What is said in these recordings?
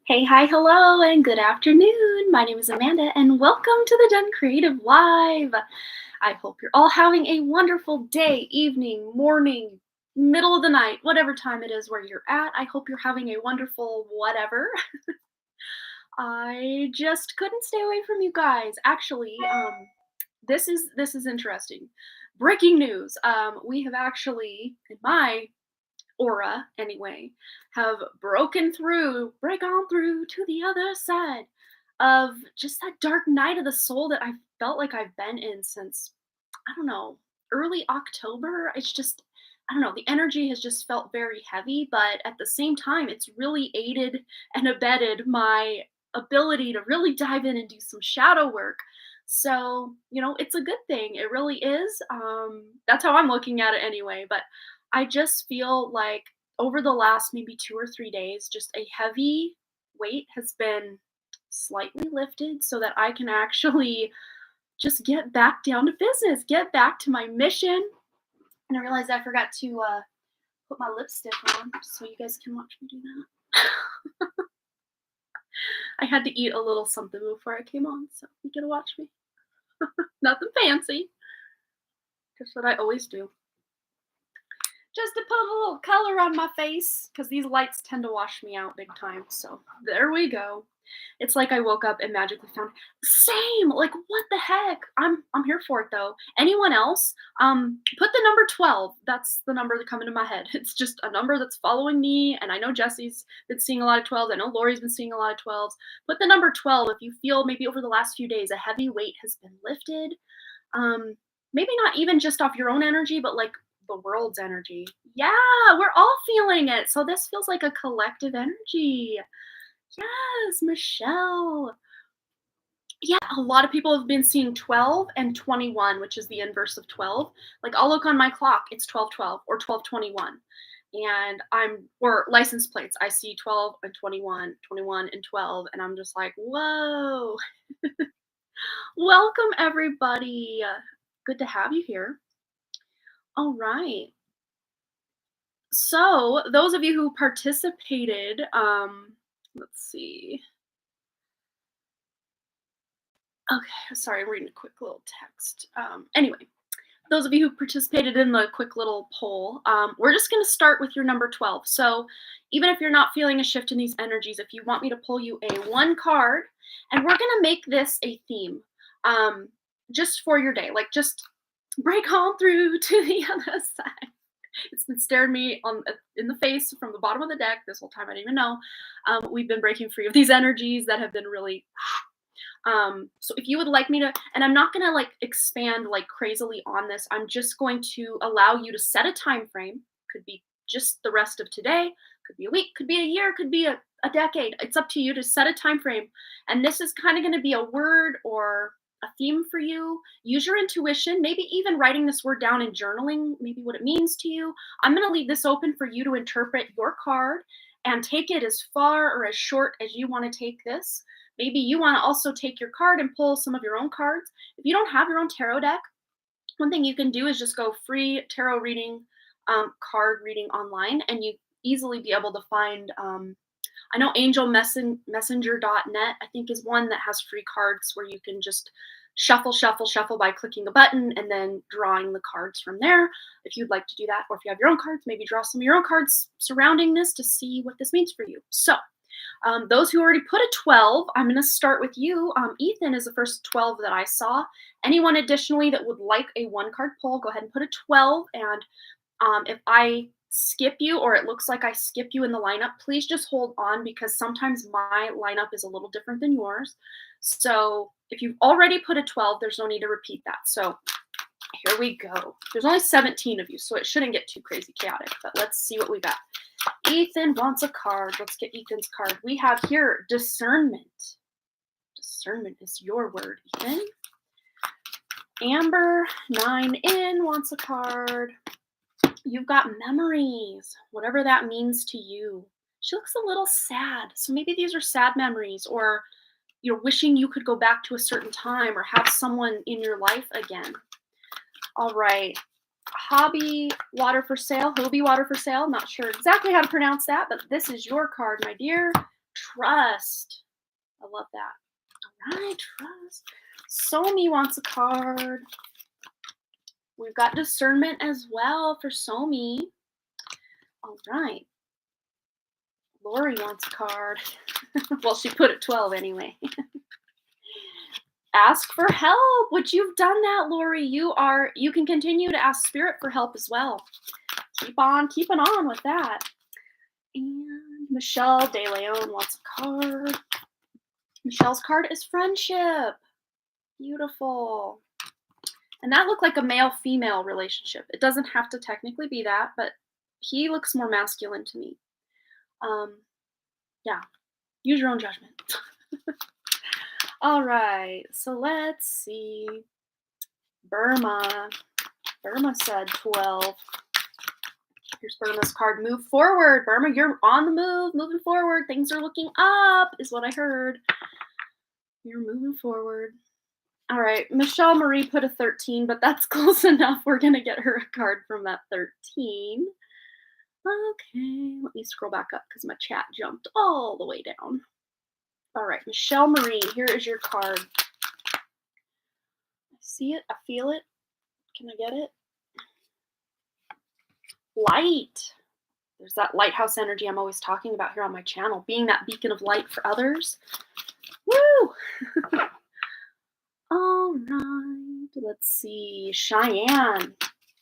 Hey, hi, hello, and good afternoon. My name is Amanda, and welcome to the Done Creative Live. I hope you're all having a wonderful day, evening, morning, middle of the night, whatever time it is where you're at. I hope you're having a wonderful whatever. I just couldn't stay away from you guys. Actually, this is interesting. Breaking news. We have actually, in my aura anyway, have break on through to the other side of just that dark night of the soul that I felt like I've been in since, I don't know, early October. It's just, I don't know, the energy has just felt very heavy, but at the same time, it's really aided and abetted my ability to really dive in and do some shadow work. So, it's a good thing. It really is. That's how I'm looking at it anyway. But I just feel like over the last maybe 2 or 3 days, just a heavy weight has been slightly lifted so that I can actually just get back down to business, get back to my mission. And I realized I forgot to put my lipstick on so you guys can watch me do that. I had to eat a little something before I came on, so you get to watch me. Nothing fancy, just what I always do. Just to put a little color on my face, because these lights tend to wash me out big time. So there we go. It's like I woke up and magically found same. Like what the heck? I'm here for it though. Anyone else? Put the number 12. That's the number that come into my head. It's just a number that's following me, and I know Jesse's been seeing a lot of 12s. I know Lori's been seeing a lot of 12s. Put the number 12 if you feel maybe over the last few days a heavy weight has been lifted. Maybe not even just off your own energy, but like the world's energy. Yeah, we're all feeling it. So this feels like a collective energy. Yes, Michelle. Yeah, a lot of people have been seeing 12 and 21, which is the inverse of 12. Like I'll look on my clock, it's 12:12 or 12:21. And or license plates, I see 12 and 21, 21 and 12, and I'm just like, whoa. Welcome, everybody. Good to have you here. All right. So, those of you who participated, let's see. Okay, sorry, I'm reading a quick little text. Anyway, those of you who participated in the quick little poll, we're just going to start with your number 12. So, even if you're not feeling a shift in these energies, if you want me to pull you a one card, and we're going to make this a theme just for your day, like just break on through to the other side. It's been staring me in the face from the bottom of the deck this whole time. I didn't even know. We've been breaking free of these energies that have been really. So if you would like me to, and I'm not gonna like expand like crazily on this. I'm just going to allow you to set a time frame. Could be just the rest of today. Could be a week. Could be a year. Could be a decade. It's up to you to set a time frame. And this is kind of going to be a word or a theme for you. Use your intuition, maybe even writing this word down and journaling, maybe what it means to you. I'm going to leave this open for you to interpret your card and take it as far or as short as you want to take this. Maybe you want to also take your card and pull some of your own cards. If you don't have your own tarot deck, one thing you can do is just go free tarot reading, card reading online, and you easily be able to find I know angelmessenger.net, I think, is one that has free cards where you can just shuffle, shuffle, shuffle by clicking a button and then drawing the cards from there. If you'd like to do that, or if you have your own cards, maybe draw some of your own cards surrounding this to see what this means for you. So, those who already put a 12, I'm going to start with you. Ethan is the first 12 that I saw. Anyone additionally that would like a one card pull, go ahead and put a 12. And if I skip you or it looks like I skip you in the lineup, please just hold on because sometimes my lineup is a little different than yours. So if you've already put a 12, there's no need to repeat that. So here we go. There's only 17 of you, so it shouldn't get too crazy chaotic, but let's see what we got. Ethan wants a card. Let's get Ethan's card. We have here discernment. Discernment is your word, Ethan. Amber, 9N, wants a card. You've got memories, whatever that means to you. She looks a little sad. So maybe these are sad memories, or you're wishing you could go back to a certain time or have someone in your life again. All right. Hobby water for sale, Hobie water for sale. Not sure exactly how to pronounce that, but this is your card, my dear. Trust. I love that. All right, trust. Somi wants a card. We've got discernment as well for Somi. All right. Lori wants a card. Well, she put it 12 anyway. Ask for help, which you've done that, Lori. You can continue to ask Spirit for help as well. Keep on keeping on with that. And Michelle De Leon wants a card. Michelle's card is friendship. Beautiful. And that looked like a male-female relationship. It doesn't have to technically be that, but he looks more masculine to me. Yeah, use your own judgment. All right, so let's see. Burma said 12. Here's Burma's card. Move forward. Burma, you're on the move, moving forward. Things are looking up, is what I heard. You're moving forward. All right, Michelle Marie put a 13, but that's close enough. We're going to get her a card from that 13. Okay, let me scroll back up because my chat jumped all the way down. All right, Michelle Marie, here is your card. I see it. I feel it. Can I get it? Light. There's that lighthouse energy I'm always talking about here on my channel, being that beacon of light for others. Woo! All right, let's see. Cheyenne.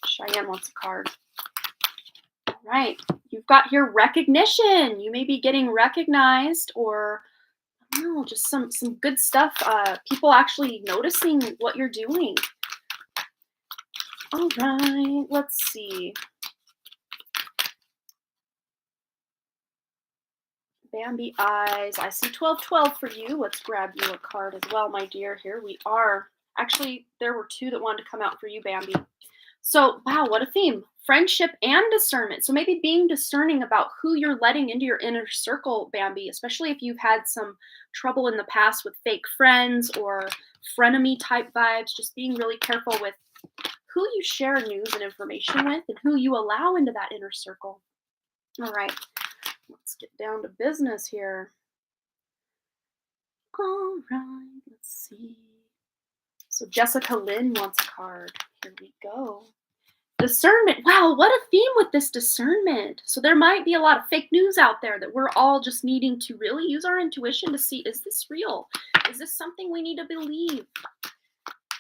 Cheyenne wants a card. All right, you've got here recognition. You may be getting recognized, or I don't know, just some good stuff. People actually noticing what you're doing. All right, let's see. Bambi eyes. I see 1212 for you. Let's grab you a card as well, my dear. Here we are. Actually, there were two that wanted to come out for you, Bambi. So, wow, what a theme. Friendship and discernment. So maybe being discerning about who you're letting into your inner circle, Bambi, especially if you've had some trouble in the past with fake friends or frenemy type vibes. Just being really careful with who you share news and information with and who you allow into that inner circle. All right. Let's get down to business here. All right, let's see. So Jessica Lynn wants a card. Here we go. Discernment. Wow, what a theme with this discernment. So there might be a lot of fake news out there that we're all just needing to really use our intuition to see, is this real? Is this something we need to believe?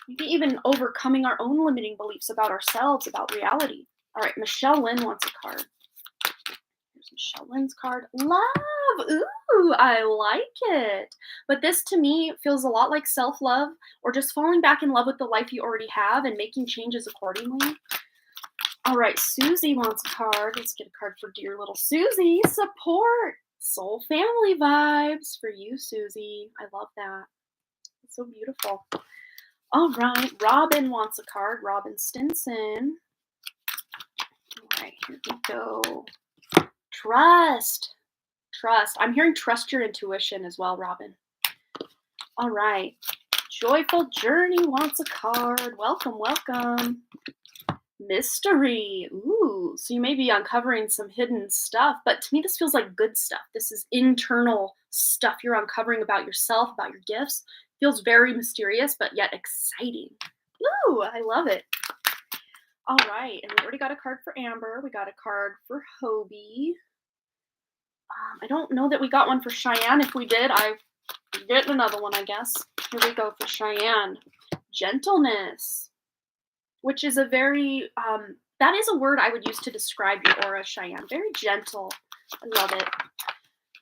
Maybe even overcoming our own limiting beliefs about ourselves, about reality. All right, Michelle Lynn wants a card. Michelle Lynn's card. Love. Ooh, I like it. But this to me feels a lot like self-love or just falling back in love with the life you already have and making changes accordingly. All right, Susie wants a card. Let's get a card for dear little Susie. Support. Soul family vibes for you, Susie. I love that. It's so beautiful. All right, Robin wants a card. Robin Stinson. All right, here we go. Trust. I'm hearing trust your intuition as well, Robin. All right. Joyful Journey wants a card. Welcome. Mystery. Ooh, so you may be uncovering some hidden stuff, but to me this feels like good stuff. This is internal stuff you're uncovering about yourself, about your gifts. Feels very mysterious, but yet exciting. Ooh, I love it. All right, and we already got a card for Amber. We got a card for Hobie. I don't know that we got one for Cheyenne. If we did, I get another one, I guess. Here we go for Cheyenne. Gentleness, which is a very, that is a word I would use to describe your aura, Cheyenne. Very gentle. I love it.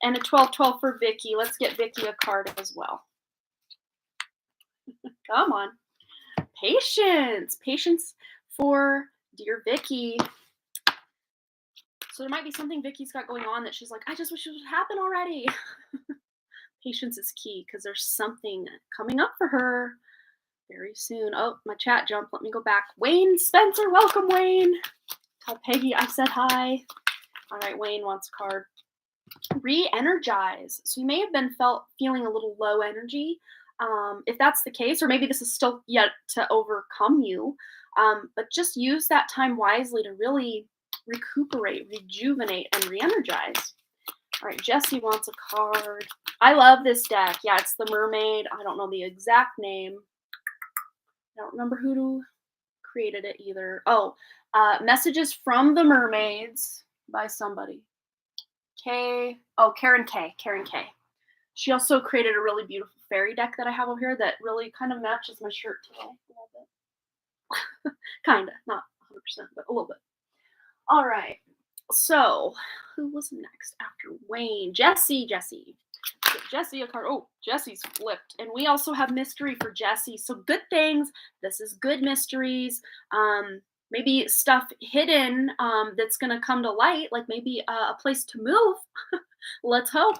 And a 1212 for Vicky. Let's get Vicky a card as well. Come on. Patience for dear Vicky. So there might be something Vicky's got going on that she's like, I just wish it would happen already. Patience is key because there's something coming up for her very soon. Oh, my chat jumped. Let me go back. Wayne Spencer, welcome, Wayne. Tell Peggy I said hi. All right, Wayne wants a card. Re-energize. So you may have been feeling a little low energy. If that's the case, or maybe this is still yet to overcome you, but just use that time wisely to really recuperate, rejuvenate, and re-energize. All right, Jesse wants a card. I love this deck. Yeah, it's the mermaid. I don't know the exact name. I don't remember who created it either. Oh, Messages from the Mermaids by somebody. Karen K. Karen K. She also created a really beautiful fairy deck that I have over here that really kind of matches my shirt today a little bit. Kinda, not 100%, but a little bit. All right. So, who was next after Wayne? Jesse. Get Jesse a card. Oh, Jesse's flipped. And we also have mystery for Jesse. So good things. This is good mysteries. Maybe stuff hidden that's going to come to light, like maybe a place to move. Let's hope.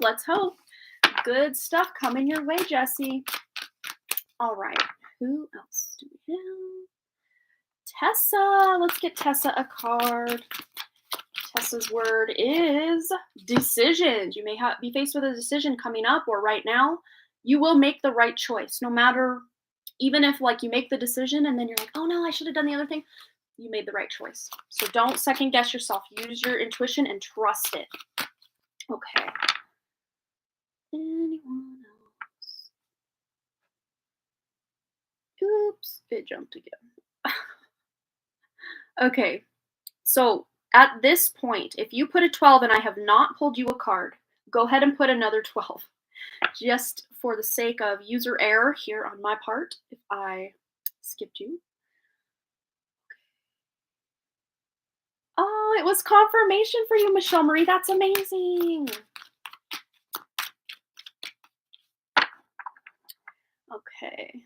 Good stuff coming your way, Jesse. All right. Who else do we have? Tessa. Let's get Tessa a card. Tessa's word is decisions. You may be faced with a decision coming up or right now. You will make the right choice, no matter, even if like you make the decision and then you're like, oh no, I should have done the other thing. You made the right choice. So don't second guess yourself. Use your intuition and trust it. Okay. Anyone else? Oops, it jumped again. Okay, so at this point, if you put a 12 and I have not pulled you a card, go ahead and put another 12. Just for the sake of user error here on my part, if I skipped you. Oh, it was confirmation for you, Michelle Marie. That's amazing. Okay.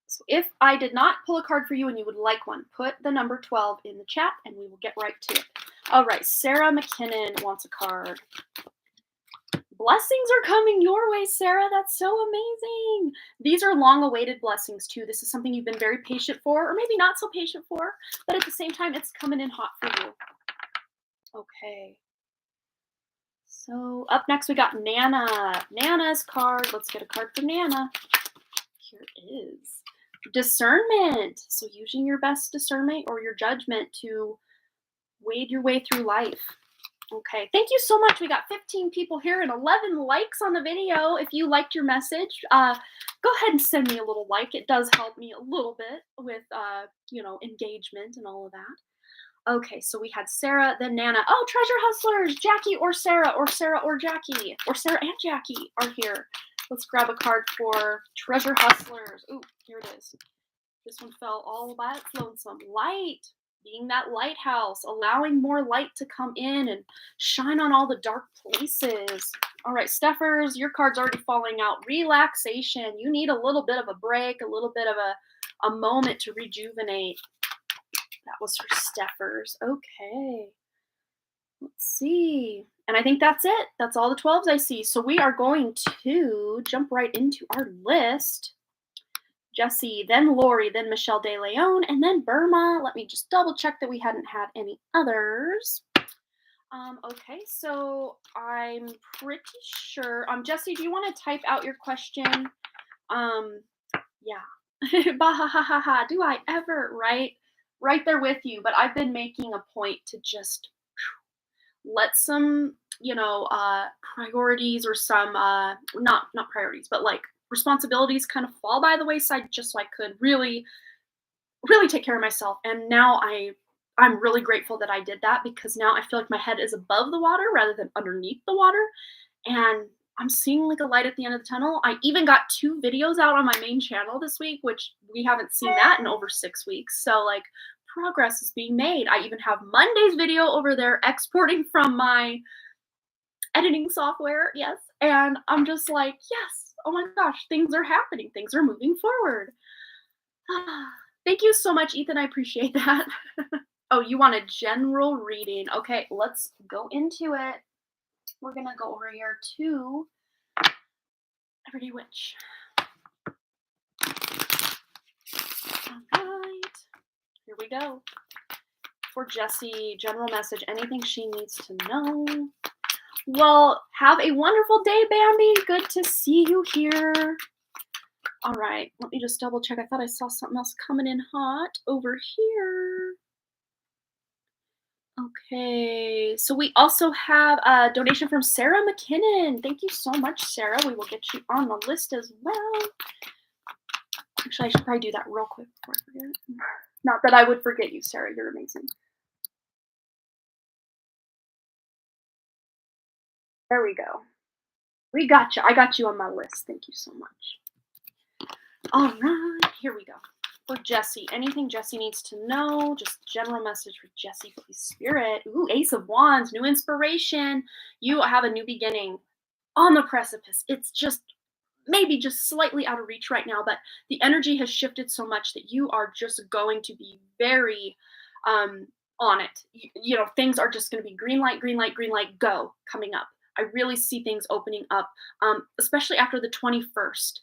So if I did not pull a card for you and you would like one, put the number 12 in the chat and we will get right to it. All right, Sarah McKinnon wants a card. Blessings are coming your way, Sarah. That's so amazing. These are long-awaited blessings, too. This is something you've been very patient for, or maybe not so patient for, but at the same time, it's coming in hot for you. Okay. So up next, we got Nana. Nana's card. Let's get a card for Nana. Here it is. Discernment. So using your best discernment or your judgment to wade your way through life. Okay, thank you so much. We got 15 people here and 11 likes on the video. If you liked your message, go ahead and send me a little like. It does help me a little bit with, engagement and all of that. Okay, so we had Sarah, then Nana. Oh, Treasure Hustlers, Jackie or Sarah or Jackie, or Sarah and Jackie are here. Let's grab a card for Treasure Hustlers. Ooh, here it is. This one fell all by its lonesome. Light. Being that lighthouse, allowing more light to come in and shine on all the dark places. All right, Steffers, your card's already falling out. Relaxation. You need a little bit of a break, a little bit of a moment to rejuvenate. That was for Steffers. Okay. Let's see. And I think that's it. That's all the 12s I see. So we are going to jump right into our list. Jesse, then Lori, then Michelle De Leon, and then Burma. Let me just double check that we hadn't had any others. Okay, so I'm pretty sure. Jesse, do you want to type out your question? Yeah. Bah, do I ever, right there with you. But I've been making a point to just let some, priorities or some, not priorities, but like responsibilities kind of fall by the wayside just so I could really take care of myself. And now I'm really grateful that I did that, because now I feel like my head is above the water rather than underneath the water. And I'm seeing like a light at the end of the tunnel. I even got 2 videos out on my main channel this week, which we haven't seen that in over 6 weeks. So like progress is being made. I even have Monday's video over there exporting from my editing software. Yes. And I'm just like, yes. Oh my gosh, things are happening. Things are moving forward. Thank you so much, Ethan. I appreciate that. Oh, you want a general reading? Okay, let's go into it. We're going to go over here to Everyday Witch. All right. Here we go. For Jessie, general message, anything she needs to know. Well, have a wonderful day, Bambi. Good to see you here. All right, let me just double check. I thought I saw something else coming in hot over here. Okay, so we also have a donation from Sarah McKinnon. Thank you so much, Sarah. We will get you on the list as well. Actually, I should probably do that real quick before I forget. Not that I would forget you, Sarah. You're amazing. There we go. We got you. I got you on my list. Thank you so much. All right, here we go. For Jesse, anything Jesse needs to know, just general message for Jesse, please, Spirit. Ooh, Ace of Wands, new inspiration. You have a new beginning on the precipice. It's just maybe just slightly out of reach right now, but the energy has shifted so much that you are just going to be very on it. Things are just going to be green light, green light, green light, go coming up. I really see things opening up, especially after the 21st.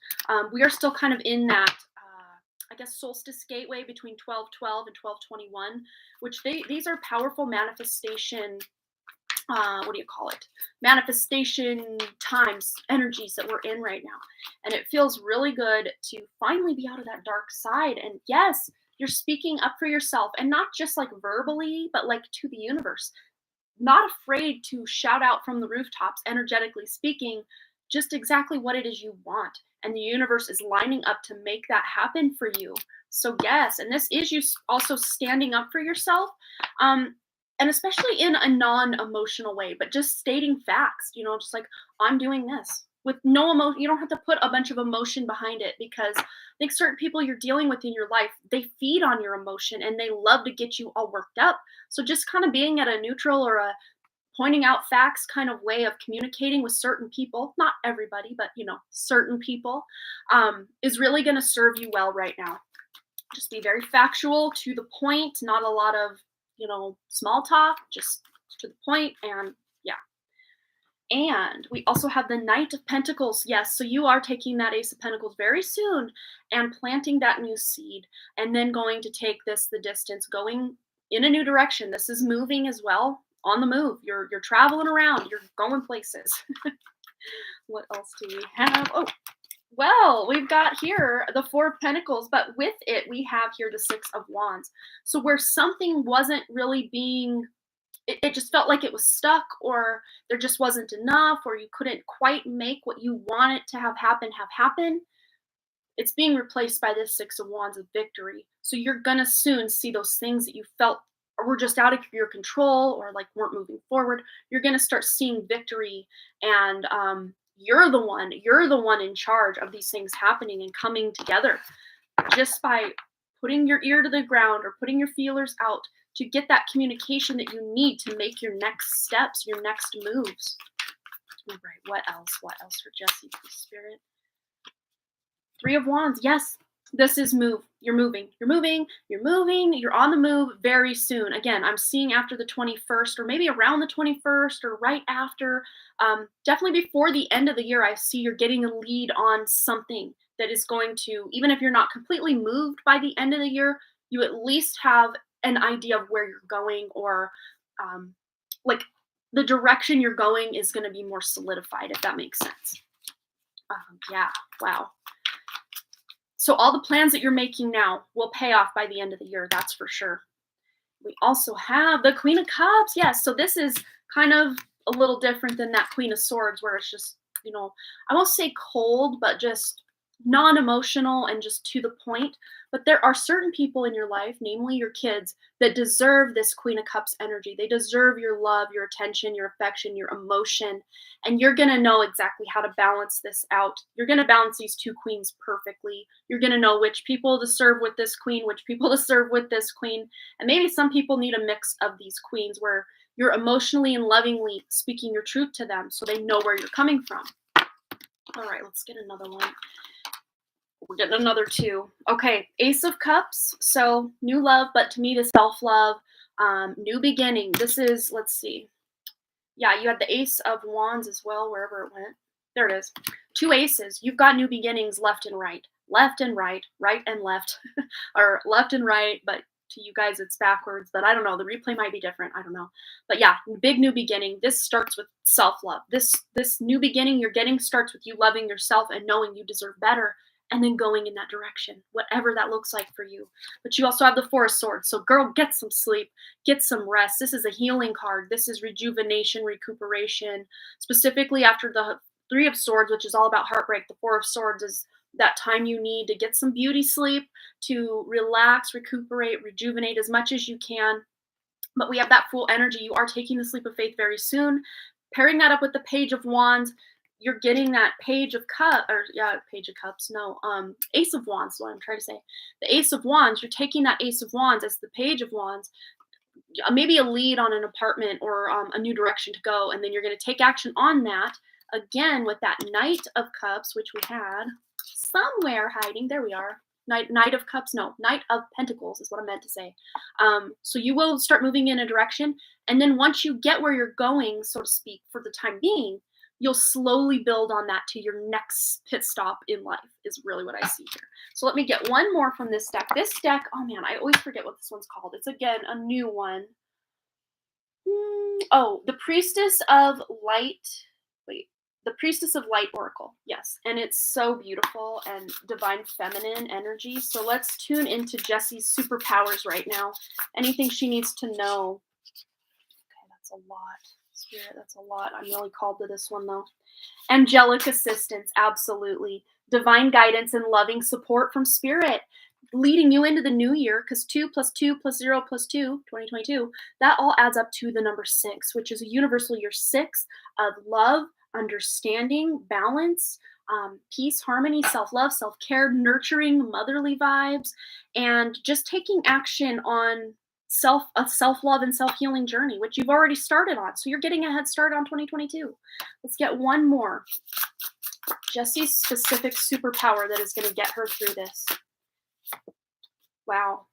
We are still kind of in that, I guess, solstice gateway between 12:12 and 12:21, which these are powerful manifestation, what do you call it? Manifestation times, energies that we're in right now. And it feels really good to finally be out of that dark side. And yes, you're speaking up for yourself, and not just like verbally, but like to the universe. Not afraid to shout out from the rooftops, energetically speaking, just exactly what it is you want. And the universe is lining up to make that happen for you. So, yes, and this is you also standing up for yourself. And especially in a non-emotional way, but just stating facts, just like, I'm doing this with no emotion. You don't have to put a bunch of emotion behind it, because I think certain people you're dealing with in your life, they feed on your emotion and they love to get you all worked up. So just kind of being at a neutral or a pointing out facts kind of way of communicating with certain people, not everybody, but certain people, is really going to serve you well right now. Just be very factual, to the point, not a lot of small talk, just to the point. And yeah. And we also have the Knight of Pentacles. Yes, so you are taking that Ace of Pentacles very soon and planting that new seed, and then going to take this the distance, going in a new direction. This is moving as well, on the move. You're traveling around, you're going places. What else do we have? Oh, well, we've got here the Four of Pentacles, but with it, we have here the Six of Wands. So where something wasn't really being, it just felt like it was stuck, or there just wasn't enough, or you couldn't quite make what you wanted to have happen, it's being replaced by this Six of Wands of victory. So you're going to soon see those things that you felt were just out of your control, or like weren't moving forward. You're going to start seeing victory, and you're the one in charge of these things happening and coming together, just by putting your ear to the ground or putting your feelers out to get that communication that you need to make your next steps, your next moves. All right, what else for Jesse, please, Spirit? Three of Wands. Yes, this is move. You're moving. You're on the move very soon. Again, I'm seeing after the 21st, or maybe around the 21st, or right after. Definitely before the end of the year, I see you're getting a lead on something that is going to, even if you're not completely moved by the end of the year, you at least have an idea of where you're going, or like the direction you're going is going to be more solidified, if that makes sense. Yeah, wow. So all the plans that you're making now will pay off by the end of the year, that's for sure. We also have the Queen of Cups. Yes, so this is kind of a little different than that Queen of Swords, where it's just, I won't say cold, but just non-emotional and just to the point. But there are certain people in your life, namely your kids, that deserve this Queen of Cups energy. They deserve your love, your attention, your affection, your emotion. And you're going to know exactly how to balance this out. You're going to balance these two queens perfectly. You're going to know which people to serve with this queen, which people to serve with this queen. And maybe some people need a mix of these queens, where you're emotionally and lovingly speaking your truth to them so they know where you're coming from. All right, let's get another one. We're getting another two. Okay, Ace of Cups. So new love, but to me, the self-love, new beginning. This is, let's see. Yeah, you had the Ace of Wands as well, wherever it went. There it is. Two aces. You've got new beginnings left and right. Left and right. Right and left. Or left and right, but to you guys it's backwards. But I don't know. The replay might be different. I don't know. But yeah, big new beginning. This starts with self-love. This new beginning you're getting starts with you loving yourself and knowing you deserve better. and then going in that direction, whatever that looks like for you. But you also have the Four of Swords. So girl, get some sleep, get some rest. This is a healing card. This is rejuvenation, recuperation, specifically after the Three of Swords, which is all about heartbreak. The Four of Swords is that time you need to get some beauty sleep, to relax, recuperate, rejuvenate as much as you can. But we have that full energy. You are taking the sleep of faith very soon. Pairing that up with the Page of Wands, you're getting that Page of Cups, or yeah, Page of Cups, no, Ace of Wands is what I'm trying to say. The Ace of Wands, you're taking that Ace of Wands as the Page of Wands, maybe a lead on an apartment or a new direction to go, and then you're going to take action on that. Again, with that Knight of Cups, which we had somewhere hiding. There we are. Knight of Cups, no, Knight of Pentacles is what I meant to say. So you will start moving in a direction, and then once you get where you're going, so to speak, for the time being, you'll slowly build on that to your next pit stop in life, is really what I see here. So let me get one more from this deck. This deck, oh man, I always forget what this one's called. It's, again, a new one. Oh, the Priestess of Light. Wait. The Priestess of Light Oracle, yes. And it's so beautiful and divine feminine energy. So let's tune into Jessie's superpowers right now. Anything she needs to know. Okay, that's a lot. Spirit, that's a lot. I'm really called to this one, though. Angelic assistance, absolutely. Divine guidance and loving support from Spirit, leading you into the new year, because 2 + 2 + 0 + 2, 2022, that all adds up to the number 6, which is a universal year 6 of love, understanding, balance, peace, harmony, self-love, self-care, nurturing, motherly vibes, and just taking action on a self-love and self-healing journey, which you've already started on. So you're getting a head start on 2022. Let's get one more. Jessie's specific superpower that is going to get her through this. Wow.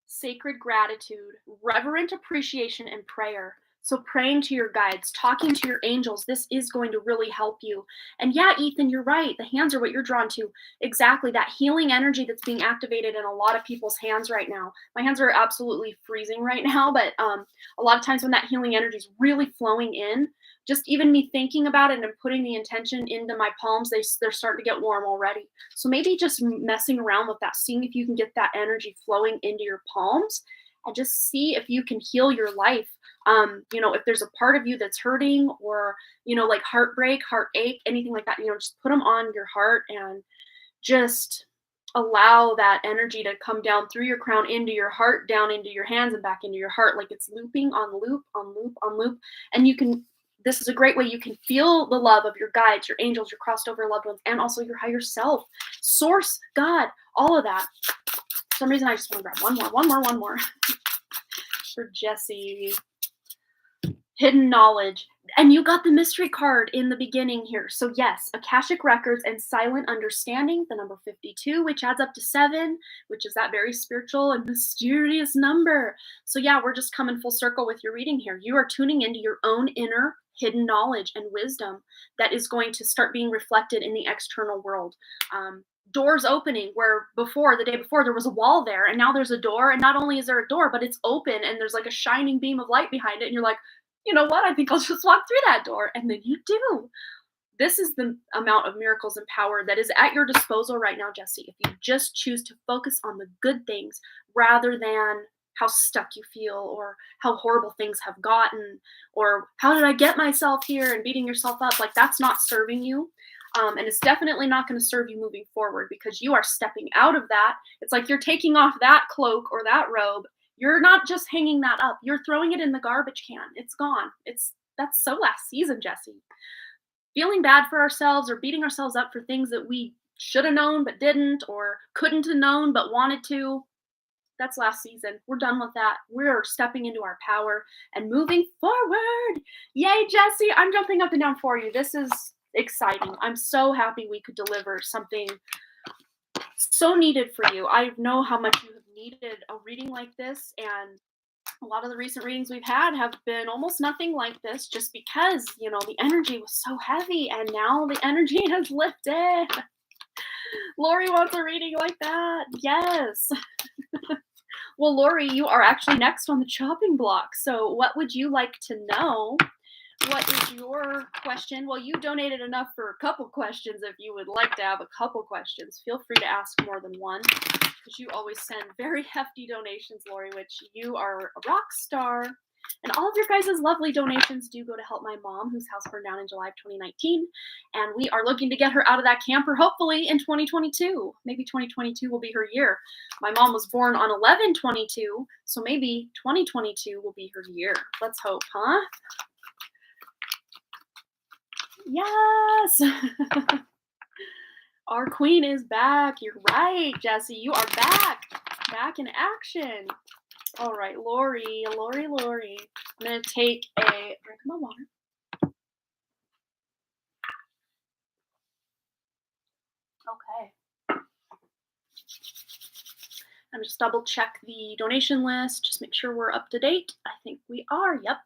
Sacred gratitude, reverent appreciation, and prayer. So praying to your guides, talking to your angels, this is going to really help you. And yeah, Ethan, you're right. The hands are what you're drawn to. Exactly. That healing energy that's being activated in a lot of people's hands right now. My hands are absolutely freezing right now, but a lot of times when that healing energy is really flowing in, just even me thinking about it and putting the intention into my palms, they're starting to get warm already. So maybe just messing around with that, seeing if you can get that energy flowing into your palms, and just see if you can heal your life. If there's a part of you that's hurting, or, like heartbreak, heartache, anything like that, just put them on your heart and just allow that energy to come down through your crown into your heart, down into your hands, and back into your heart, like it's looping on loop, on loop, on loop. And this is a great way you can feel the love of your guides, your angels, your crossed over loved ones, and also your higher self, source, God, all of that. For some reason, I just want to grab one more for Jessie. Hidden knowledge. And you got the mystery card in the beginning here. So yes, Akashic Records and Silent Understanding, the number 52, which adds up to 7, which is that very spiritual and mysterious number. So yeah, we're just coming full circle with your reading here. You are tuning into your own inner hidden knowledge and wisdom that is going to start being reflected in the external world. Doors opening, where the day before, there was a wall there, and now there's a door, and not only is there a door, but it's open, and there's like a shining beam of light behind it, and you're like, you know what? I think I'll just walk through that door. And then you do. This is the amount of miracles and power that is at your disposal right now, Jessie. If you just choose to focus on the good things rather than how stuck you feel, or how horrible things have gotten, or how did I get myself here, and beating yourself up, like that's not serving you. And it's definitely not going to serve you moving forward, because you are stepping out of that. It's like you're taking off that cloak or that robe. You're not just hanging that up. You're throwing it in the garbage can. It's gone. That's so last season, Jessie. Feeling bad for ourselves or beating ourselves up for things that we should have known but didn't, or couldn't have known but wanted to. That's last season. We're done with that. We're stepping into our power and moving forward. Yay, Jessie. I'm jumping up and down for you. This is exciting. I'm so happy we could deliver something so needed for you. I know how much you have needed a reading like this, and a lot of the recent readings we've had have been almost nothing like this, just because, the energy was so heavy, and now the energy has lifted. Lori wants a reading like that. Yes. Well, Lori, you are actually next on the chopping block. So what would you like to know? what is your question? Well, you donated enough for a couple questions. If you would like to have a couple questions, feel free to ask more than one, because you always send very hefty donations, Lori, which you are a rock star. And all of your guys' lovely donations do go to help my mom, whose house burned down in July of 2019. And we are looking to get her out of that camper, hopefully in 2022. Maybe 2022 will be her year. My mom was born on 11/22, so maybe 2022 will be her year. Let's hope, huh? Yes! Our queen is back. You're right, Jessie. You are back. Back in action. All right, Lori. I'm going to take a drink of my water. Okay. I'm just double check the donation list. Just make sure we're up to date. I think we are. Yep.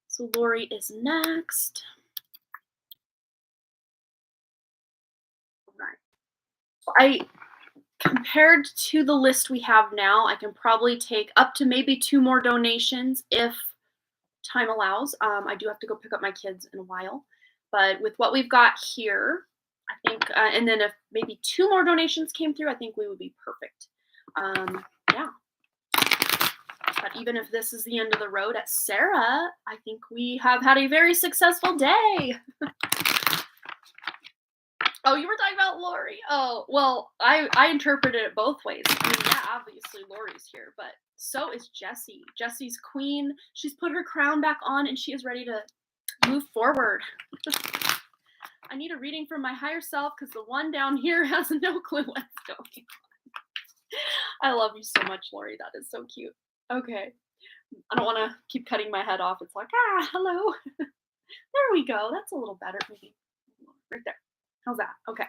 So Lori is next. All right. Compared to the list we have now, I can probably take up to maybe 2 more donations if time allows. I do have to go pick up my kids in a while, but with what we've got here, I think, and then if maybe 2 more donations came through, I think we would be perfect. Yeah. But even if this is the end of the road at Sarah, I think we have had a very successful day. Oh, you were talking about Lori? Oh, well, I interpreted it both ways. I mean, yeah, obviously Lori's here, but so is Jessie. Jessie's queen. She's put her crown back on and she is ready to move forward. I need a reading from my higher self because the one down here has no clue what's going on. I love you so much, Lori. That is so cute. Okay. I don't want to keep cutting my head off. It's like, hello. There we go. That's a little better. Maybe right there. How's that? Okay.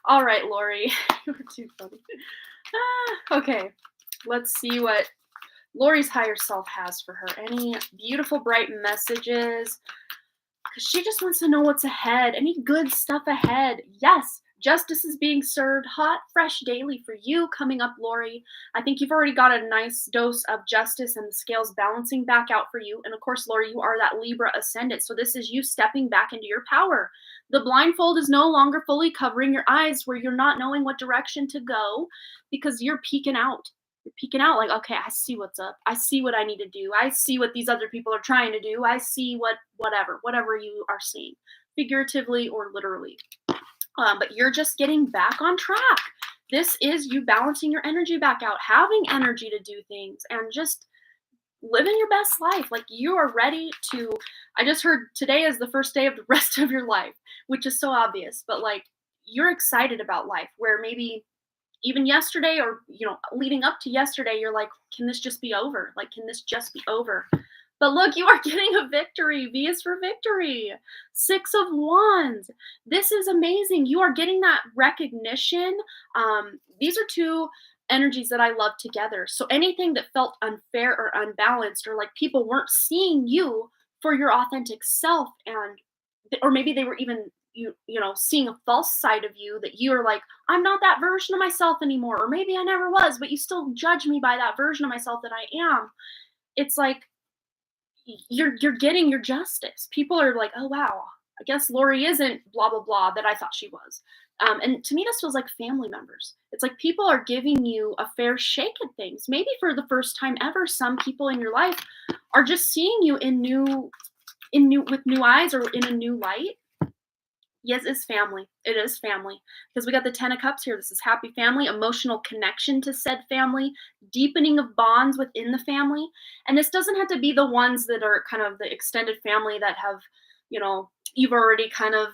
All right, Lori. You're too funny. Okay. Let's see what Lori's higher self has for her. Any beautiful, bright messages? Because she just wants to know what's ahead. Any good stuff ahead? Yes. Justice is being served hot, fresh daily for you coming up, Lori. I think you've already got a nice dose of justice and the scales balancing back out for you. And of course, Lori, you are that Libra ascendant. So this is you stepping back into your power. The blindfold is no longer fully covering your eyes where you're not knowing what direction to go because you're peeking out. You're peeking out like, okay, I see what's up. I see what I need to do. I see what these other people are trying to do. I see whatever you are seeing, figuratively or literally. But you're just getting back on track. This is you balancing your energy back out, having energy to do things, and just living your best life. Like you are ready to, I just heard today is the first day of the rest of your life, which is so obvious, but like you're excited about life where maybe even yesterday or, leading up to yesterday, you're like, can this just be over? Like, can this just be over? But look, you are getting a victory. V is for victory. 6 of Wands. This is amazing. You are getting that recognition. These are 2 energies that I love together. So anything that felt unfair or unbalanced or like people weren't seeing you for your authentic self or maybe they were even seeing a false side of you that you're like, I'm not that version of myself anymore, or maybe I never was, but you still judge me by that version of myself that I am. It's like you're getting your justice. People are like, oh wow, I guess Lori isn't blah blah blah that I thought she was. And to me, this feels like family members. It's like people are giving you a fair shake at things. Maybe for the first time ever, some people in your life are just seeing you with new eyes or in a new light. Yes, it's family. It is family. Because we got the 10 of Cups here. This is happy family, emotional connection to said family, deepening of bonds within the family. And this doesn't have to be the ones that are kind of the extended family that have, you've already kind of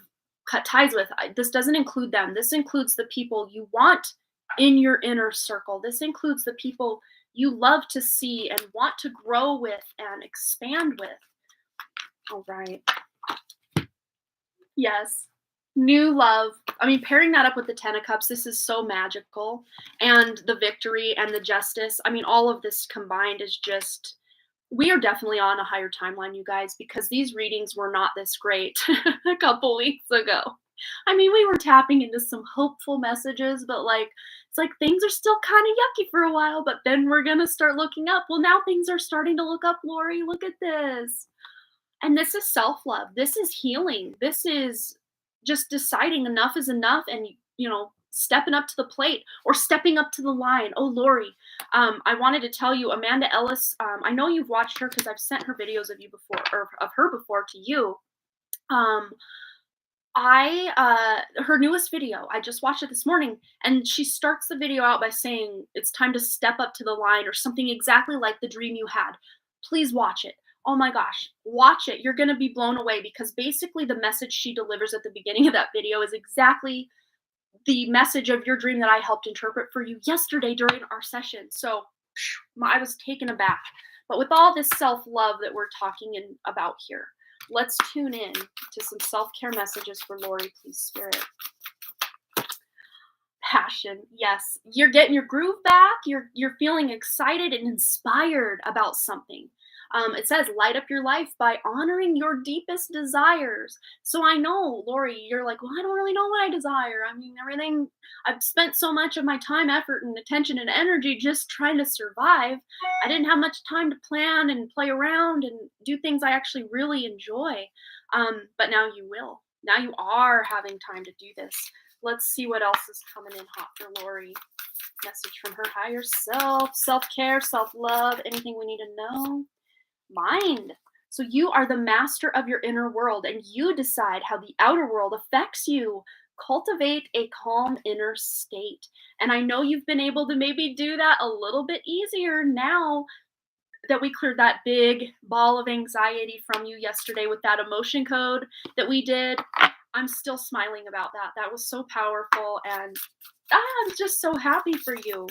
cut ties with. This doesn't include them. This includes the people you want in your inner circle. This includes the people you love to see and want to grow with and expand with. All right. Yes. New love. I mean, pairing that up with the 10 of Cups, this is so magical. And the victory and the justice. I mean, all of this combined is just, we are definitely on a higher timeline, you guys, because these readings were not this great a couple weeks ago. I mean, we were tapping into some hopeful messages, but it's like things are still kind of yucky for a while, but then we're going to start looking up. Well, now things are starting to look up, Lori. Look at this. And this is self-love. This is healing. This is just deciding enough is enough and, stepping up to the plate or stepping up to the line. Oh, Lori, I wanted to tell you, Amanda Ellis, I know you've watched her because I've sent her videos of you before, or of her before to you. Um, her newest video, I just watched it this morning, and she starts the video out by saying it's time to step up to the line or something exactly like the dream you had. Please watch it. Oh my gosh, watch it. You're going to be blown away because basically the message she delivers at the beginning of that video is exactly the message of your dream that I helped interpret for you yesterday during our session. So I was taken aback. But with all this self-love that we're talking about here, let's tune in to some self-care messages for Lori, please, Spirit. Passion. Yes, you're getting your groove back. You're feeling excited and inspired about something. It says, light up your life by honoring your deepest desires. So I know, Lori, you're like, well, I don't really know what I desire. I mean, everything, I've spent so much of my time, effort, and attention and energy just trying to survive. I didn't have much time to plan and play around and do things I actually really enjoy. But now you will. Now you are having time to do this. Let's see what else is coming in hot for Lori. Message from her higher self, self-care, self-love, anything we need to know. Mind. So you are the master of your inner world and you decide how the outer world affects you. Cultivate a calm inner state. And I know you've been able to maybe do that a little bit easier now that we cleared that big ball of anxiety from you yesterday with that emotion code that we did. I'm still smiling about that. That was so powerful and I'm just so happy for you.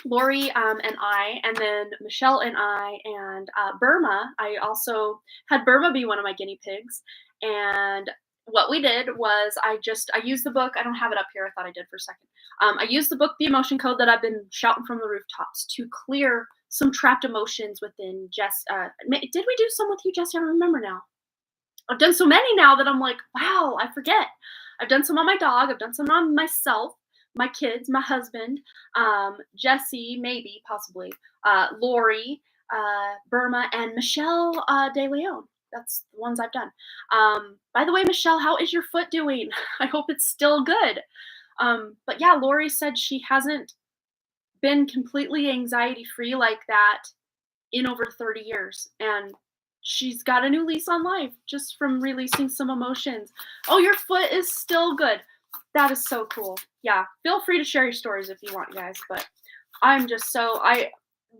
Lori and I, and then Michelle and I, and Burma. I also had Burma be one of my guinea pigs. And what we did was I used the book. I don't have it up here. I thought I did for a second. I used the book, The Emotion Code, that I've been shouting from the rooftops to clear some trapped emotions within Jess. Did we do some with you, Jesse? I don't remember now. I've done so many now that I'm like, wow, I forget. I've done some on my dog. I've done some on myself, my kids, my husband, Jesse, maybe, possibly, Lori, Burma, and Michelle De Leon. That's the ones I've done. By the way, Michelle, how is your foot doing? I hope it's still good. But yeah, Lori said she hasn't been completely anxiety-free like that in over 30 years. And she's got a new lease on life just from releasing some emotions. Oh, your foot is still good. That is so cool. Yeah, feel free to share your stories if you want, guys. But I'm just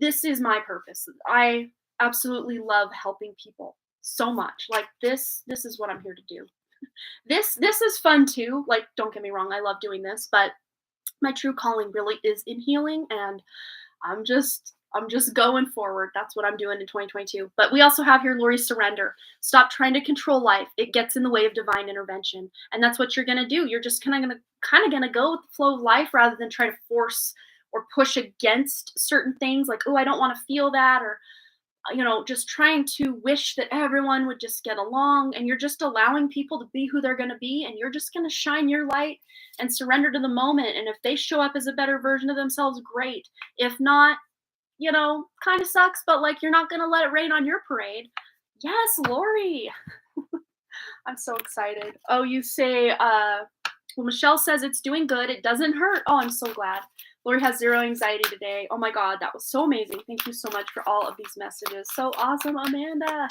this is my purpose. I absolutely love helping people so much. Like this is what I'm here to do. This is fun too. Like, don't get me wrong, I love doing this, but my true calling really is in healing, and I'm just going forward. That's what I'm doing in 2022. But we also have here Lori, surrender. Stop trying to control life. It gets in the way of divine intervention. And that's what you're going to do. You're just kind of going to go with the flow of life rather than try to force or push against certain things like, oh, I don't want to feel that, or just trying to wish that everyone would just get along, and you're just allowing people to be who they're going to be, and you're just going to shine your light and surrender to the moment. And if they show up as a better version of themselves, great. If not, kind of sucks, but like, you're not going to let it rain on your parade. Yes, Lori. I'm so excited. Oh, you say, well, Michelle says it's doing good. It doesn't hurt. Oh, I'm so glad. Lori has zero anxiety today. Oh my God, that was so amazing. Thank you so much for all of these messages. So awesome, Amanda.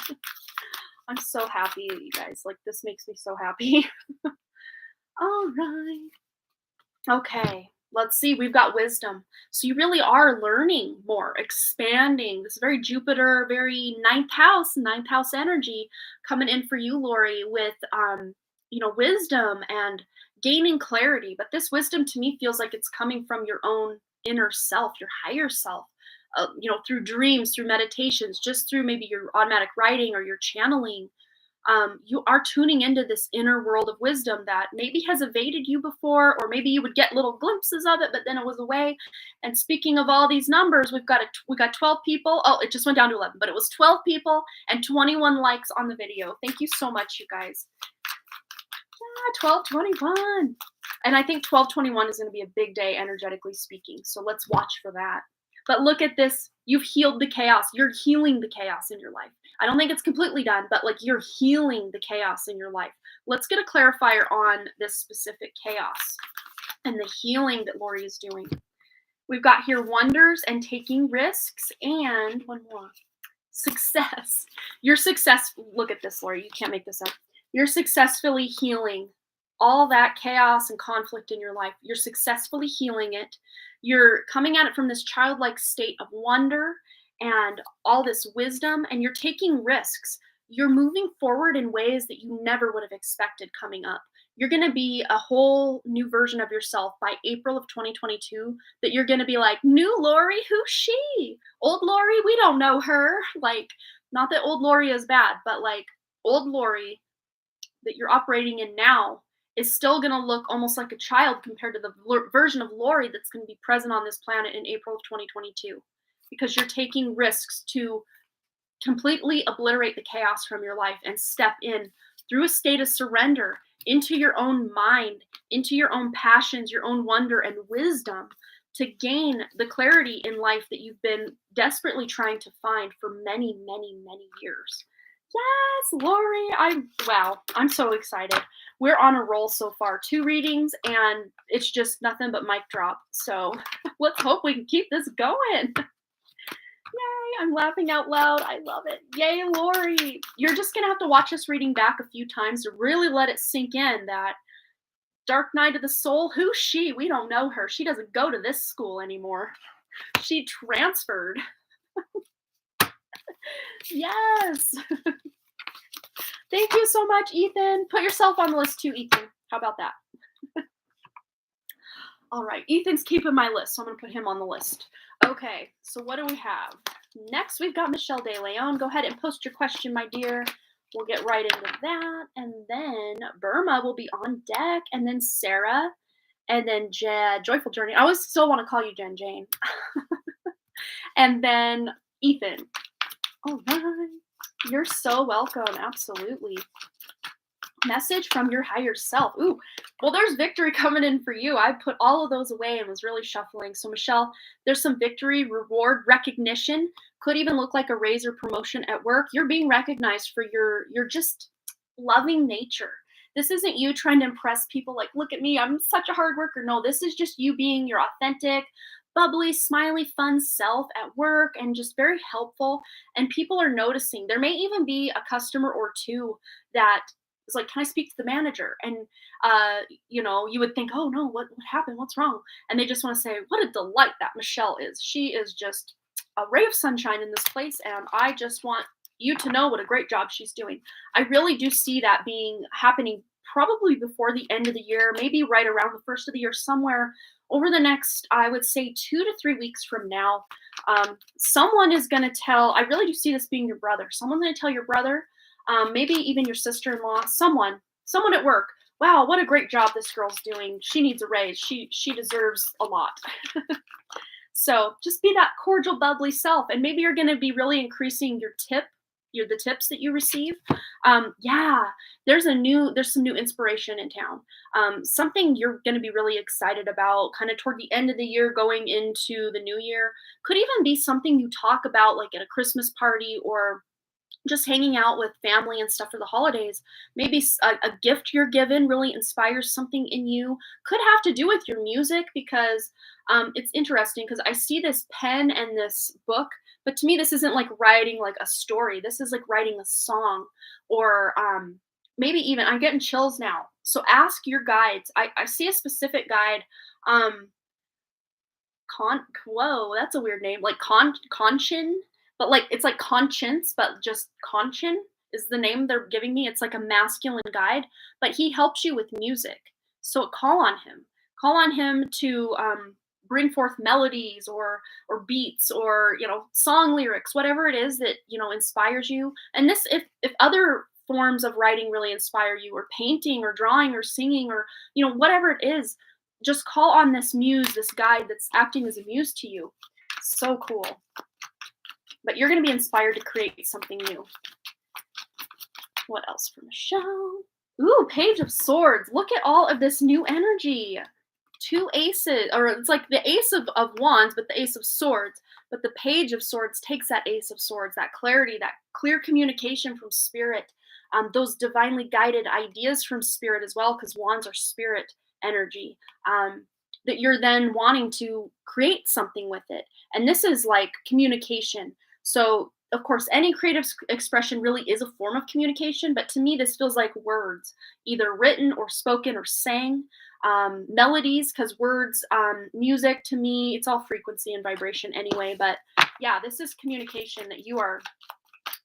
I'm so happy, you guys. Like, this makes me so happy. All right. Okay. Let's see, we've got wisdom. So you really are learning more, expanding. This very Jupiter, very ninth house energy coming in for you, Lori, with, wisdom and gaining clarity. But this wisdom to me feels like it's coming from your own inner self, your higher self, through dreams, through meditations, just through maybe your automatic writing or your channeling. You are tuning into this inner world of wisdom that maybe has evaded you before, or maybe you would get little glimpses of it, but then it was away. And speaking of all these numbers, we got 12 people. Oh, it just went down to 11, but it was 12 people and 21 likes on the video. Thank you so much, you guys. Yeah, 1221. And I think 1221 is going to be a big day, energetically speaking. So let's watch for that. But look at this. You've healed the chaos. You're healing the chaos in your life. I don't think it's completely done, but like you're healing the chaos in your life. Let's get a clarifier on this specific chaos and the healing that Lori is doing. We've got here wonders and taking risks, and one more. Success. You're successful. Look at this, Lori. You can't make this up. You're successfully healing all that chaos and conflict in your life. You're successfully healing it. You're coming at it from this childlike state of wonder and all this wisdom, and you're taking risks. You're moving forward in ways that you never would have expected coming up. You're going to be a whole new version of yourself by April of 2022 that you're going to be like, new Lori, who's she? Old Lori, we don't know her. Like, not that old Lori is bad, but like old Lori that you're operating in now is still going to look almost like a child compared to the version of Lori that's going to be present on this planet in April of 2022, because you're taking risks to completely obliterate the chaos from your life and step in through a state of surrender into your own mind, into your own passions, your own wonder and wisdom to gain the clarity in life that you've been desperately trying to find for many, many, many years. Yes, Lori, I'm so excited. We're on a roll so far. 2 readings, and it's just nothing but mic drop. So let's hope we can keep this going. Yay, I'm laughing out loud. I love it. Yay, Lori. You're just going to have to watch this reading back a few times to really let it sink in that dark night of the soul, who's she? We don't know her. She doesn't go to this school anymore. She transferred. Yes. Thank you so much, Ethan. Put yourself on the list too, Ethan. How about that? All right, Ethan's keeping my list, so I'm going to put him on the list. Okay, so what do we have? Next, we've got Michelle De Leon. Go ahead and post your question, my dear. We'll get right into that. And then Burma will be on deck. And then Sarah. And then Joyful Journey. I always still want to call you Jen Jane. And then Ethan. All right. You're so welcome. Absolutely. Message from your higher self. Ooh, well, there's victory coming in for you. I put all of those away and was really shuffling. So, Michelle, there's some victory, reward, recognition. Could even look like a raise or promotion at work. You're being recognized for your just loving nature. This isn't you trying to impress people like, look at me, I'm such a hard worker. No, this is just you being your authentic, bubbly, smiley, fun self at work and just very helpful. And people are noticing. There may even be a customer or two that is like, can I speak to the manager? And, you would think, oh no, what happened? What's wrong? And they just want to say, what a delight that Michelle is. She is just a ray of sunshine in this place. And I just want you to know what a great job she's doing. I really do see that happening probably before the end of the year, maybe right around the first of the year, somewhere over the next, I would say 2 to 3 weeks from now. Someone is going to tell, I really do see this being your brother. Someone's going to tell your brother, maybe even your sister-in-law, someone at work. Wow, what a great job this girl's doing. She needs a raise. She deserves a lot. So just be that cordial, bubbly self. And maybe you're going to be really increasing the tips that you receive. There's some new inspiration in town. Something you're going to be really excited about kind of toward the end of the year going into the new year. Could even be something you talk about like at a Christmas party or just hanging out with family and stuff for the holidays. Maybe a gift you're given really inspires something in you. Could have to do with your music because it's interesting because I see this pen and this book, but to me this isn't like writing like a story. This is like writing a song or maybe even, I'm getting chills now. So ask your guides. I see a specific guide. Whoa, that's a weird name. Like Conchin. But like, it's like conscience, but just Conchin is the name they're giving me. It's like a masculine guide, but he helps you with music. So call on him. Call on him to bring forth melodies or beats or, song lyrics, whatever it is that, inspires you. And this, if other forms of writing really inspire you or painting or drawing or singing or, whatever it is, just call on this muse, this guide that's acting as a muse to you. So cool. But you're going to be inspired to create something new. What else for Michelle? Ooh, Page of Swords. Look at all of this new energy. 2 aces, or it's like the Ace of Wands, but the Ace of Swords. But the Page of Swords takes that Ace of Swords, that clarity, that clear communication from spirit, those divinely guided ideas from spirit as well, because wands are spirit energy. That you're then wanting to create something with it. And this is like communication. So, of course, any creative expression really is a form of communication, but to me, this feels like words, either written or spoken or sang. Melodies, because words, music, to me, it's all frequency and vibration anyway. But yeah, this is communication that you are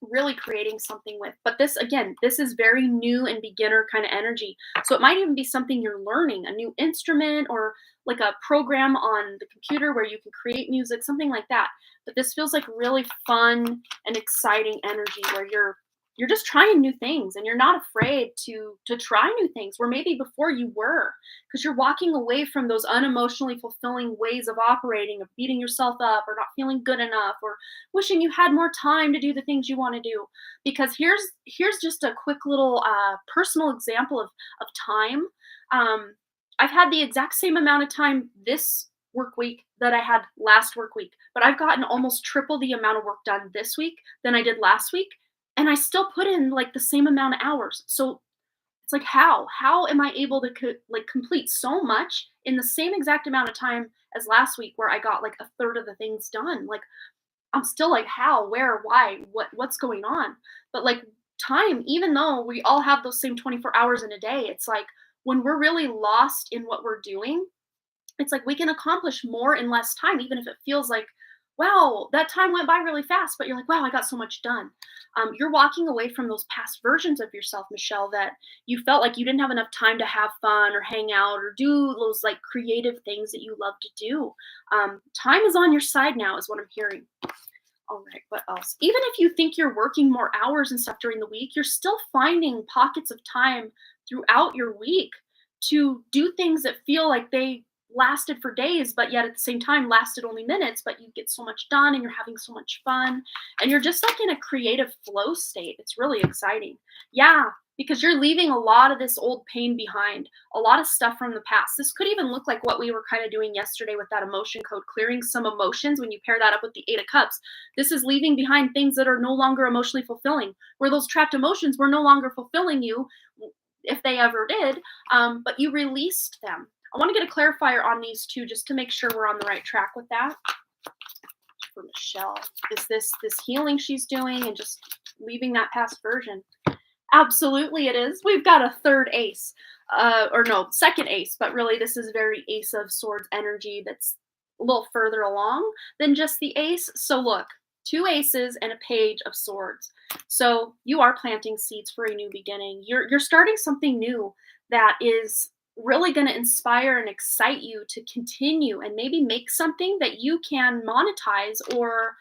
really creating something with. But this, again, this is very new and beginner kind of energy. So it might even be something you're learning, a new instrument or like a program on the computer where you can create music, something like that. But this feels like really fun and exciting energy where you're just trying new things and you're not afraid to try new things where maybe before you were, because you're walking away from those unemotionally fulfilling ways of operating, of beating yourself up or not feeling good enough or wishing you had more time to do the things you want to do. Because here's just a quick little personal example of time. I've had the exact same amount of time this work week that I had last work week, but I've gotten almost triple the amount of work done this week than I did last week, and I still put in like the same amount of hours. So it's like, how am I able to like complete so much in the same exact amount of time as last week, where I got like a third of the things done? Like, I'm still like, how, where, why, what's going on? But like time, even though we all have those same 24 hours in a day, it's like when we're really lost in what we're doing, it's like we can accomplish more in less time, even if it feels like, wow, that time went by really fast, but you're like, wow, I got so much done. You're walking away from those past versions of yourself, Michelle, that you felt like you didn't have enough time to have fun or hang out or do those like creative things that you love to do. Time is on your side now, is what I'm hearing. All right, what else? Even if you think you're working more hours and stuff during the week, you're still finding pockets of time throughout your week to do things that feel like they lasted for days, but yet at the same time lasted only minutes, but you get so much done and you're having so much fun and you're just like in a creative flow state. It's really exciting. Yeah, because you're leaving a lot of this old pain behind, a lot of stuff from the past. This could even look like what we were kind of doing yesterday with that emotion code, clearing some emotions when you pair that up with the Eight of Cups. This is leaving behind things that are no longer emotionally fulfilling, where those trapped emotions were no longer fulfilling you, if they ever did, but you released them. I want to get a clarifier on these two just to make sure we're on the right track with that. For Michelle, is this healing she's doing and just leaving that past version? Absolutely it is. We've got a third ace, or no, second ace, but really this is very Ace of Swords energy that's a little further along than just the ace. So look, two aces and a Page of Swords. So you are planting seeds for a new beginning. You're starting something new that is really going to inspire and excite you to continue and maybe make something that you can monetize or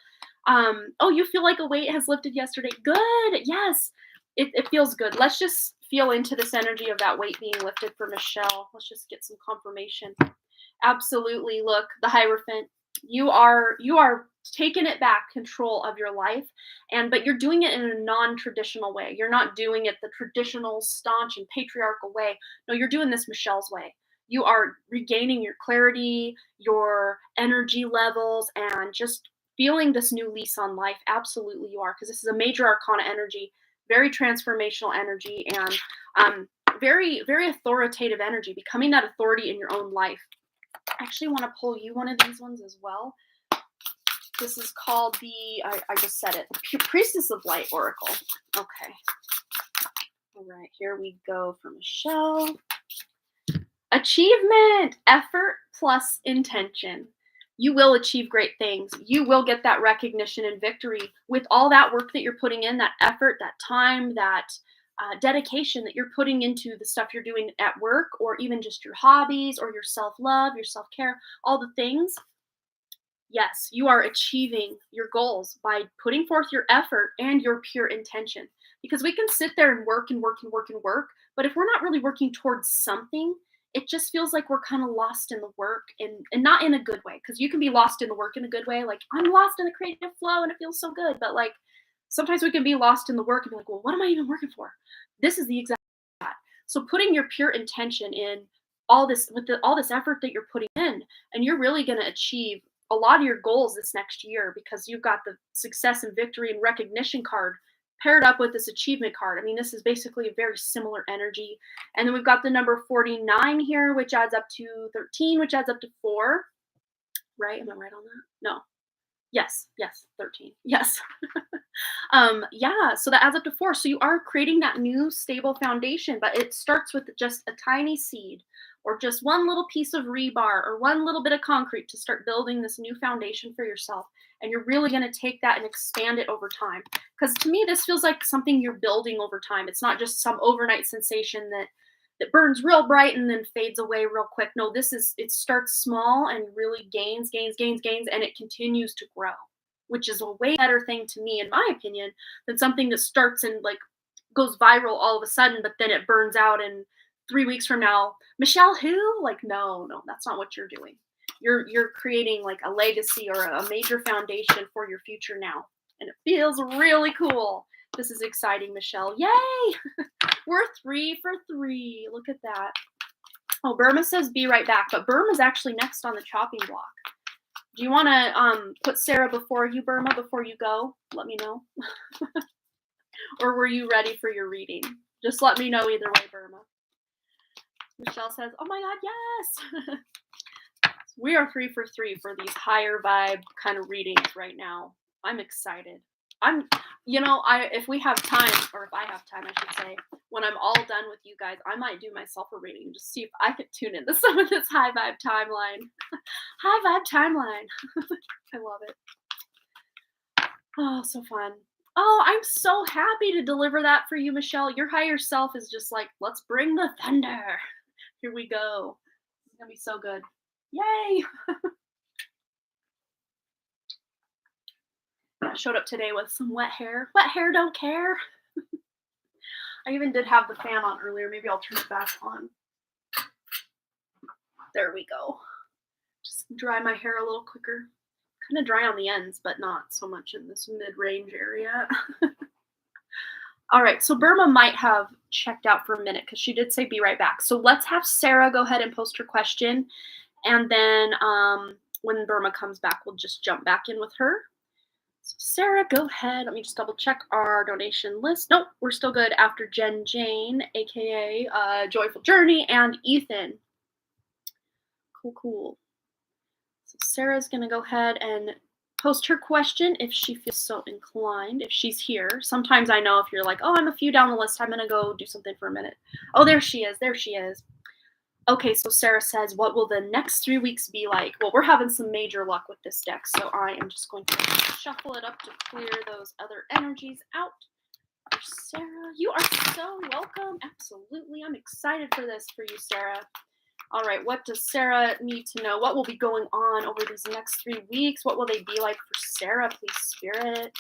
oh, you feel like a weight has lifted yesterday. Good. Yes. It feels good. Let's just feel into this energy of that weight being lifted for Michelle. Let's just get some confirmation. Absolutely. Look, the Hierophant. You are taking it back, control of your life, but you're doing it in a non-traditional way. You're not doing it the traditional, staunch, and patriarchal way. No, you're doing this Michelle's way. You are regaining your clarity, your energy levels, and just feeling this new lease on life. Absolutely, you are, because this is a major arcana energy, very transformational energy, and very, very authoritative energy, becoming that authority in your own life. I actually want to pull you one of these ones as well. This is called I just said it, the Priestess of Light Oracle. Okay. All right, here we go for Michelle. Achievement, effort plus intention. You will achieve great things. You will get that recognition and victory with all that work that you're putting in, that effort, that time, that dedication that you're putting into the stuff you're doing at work, or even just your hobbies or your self-love, your self-care, all the things. Yes, you are achieving your goals by putting forth your effort and your pure intention. Because we can sit there and work and work and work and work, but if we're not really working towards something, it just feels like we're kind of lost in the work, and not in a good way. Because you can be lost in the work in a good way, like I'm lost in the creative flow and it feels so good. But like sometimes we can be lost in the work and be like, well, what am I even working for? This is the exact that. So putting your pure intention in all this with all this effort that you're putting in, and you're really going to achieve a lot of your goals this next year, because you've got the success and victory and recognition card paired up with this achievement card. I mean, this is basically a very similar energy. And then we've got the number 49 here, which adds up to 13, which adds up to 4. Right? Am I right on that? No. Yes, 13. Yes. Yeah, so that adds up to 4. So you are creating that new stable foundation, but it starts with just a tiny seed or just one little piece of rebar or one little bit of concrete to start building this new foundation for yourself. And you're really going to take that and expand it over time. Because to me, this feels like something you're building over time. It's not just some overnight sensation that burns real bright and then fades away real quick. No, it starts small and really gains, and it continues to grow, which is a way better thing to me, in my opinion, than something that starts and like goes viral all of a sudden, but then it burns out and 3 weeks from now, Michelle who? Like, no, that's not what you're doing. You're creating like a legacy or a major foundation for your future now. And it feels really cool. This is exciting, Michelle. Yay! We're 3 for 3. Look at that. Oh, Burma says be right back, but Burma's actually next on the chopping block. Do you want to put Sarah before you, Burma, before you go? Let me know. Or were you ready for your reading? Just let me know either way, Burma. Michelle says, oh my God, yes. We are 3 for 3 for these higher vibe kind of readings right now. I'm excited. If we have time, or if I have time, I should say, when I'm all done with you guys, I might do myself a reading, just see if I could tune into some of this high vibe timeline. High vibe timeline. I love it. Oh, so fun. Oh, I'm so happy to deliver that for you, Michelle. Your higher self is just like, let's bring the thunder. Here we go. It's gonna be so good. Yay! I showed up today with some wet hair. Wet hair don't care. I even did have the fan on earlier. Maybe I'll turn it back on. There we go. Just dry my hair a little quicker. Kind of dry on the ends, but not so much in this mid-range area. All right, so Burma might have checked out for a minute because she did say be right back. So let's have Sarah go ahead and post her question. And then when Burma comes back, we'll just jump back in with her. So Sarah, go ahead. Let me just double check our donation list. Nope, we're still good after Jen Jane, aka Joyful Journey, and Ethan. Cool. So Sarah's gonna go ahead and post her question if she feels so inclined, if she's here. Sometimes I know if you're like, oh, I'm a few down the list, I'm gonna go do something for a minute. Oh, there she is. Okay, so Sarah says, what will the next 3 weeks be like? Well, we're having some major luck with this deck, so I am just going to shuffle it up to clear those other energies out. For Sarah, you are so welcome. Absolutely. I'm excited for this for you, Sarah. All right, what does Sarah need to know? What will be going on over these next 3 weeks? What will they be like for Sarah, please, Spirit?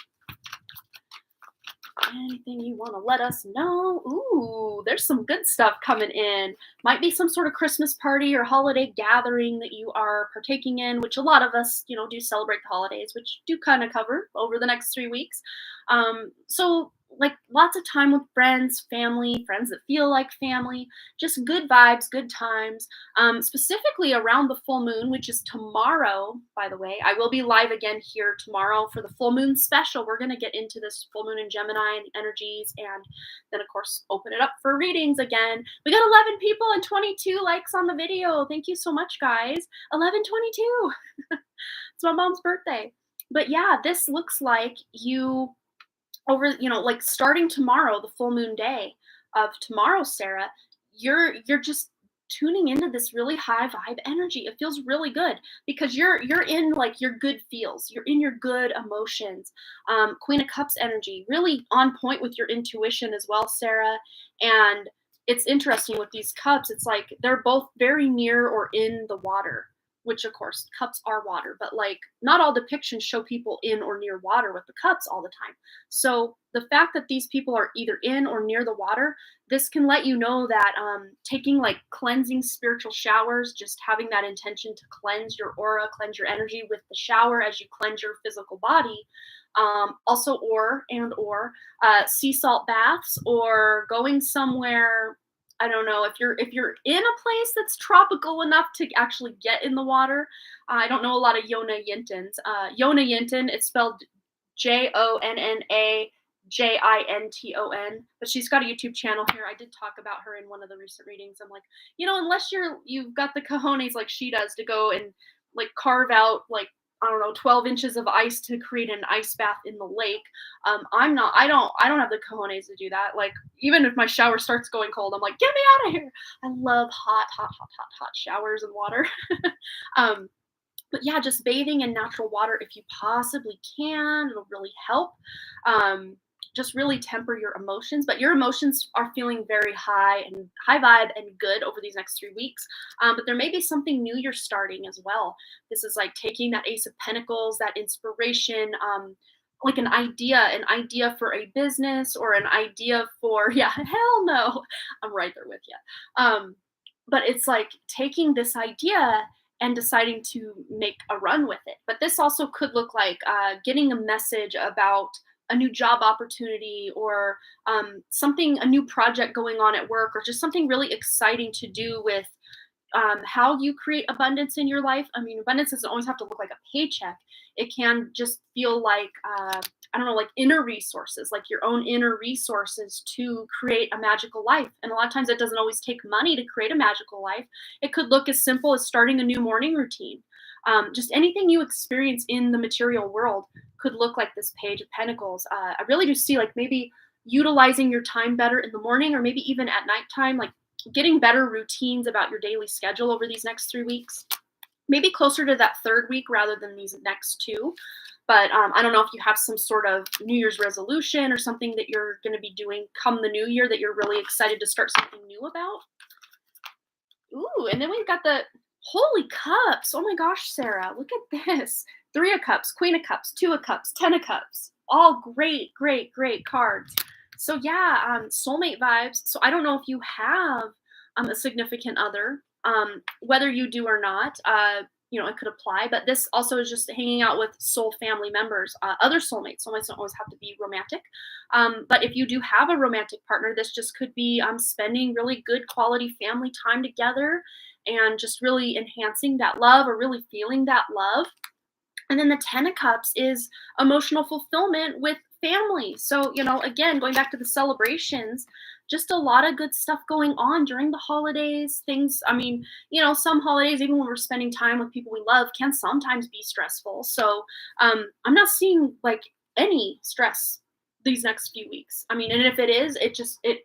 Anything you want to let us know? Ooh, there's some good stuff coming in. Might be some sort of Christmas party or holiday gathering that you are partaking in, which a lot of us, do celebrate the holidays, which do kind of cover over the next 3 weeks. So like lots of time with friends that feel like family, just good vibes, good times. Specifically around the full moon, which is tomorrow, by the way. I will be live again here tomorrow for the full moon special. We're going to get into this full moon in Gemini and the energies, and then of course open it up for readings again. We got 11 people and 22 likes on the video. Thank you so much, guys. 1122. It's my mom's birthday. But yeah, this looks like you over, like starting tomorrow, the full moon day of tomorrow, Sarah, you're just tuning into this really high vibe energy. It feels really good because you're in like your good feels. You're in your good emotions. Queen of Cups energy, really on point with your intuition as well, Sarah. And it's interesting with these cups. It's like they're both very near or in the water, which of course cups are water, but like not all depictions show people in or near water with the cups all the time. So the fact that these people are either in or near the water, this can let you know that taking like cleansing spiritual showers, just having that intention to cleanse your aura, cleanse your energy with the shower as you cleanse your physical body. Also sea salt baths or going somewhere I don't know if you're in a place that's tropical enough to actually get in the water. I don't know a lot of Yona Yintons. Yona Yinton, it's spelled Jonna Jinton, but she's got a YouTube channel here. I did talk about her in one of the recent readings. I'm like, unless you've got the cojones like she does to go and like carve out like I don't know 12 inches of ice to create an ice bath in the lake. I don't have the cojones to do that. Like even if my shower starts going cold, I'm like, get me out of here. I love hot showers and water. um, but yeah, just bathing in natural water if you possibly can, it'll really help. Um, just really temper your emotions, but your emotions are feeling very high vibe and good over these next 3 weeks. But there may be something new you're starting as well. This is like taking that Ace of Pentacles, that inspiration, like an idea for a business or an idea for, yeah, hell no, I'm right there with you. But it's like taking this idea and deciding to make a run with it. But this also could look like getting a message about a new job opportunity or a new project going on at work, or just something really exciting to do with how you create abundance in your life. I mean, abundance doesn't always have to look like a paycheck. It can just feel like, I don't know, like inner resources, like your own inner resources to create a magical life. And a lot of times it doesn't always take money to create a magical life. It could look as simple as starting a new morning routine. Just anything you experience in the material world could look like this Page of Pentacles. I really do see like maybe utilizing your time better in the morning or maybe even at nighttime, like getting better routines about your daily schedule over these next 3 weeks, maybe closer to that third week rather than these next two. But I don't know if you have some sort of New Year's resolution or something that you're going to be doing come the new year that you're really excited to start something new about. Ooh, and then we've got the Holy Cups. Oh my gosh, Sarah, look at this. 3 of Cups, Queen of Cups, 2 of Cups, 10 of Cups. All great, great, great cards. So yeah, soulmate vibes. So I don't know if you have a significant other, whether you do or not. It could apply, but this also is just hanging out with soul family members, other soulmates. Soulmates don't always have to be romantic. But if you do have a romantic partner, this just could be spending really good quality family time together and just really enhancing that love or really feeling that love. And then the 10 of Cups is emotional fulfillment with family. So, again, going back to the celebrations, just a lot of good stuff going on during the holidays. Things, I mean, some holidays, even when we're spending time with people we love, can sometimes be stressful. So I'm not seeing like any stress these next few weeks. I mean, and if it is, it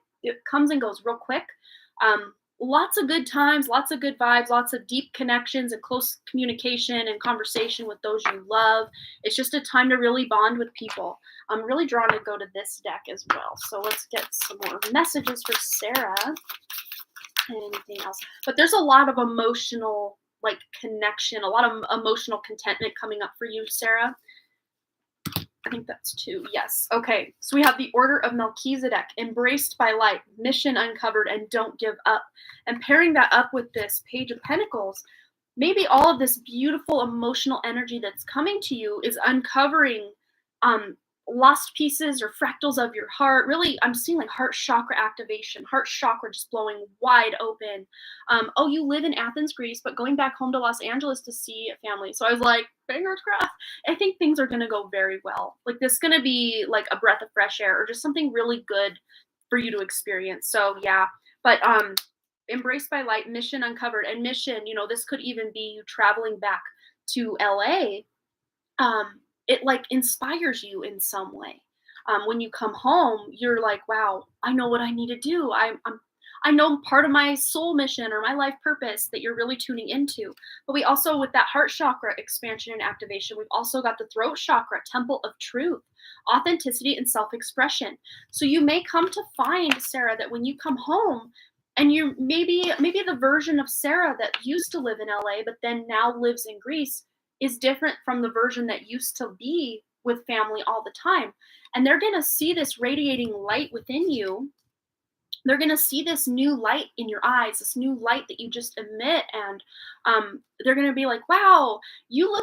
comes and goes real quick. Lots of good times, lots of good vibes, lots of deep connections and close communication and conversation with those you love. It's just a time to really bond with people. I'm really drawn to go to this deck as well. So let's get some more messages for Sarah. Anything else? But there's a lot of emotional like connection, a lot of emotional contentment coming up for you, Sarah. I think that's 2. Yes. Okay. So we have the Order of Melchizedek, embraced by light, mission uncovered, and don't give up. And pairing that up with this Page of Pentacles, maybe all of this beautiful emotional energy that's coming to you is uncovering lost pieces or fractals of your heart. Really, I'm seeing like heart chakra activation, heart chakra just blowing wide open. You live in Athens, Greece, but going back home to Los Angeles to see a family. So I was like, fingers crossed. I think things are going to go very well. Like this is going to be like a breath of fresh air or just something really good for you to experience. So yeah, but embraced by light, mission uncovered, and mission, this could even be you traveling back to LA. It like inspires you in some way. When you come home, you're like, wow, I know what I need to do. I know part of my soul mission or my life purpose that you're really tuning into. But we also, with that heart chakra expansion and activation, we've also got the throat chakra, temple of truth, authenticity and self-expression. So you may come to find, Sarah, that when you come home and you maybe the version of Sarah that used to live in LA, but then now lives in Greece is different from the version that used to be with family all the time. And they're going to see this radiating light within you. They're going to see this new light in your eyes, this new light that you just emit. And they're going to be like, wow, you're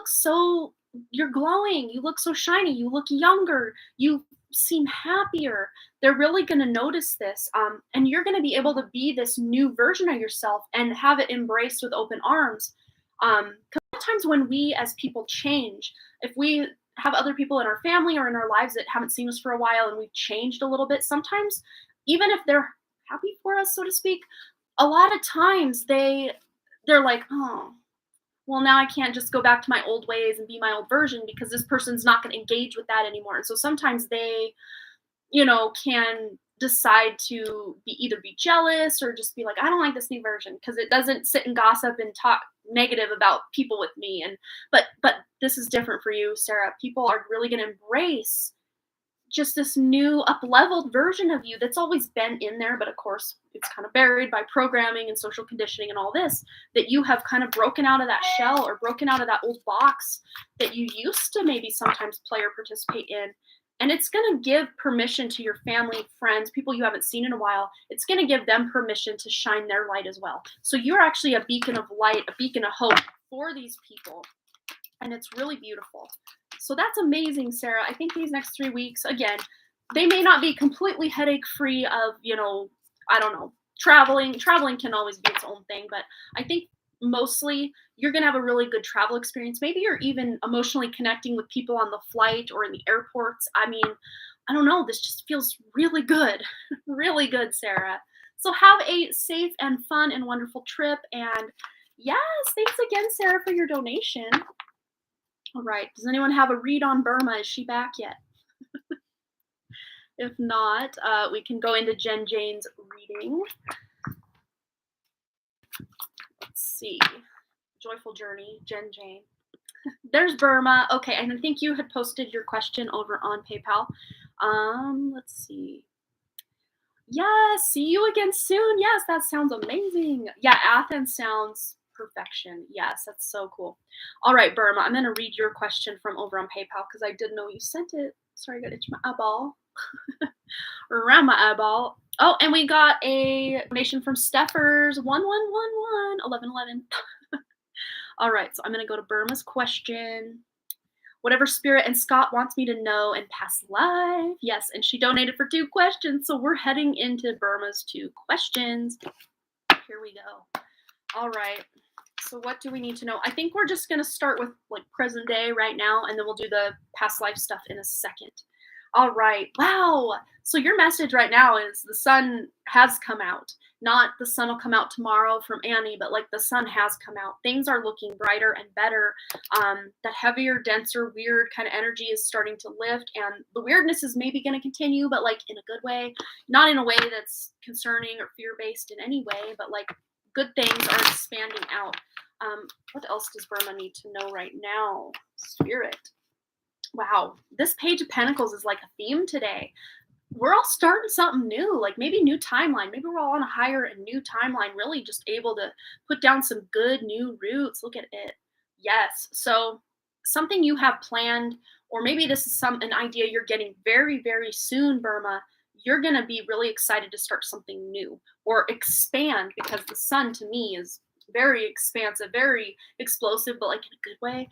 glowing. You look so shiny. You look younger. You seem happier. They're really going to notice this. And you're going to be able to be this new version of yourself and have it embraced with open arms. 'Cause a lot of times when we as people change, if we have other people in our family or in our lives that haven't seen us for a while and we've changed a little bit, sometimes even if they're happy for us, so to speak, a lot of times they're like, oh, well, now I can't just go back to my old ways and be my old version because this person's not going to engage with that anymore. And so sometimes they, can decide to be jealous or just be like, I don't like this new version because it doesn't sit and gossip and talk negative about people with me. And but this is different for you, Sarah. People are really going to embrace just this new up-leveled version of you that's always been in there, but of course it's kind of buried by programming and social conditioning and all this, that you have kind of broken out of that shell or broken out of that old box that you used to maybe sometimes play or participate in. And it's going to give permission to your family, friends, people you haven't seen in a while. It's going to give them permission to shine their light as well. So you're actually a beacon of light, a beacon of hope for these people. And it's really beautiful. So that's amazing, Sarah. I think these next 3 weeks, again, they may not be completely headache free of, I don't know, traveling. Traveling can always be its own thing, but I think mostly you're going to have a really good travel experience. Maybe you're even emotionally connecting with people on the flight or in the airports. I mean, I don't know. This just feels really good. Really good, Sarah. So have a safe and fun and wonderful trip. And yes, thanks again, Sarah, for your donation. All right. Does anyone have a read on Burma? Is she back yet? If not, we can go into Jen Jane's reading. Let's see. Joyful Journey, Jen Jane. There's Burma. Okay, and I think you had posted your question over on PayPal. Let's see. Yes, see you again soon. Yes, that sounds amazing. Yeah, Athens sounds perfection. Yes, that's so cool. All right, Burma, I'm going to read your question from over on PayPal because I didn't know you sent it. Sorry, I got to itch my eyeball. Around my eyeball. Oh, and we got a donation from Steffers 1111. All right, so I'm going to go to Burma's question. Whatever spirit and Scott wants me to know in past life. Yes, and she donated for 2 questions, so we're heading into Burma's 2 questions. Here we go. All right. So what do we need to know? I think we're just going to start with like present day right now, and then we'll do the past life stuff in a second. All right. Wow. So your message right now is the sun has come out. Not the sun will come out tomorrow from Annie, but like the sun has come out. Things are looking brighter and better. That heavier, denser, weird kind of energy is starting to lift, and the weirdness is maybe going to continue, but like in a good way, not in a way that's concerning or fear-based in any way, but like good things are expanding out. What else does Burma need to know right now? Spirit. Wow, this Page of Pentacles is like a theme today. We're all starting something new, like maybe new timeline. Maybe we're all on a higher and new timeline, really just able to put down some good new roots. Look at it. Yes. So something you have planned, or maybe this is an idea you're getting very, very soon, Burma. You're going to be really excited to start something new or expand, because the sun to me is very expansive, very explosive, but like in a good way.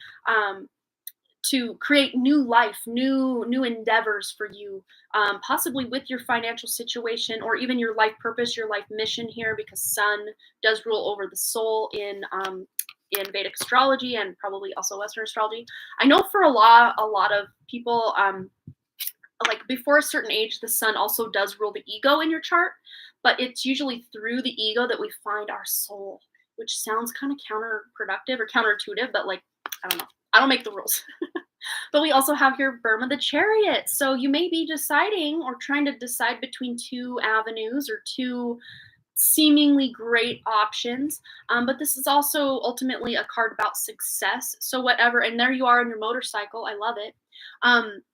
To create new life, new endeavors for you, possibly with your financial situation or even your life purpose, your life mission here, because Sun does rule over the soul in Vedic astrology and probably also Western astrology. I know for a lot of people, like before a certain age, the Sun also does rule the ego in your chart, but it's usually through the ego that we find our soul, which sounds kind of counterproductive or counterintuitive, but like, I don't know. I don't make the rules. But we also have here Burma the Chariot. So you may be deciding or trying to decide between 2 avenues or 2 seemingly great options. But this is also ultimately a card about success. So whatever, and there you are in your motorcycle. I love it.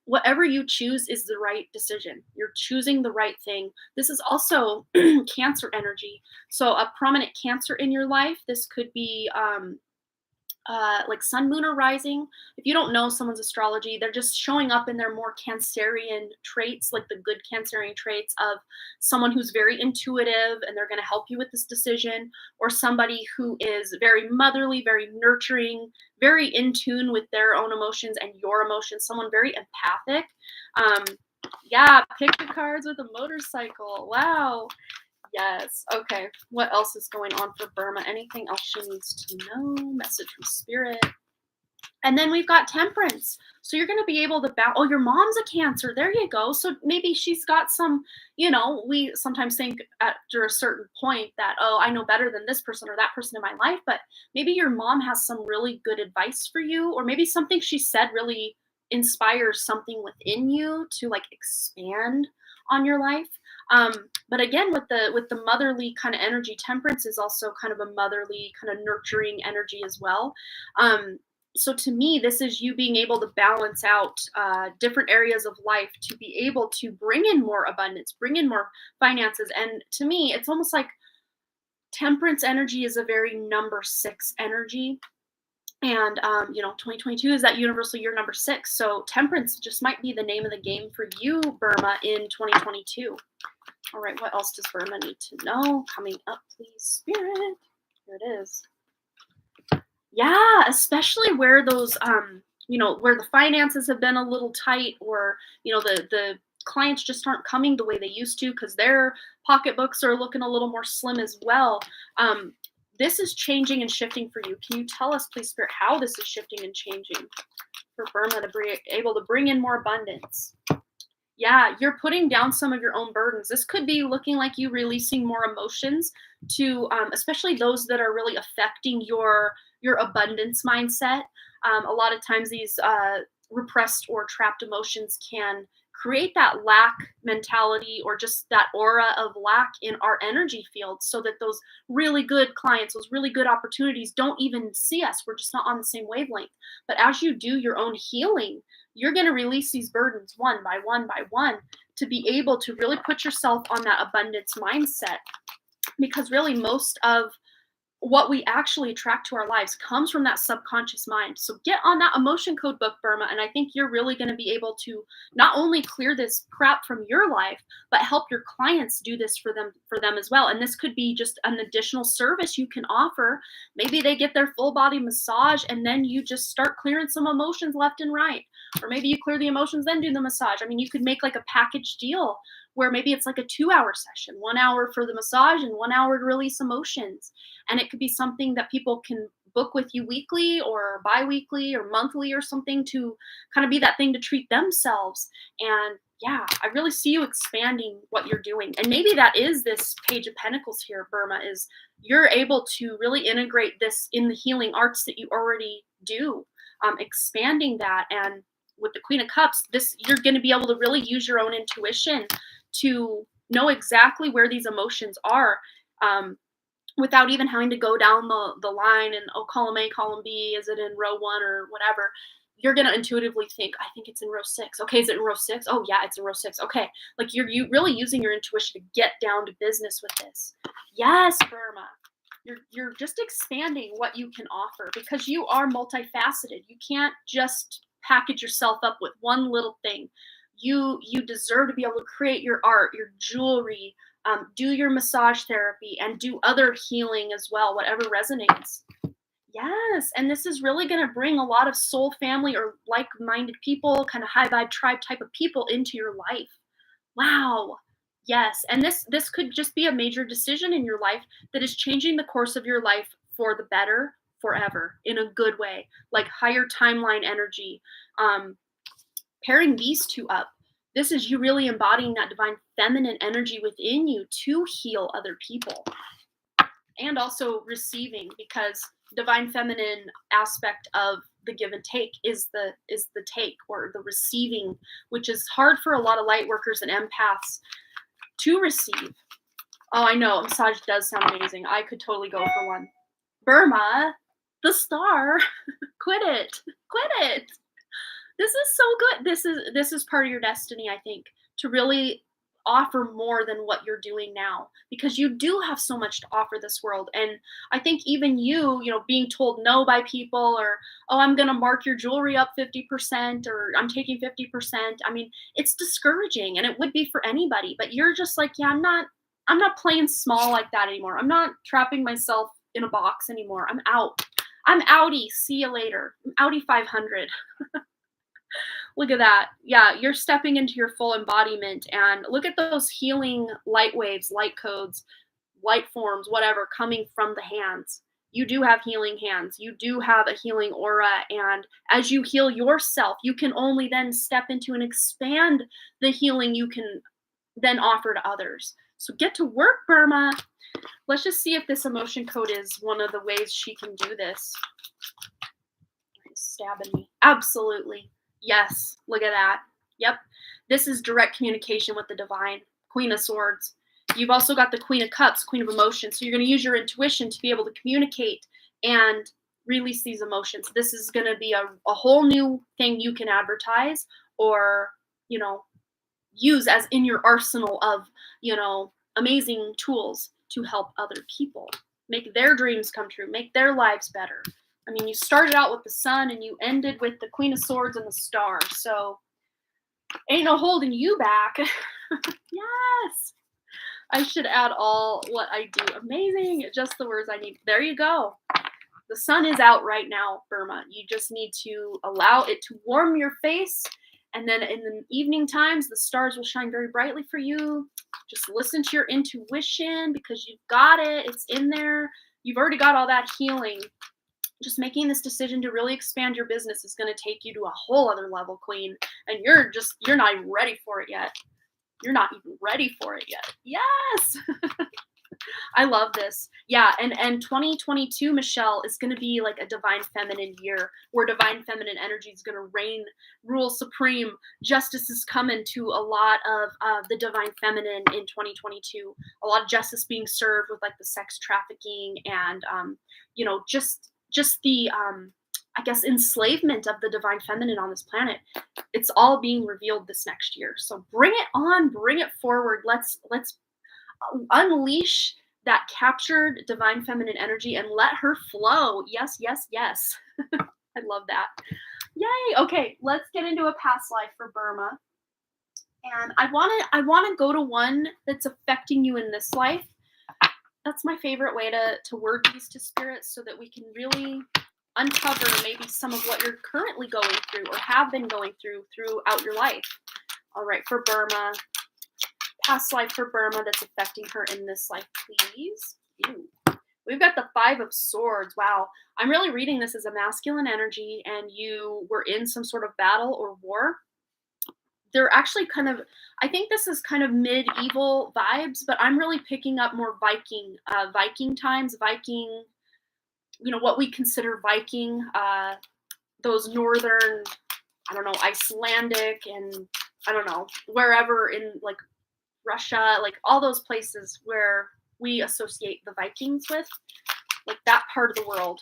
Whatever you choose is the right decision. You're choosing the right thing. This is also Cancer energy. So a prominent Cancer in your life. This could be like sun, moon, or rising. If you don't know someone's astrology, they're just showing up in their more Cancerian traits, like the good Cancerian traits of someone who's very intuitive and they're going to help you with this decision, or somebody who is very motherly, very nurturing, very in tune with their own emotions and your emotions, someone very empathic. Yeah, pick your cards with a motorcycle. Wow. Yes. Okay. What else is going on for Burma? Anything else she needs to know? Message from spirit. And then we've got temperance. So you're going to be able to oh, your mom's a Cancer. There you go. So maybe she's got some, we sometimes think after a certain point that, oh, I know better than this person or that person in my life. But maybe your mom has some really good advice for you, or maybe something she said really inspires something within you to like expand on your life. But again, with the motherly kind of energy, temperance is also kind of a motherly kind of nurturing energy as well. So to me, this is you being able to balance out different areas of life to be able to bring in more abundance, bring in more finances. And to me, it's almost like temperance energy is a very number 6 energy. And 2022 is that universal year number 6. So temperance just might be the name of the game for you, Burma, in 2022. All right, what else does Burma need to know? Coming up, please, Spirit. Here it is. Yeah, especially where those, where the finances have been a little tight, or, the clients just aren't coming the way they used to because their pocketbooks are looking a little more slim as well. This is changing and shifting for you. Can you tell us, please, Spirit, how this is shifting and changing for Burma to be able to bring in more abundance? Yeah, you're putting down some of your own burdens. This could be looking like you releasing more emotions to, especially those that are really affecting your abundance mindset. A lot of times, these repressed or trapped emotions can create that lack mentality or just that aura of lack in our energy field, so that those really good clients, those really good opportunities don't even see us. We're just not on the same wavelength. But as you do your own healing, you're going to release these burdens one by one by one to be able to really put yourself on that abundance mindset. Because really, most of what we actually attract to our lives comes from that subconscious mind. So get on that emotion code book, Burma, and I think you're really going to be able to not only clear this crap from your life, but help your clients do this for them as well. And this could be just an additional service you can offer. Maybe they get their full body massage and then you just start clearing some emotions left and right. Or maybe you clear the emotions, then do the massage. I mean, you could make like a package deal where maybe it's like a 2-hour session, 1 hour for the massage and 1 hour to release emotions. And it could be something that people can book with you weekly or bi-weekly or monthly or something to kind of be that thing to treat themselves. And yeah, I really see you expanding what you're doing. And maybe that is this Page of Pentacles here, Burma, is you're able to really integrate this in the healing arts that you already do, expanding that. And with the Queen of Cups, you're going to be able to really use your own intuition to know exactly where these emotions are, without even having to go down the line and, oh, column A, column B, is it in row 1 or whatever. You're going to intuitively think, I think it's in row 6. Okay, is it in row 6? Oh yeah, it's in row 6. Okay, like you're really using your intuition to get down to business with this. Yes, Burma. You're just expanding what you can offer because you are multifaceted. You can't just package yourself up with one little thing. You deserve to be able to create your art, your jewelry, do your massage therapy, and do other healing as well, whatever resonates. Yes, and this is really going to bring a lot of soul family or like-minded people, kind of high vibe tribe type of people into your life. Wow. Yes, and this could just be a major decision in your life that is changing the course of your life for the better forever in a good way, like higher timeline energy. Pairing these two up, this is you really embodying that divine feminine energy within you to heal other people, and also receiving, because divine feminine aspect of the give and take is the take, or the receiving, which is hard for a lot of light workers and empaths to receive. Oh, I know, massage does sound amazing. I could totally go for one. Burma, the star, quit it. This is so good. This is part of your destiny, I think, to really offer more than what you're doing now, because you do have so much to offer this world. And I think even you being told no by people, or, oh, I'm going to mark your jewelry up 50%, or I'm taking 50%. I mean, it's discouraging, and it would be for anybody, but you're just like, yeah, I'm not playing small like that anymore. I'm not trapping myself in a box anymore. I'm out. I'm outie. See you later. I'm outie 500. Look at that. Yeah, you're stepping into your full embodiment, and look at those healing light waves, light codes, light forms, whatever, coming from the hands. You do have healing hands. You do have a healing aura. And as you heal yourself, you can only then step into and expand the healing you can then offer to others. So get to work, Burma. Let's just see if this emotion code is one of the ways she can do this. Stabbing me. Absolutely. Yes. Look at that. Yep. This is direct communication with the divine. Queen of Swords. You've also got the Queen of Cups, Queen of Emotions. So you're going to use your intuition to be able to communicate and release these emotions. This is going to be a whole new thing you can advertise or, use as in your arsenal of, amazing tools to help other people make their dreams come true, make their lives better. I mean, you started out with the Sun and you ended with the Queen of Swords and the Star. So ain't no holding you back. Yes. I should add all what I do. Amazing. Just the words I need. There you go. The sun is out right now, Burma. You just need to allow it to warm your face. And then in the evening times, the stars will shine very brightly for you. Just listen to your intuition because you've got it. It's in there. You've already got all that healing. Just making this decision to really expand your business is going to take you to a whole other level, Queen. And you're not even ready for it yet. You're not even ready for it yet. Yes. I love this. Yeah, and 2022, Michelle, is going to be like a divine feminine year where divine feminine energy is going to rule supreme. Justice is coming to a lot of the divine feminine in 2022. A lot of justice being served with like the sex trafficking and just the I guess enslavement of the divine feminine on this planet. It's all being revealed this next year. So bring it on, bring it forward. Let's unleash that captured divine feminine energy and let her flow. Yes, yes, yes. I love that. Yay. Okay, let's get into a past life for Burma. And I want to go to one that's affecting you in this life. That's my favorite way to word these to spirits so that we can really uncover maybe some of what you're currently going through or have been going throughout your life. All right, for Burma. Past life for Burma that's affecting her in this life, please. Ew. We've got the Five of Swords. Wow. I'm really reading this as a masculine energy and you were in some sort of battle or war. They're actually I think this is kind of medieval vibes, but I'm really picking up more Viking times, Viking, what we consider Viking, those northern, I don't know, Icelandic and I don't know, wherever in like Russia, like all those places where we associate the Vikings with, like that part of the world.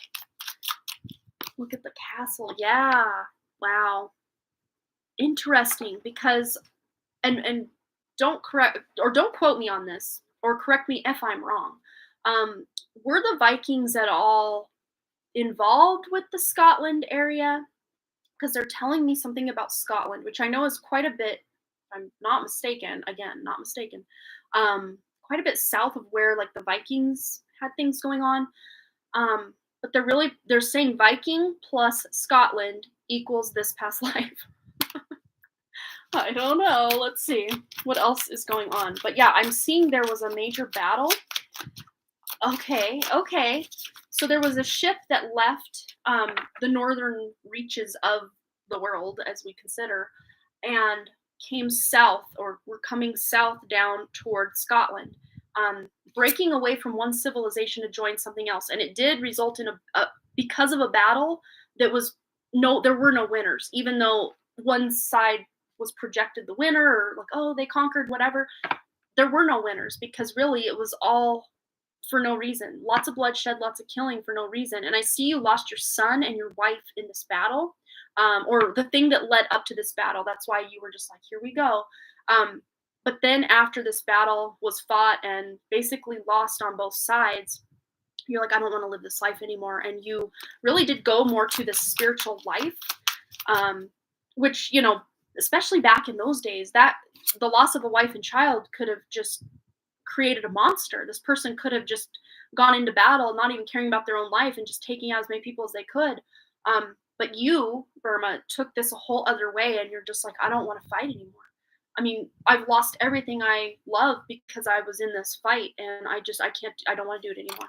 Look at the castle. Yeah. Wow. Interesting because, and don't quote me on this or correct me if I'm wrong. Were the Vikings at all involved with the Scotland area? Because they're telling me something about Scotland, which I know is quite a bit, if I'm not mistaken, quite a bit south of where like the Vikings had things going on. But they're saying Viking plus Scotland equals this past life. I don't know. Let's see what else is going on. But yeah, I'm seeing there was a major battle. Okay. So there was a ship that left the northern reaches of the world, as we consider, and came south, or were coming south down toward Scotland, breaking away from one civilization to join something else. And it did result in because of a battle there were no winners, even though one side was projected the winner, or like, oh, they conquered, whatever. There were no winners because really it was all for no reason. Lots of bloodshed, lots of killing for no reason. And I see you lost your son and your wife in this battle, or the thing that led up to this battle. That's why you were just like, here we go. But then after this battle was fought and basically lost on both sides, you're like, I don't want to live this life anymore. And you really did go more to this spiritual life, which, especially back in those days, that the loss of a wife and child could have just created a monster. This person could have just gone into battle, not even caring about their own life and just taking out as many people as they could. But you, Burma, took this a whole other way, and you're just like, I don't want to fight anymore. I mean, I've lost everything I love because I was in this fight, and I don't want to do it anymore.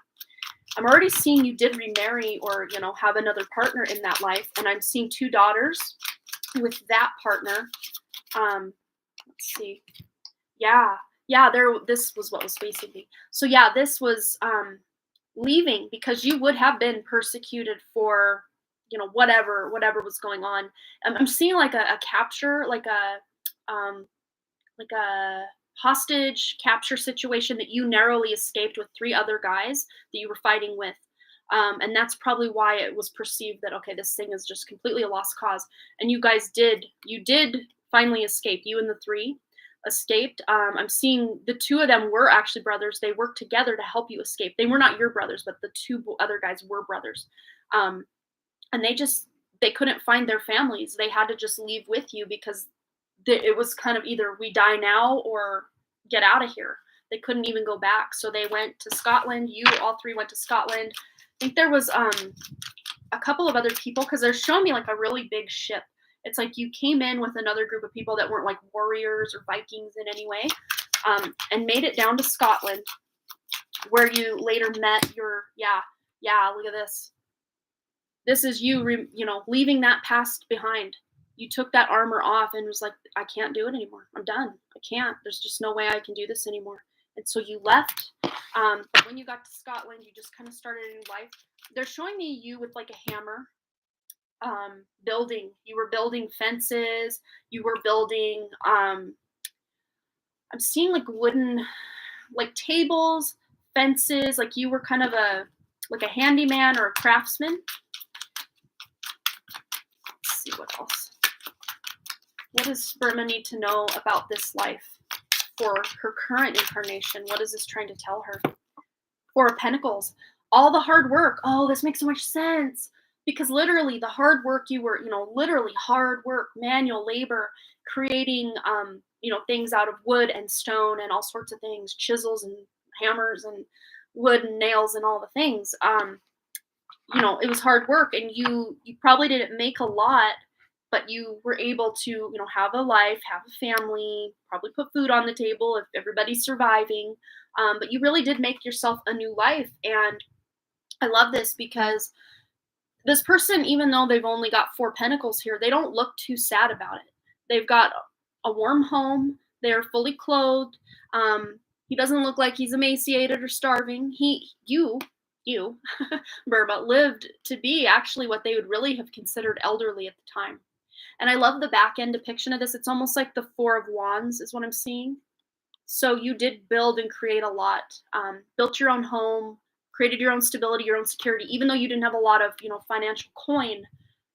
I'm already seeing you did remarry or, have another partner in that life, and I'm seeing 2 daughters with that partner. Let's see. Yeah, this was what was facing me. So yeah, this was leaving because you would have been persecuted for, whatever was going on. I'm seeing like a capture, like a hostage capture situation that you narrowly escaped with 3 other guys that you were fighting with. And that's probably why it was perceived that, okay, this thing is just completely a lost cause. And you did finally escape. You and the 3 escaped. I'm seeing the 2 of them were actually brothers. They worked together to help you escape. They were not your brothers, but the 2 other guys were brothers. And they couldn't find their families. They had to just leave with you because it was kind of either we die now or get out of here. They couldn't even go back. So they went to Scotland. You all 3 went to Scotland. I think there was a couple of other people, because they're showing me like a really big ship. It's like you came in with another group of people that weren't like warriors or Vikings in any way, and made it down to Scotland, where you later met your, look at this. This is you, leaving that past behind. You took that armor off and was like, I can't do it anymore. I'm done. I can't. There's just no way I can do this anymore. And so you left. But when you got to Scotland, you just kind of started a new life. They're showing me you with like a hammer, building. You were building fences. You were building, I'm seeing like wooden, like tables, fences. Like you were kind of a handyman or a craftsman. Let's see what else. What does Burma need to know about this life for her current incarnation? What is this trying to tell her? 4 of Pentacles. All the hard work. Oh, this makes so much sense. Because literally the hard work you were, literally hard work, manual labor, creating, things out of wood and stone and all sorts of things, chisels and hammers and wood and nails and all the things. It was hard work, and you probably didn't make a lot, but you were able to, have a life, have a family, probably put food on the table if everybody's surviving. But you really did make yourself a new life. And I love this because this person, even though they've only got 4 pentacles here, they don't look too sad about it. They've got a warm home. They're fully clothed. He doesn't look like he's emaciated or starving. You, Burma, lived to be actually what they would really have considered elderly at the time. And I love the back end depiction of this. It's almost like the 4 of Wands is what I'm seeing. So you did build and create a lot. Built your own home, created your own stability, your own security. Even though you didn't have a lot of, financial coin,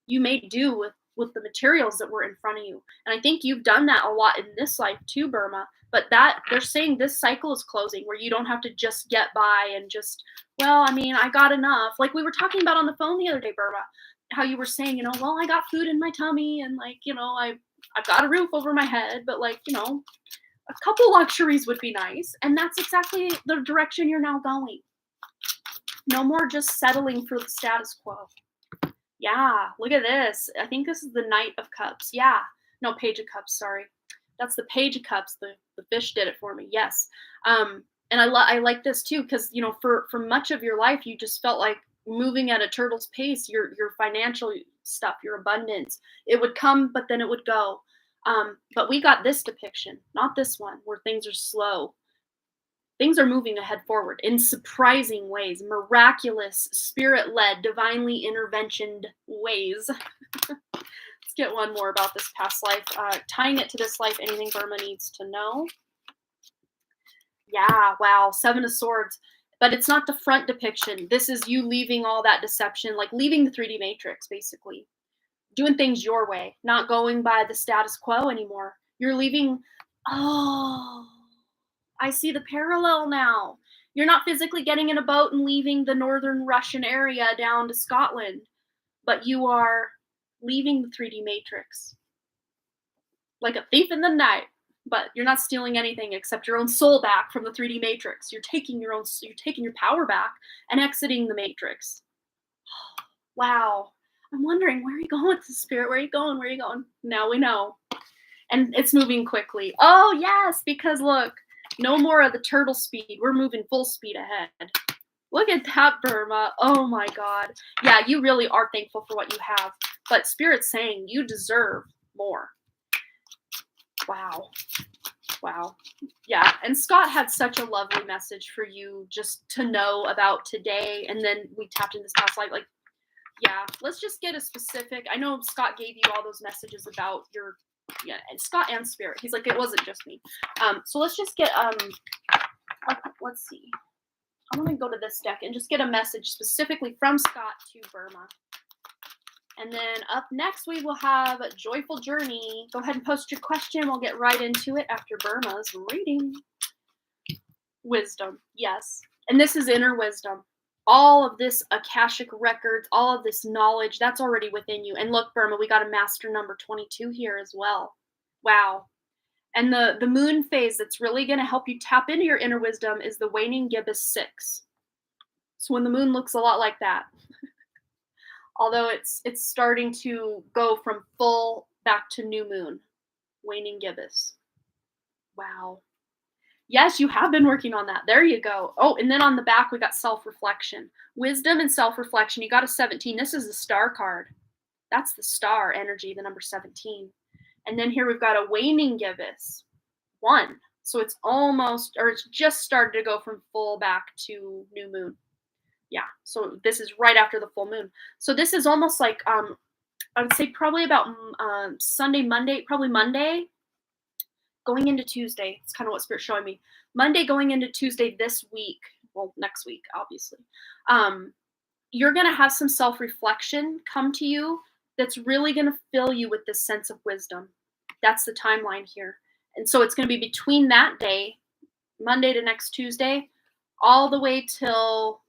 you made do with the materials that were in front of you. And I think you've done that a lot in this life too, Burma. But that they're saying this cycle is closing, where you don't have to just get by and just, I got enough. Like we were talking about on the phone the other day, Burma, how you were saying, I got food in my tummy and I've got a roof over my head, but a couple luxuries would be nice. And that's exactly the direction you're now going. No more just settling for the status quo. Yeah, look at this. I think this is the Knight of Cups. Yeah. No, Page of Cups, sorry. That's the Page of Cups. The fish did it for me. Yes. And I like this too, because for much of your life you just felt like moving at a turtle's pace. Your financial stuff, your abundance, it would come, but then it would go. But we got this depiction, not this one, where things are slow. Things are moving ahead forward in surprising ways, miraculous, spirit-led, divinely interventioned ways. Let's get one more about this past life. Tying it to this life, anything Burma needs to know. Yeah, wow, 7 of Swords. But it's not the front depiction. This is you leaving all that deception, like leaving the 3D matrix, basically. Doing things your way, not going by the status quo anymore. You're leaving, I see the parallel now. You're not physically getting in a boat and leaving the northern Russian area down to Scotland, but you are leaving the 3D matrix. Like a thief in the night, but you're not stealing anything except your own soul back from the 3D matrix. You're taking your power back and exiting the matrix. Wow. I'm wondering, where are you going with the spirit? Where are you going? Where are you going? Now we know. And it's moving quickly. Oh, yes, because look, no more of the turtle speed. We're moving full speed ahead. Look at that, Burma. Oh, my God. Yeah, you really are thankful for what you have. But Spirit's saying you deserve more. Wow. Wow. Yeah, and Scott had such a lovely message for you just to know about today. And then we tapped in this past life. Like, yeah, let's just get a specific. I know Scott gave you all those messages about your, yeah, and Scott and Spirit. He's like, it wasn't just me. So let's just get, let's see. I'm going to go to this deck and just get a message specifically from Scott to Burma. And then up next, we will have Joyful Journey. Go ahead and post your question. We'll get right into it after Burma's reading. Wisdom, yes. And this is inner wisdom. All of this Akashic records, all of this knowledge, that's already within you. And look, Burma, we got a master number 22 here as well. Wow. And the moon phase that's really going to help you tap into your inner wisdom is the waning gibbous 6. So when the moon looks a lot like that, although it's starting to go from full back to new moon, waning gibbous. Wow. Yes, you have been working on that. There you go. Oh, and then on the back, we got self-reflection. Wisdom and self-reflection. You got a 17. This is the star card. That's the star energy, the number 17. And then here we've got a waning gibbous 1. So it's almost, or it's just started to go from full back to new moon. Yeah, so this is right after the full moon. So this is almost like, I would say probably about Sunday, Monday, probably Monday, going into Tuesday. It's kind of what Spirit's showing me. Monday going into Tuesday this week, well, next week, obviously. You're going to have some self-reflection come to you that's really going to fill you with this sense of wisdom. That's the timeline here. And so it's going to be between that day, Monday to next Tuesday, all the way till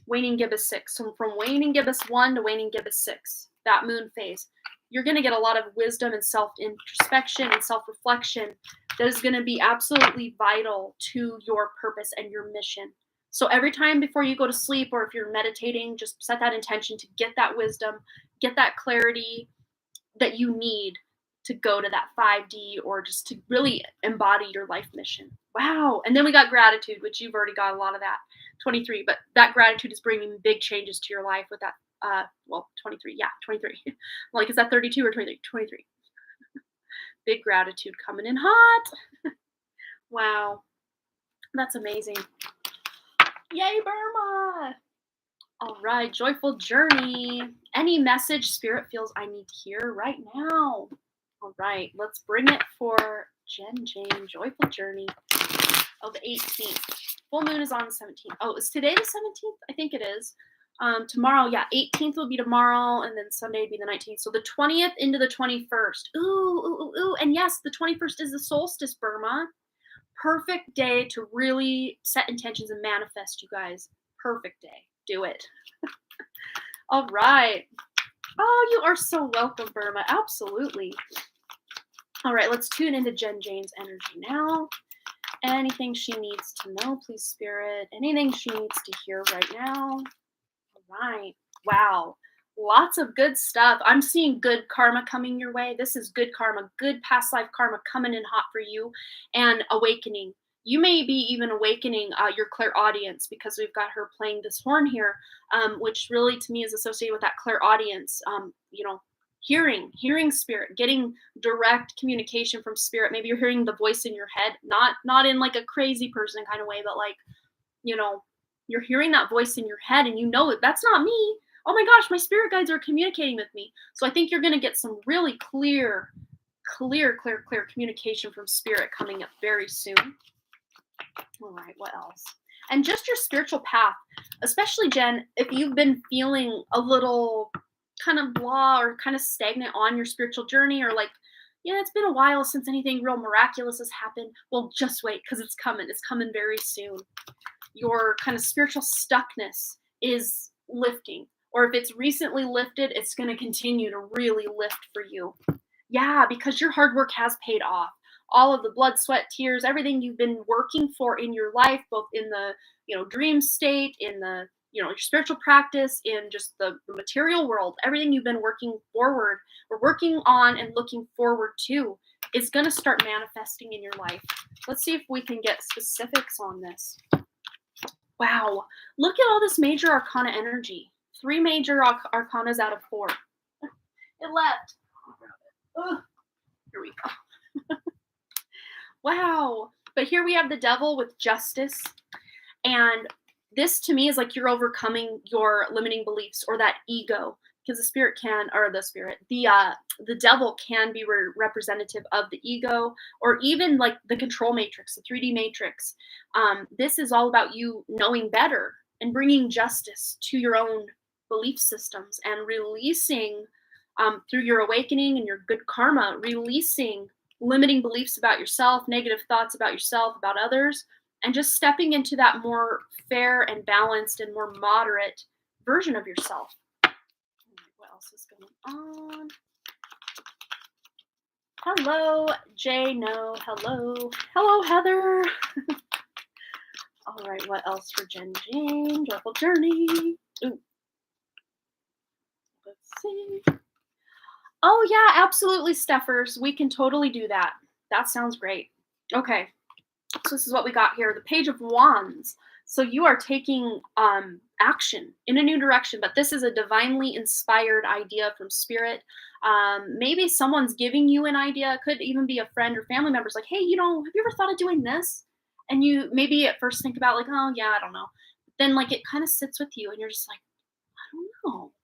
waning gibbous 6. So from waning gibbous 1 to waning gibbous 6, that moon phase, you're going to get a lot of wisdom and self-introspection and self-reflection that is going to be absolutely vital to your purpose and your mission. So every time before you go to sleep, or if you're meditating, just set that intention to get that wisdom, get that clarity that you need to go to that 5D, or just to really embody your life mission. Wow. And then we got gratitude, which you've already got a lot of that, 23. But that gratitude is bringing big changes to your life with that. 23. Yeah, 23. Like, is that 32 or 23? 23. Big gratitude coming in hot. Wow. That's amazing. Yay, Burma. All right, joyful journey. Any message Spirit feels I need to hear right now? All right, let's bring it for Jen Jane, joyful journey. Oh, the 18th. Full moon is on the 17th. Oh, is today the 17th? I think it is. Tomorrow, yeah, 18th will be tomorrow, and then Sunday will be the 19th. So the 20th into the 21st. Ooh. And yes, the 21st is the solstice, Burma. Perfect day to really set intentions and manifest, you guys. Perfect day. Do it. All right. Oh, you are so welcome, Burma. Absolutely. All right, let's tune into Jen Jane's energy now. Anything she needs to know, please, Spirit. Anything she needs to hear right now. All right. Wow. Lots of good stuff. I'm seeing good karma coming your way. This is good karma, good past life karma coming in hot for you, and awakening. You may be even awakening your clairaudience, because we've got her playing this horn here, which really to me is associated with that clairaudience. Hearing Spirit, getting direct communication from Spirit. Maybe you're hearing the voice in your head, not in like a crazy person kind of way, but like, you're hearing that voice in your head, and you know that that's not me. Oh my gosh, my spirit guides are communicating with me. So I think you're going to get some really clear communication from Spirit coming up very soon. All right, what else? And just your spiritual path, especially Jen, if you've been feeling a little kind of blah or kind of stagnant on your spiritual journey, or like, it's been a while since anything real miraculous has happened. Well, just wait, because it's coming. It's coming very soon. Your kind of spiritual stuckness is lifting. Or if it's recently lifted, it's going to continue to really lift for you. Yeah, because your hard work has paid off. All of the blood, sweat, tears, everything you've been working for in your life, both in the dream state, in the your spiritual practice, in just the material world, everything you've been working forward or working on and looking forward to is going to start manifesting in your life. Let's see if we can get specifics on this. Wow. Look at all this major arcana energy. 3 major arcanas out of 4. It left. Ugh. Here we go. Wow. But here we have the devil with justice. And this to me is like you're overcoming your limiting beliefs or that ego, because the devil can be representative of the ego, or even like the control matrix, the 3D matrix. This is all about you knowing better and bringing justice to your own belief systems and releasing, through your awakening and your good karma, releasing limiting beliefs about yourself, negative thoughts about yourself, about others, and just stepping into that more fair and balanced and more moderate version of yourself. What else is going on? Hello, Jay. No, hello. Hello, Heather. All right, what else for Jen Jane? Joyful Journey. Ooh. Let's see. Oh, yeah, absolutely, Steffers. We can totally do that. That sounds great. Okay, so this is what we got here. The Page of Wands. So you are taking action in a new direction, but this is a divinely inspired idea from Spirit. Maybe someone's giving you an idea. It could even be a friend or family member's like, hey, have you ever thought of doing this? And you maybe at first think about like, oh, yeah, I don't know. Then like it kind of sits with you and you're just like,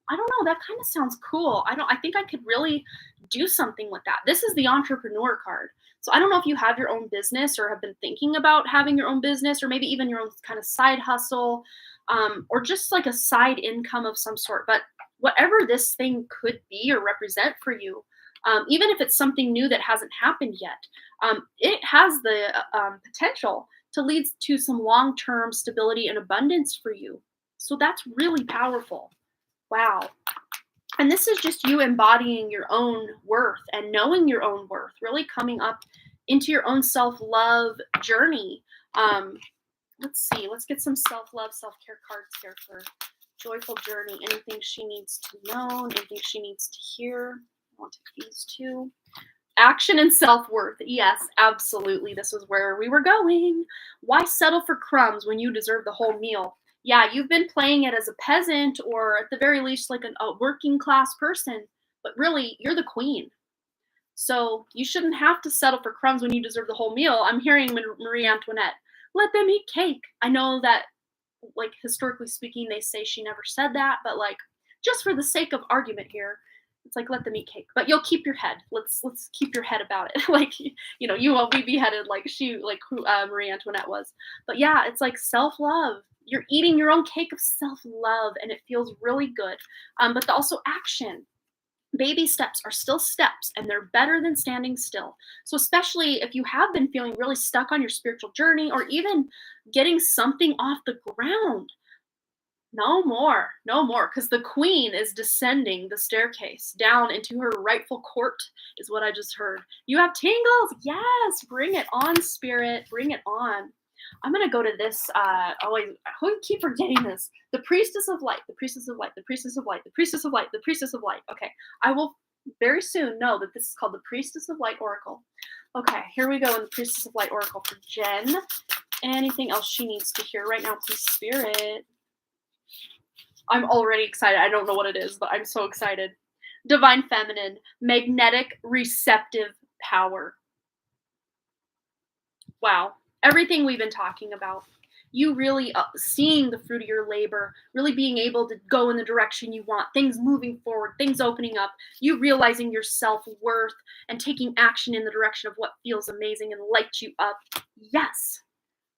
I don't know. That kind of sounds cool. I think I could really do something with that. This is the entrepreneur card. So I don't know if you have your own business or have been thinking about having your own business, or maybe even your own kind of side hustle, or just like a side income of some sort. But whatever this thing could be or represent for you, even if it's something new that hasn't happened yet, it has the potential to lead to some long-term stability and abundance for you. So that's really powerful. Wow. And this is just you embodying your own worth and knowing your own worth, really coming up into your own self-love journey. Let's see. Let's get some self-love, self-care cards here for Joyful Journey. Anything she needs to know, anything she needs to hear. I want to take these two. Action and self-worth. Yes, absolutely. This is where we were going. Why settle for crumbs when you deserve the whole meal? Yeah, you've been playing it as a peasant, or at the very least like a working class person, but really you're the queen. So you shouldn't have to settle for crumbs when you deserve the whole meal. I'm hearing Marie Antoinette, let them eat cake. I know that, like, historically speaking, they say she never said that, but like, just for the sake of argument here, it's like, let them eat cake, but you'll keep your head. Let's keep your head about it. Like, you won't be beheaded like who Marie Antoinette was. But yeah, it's like self-love. You're eating your own cake of self-love, and it feels really good. But also action. Baby steps are still steps, and they're better than standing still. So especially if you have been feeling really stuck on your spiritual journey, or even getting something off the ground, no more, because the queen is descending the staircase down into her rightful court, is what I just heard. You have tingles. Yes, bring it on, Spirit. Bring it on. I'm going to go to this. I keep forgetting this. The Priestess of Light, the Priestess of Light, the Priestess of Light, the Priestess of Light, the Priestess of Light. Okay, I will very soon know that this is called the Priestess of Light Oracle. Okay, here we go in the Priestess of Light Oracle for Jen. Anything else she needs to hear right now, please, Spirit? I'm already excited. I don't know what it is, but I'm so excited. Divine Feminine, magnetic receptive power. Wow. Everything we've been talking about, you really seeing the fruit of your labor, really being able to go in the direction you want, things moving forward, things opening up, you realizing your self-worth and taking action in the direction of what feels amazing and lights you up. Yes,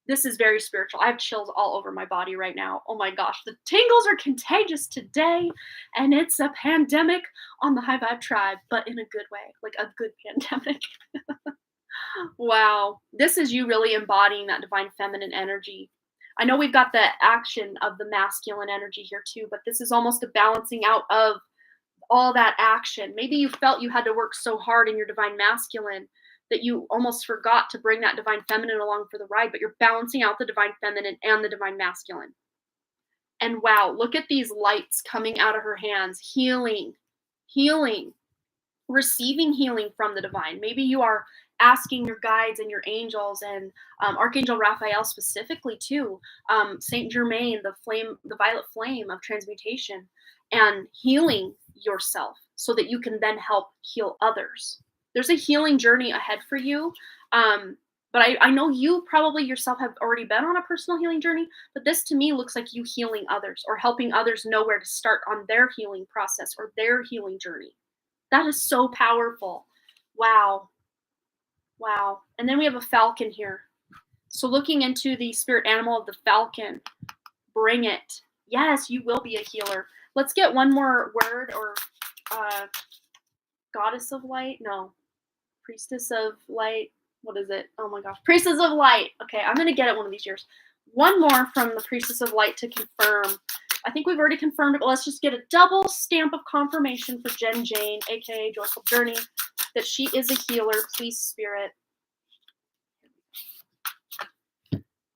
this is very spiritual. I have chills all over my body right now. Oh my gosh, the tingles are contagious today, and it's a pandemic on the High Vibe Tribe, but in a good way, like a good pandemic. Wow, this is you really embodying that divine feminine energy. I know we've got the action of the masculine energy here too, but this is almost a balancing out of all that action. Maybe you felt you had to work so hard in your divine masculine that you almost forgot to bring that divine feminine along for the ride, but you're balancing out the divine feminine and the divine masculine. And wow, look at these lights coming out of her hands, healing, healing, receiving healing from the divine. Maybe you are asking your guides and your angels and Archangel Raphael specifically too, Saint Germain, the flame, the violet flame of transmutation, and healing yourself so that you can then help heal others. There's a healing journey ahead for you. But I know you probably yourself have already been on a personal healing journey, but this to me looks like you healing others or helping others know where to start on their healing process or their healing journey. That is so powerful. Wow. Wow. And then we have a falcon here. So looking into the spirit animal of the falcon, bring it. Yes, you will be a healer. Let's get one more word or goddess of light. No, priestess of light. What is it? Oh my gosh. Priestess of light. Okay, I'm going to get it one of these years. One more from the priestess of light to confirm. I think we've already confirmed it, but let's just get a double stamp of confirmation for Jen Jane, aka Joyful Journey, that she is a healer. Please, Spirit.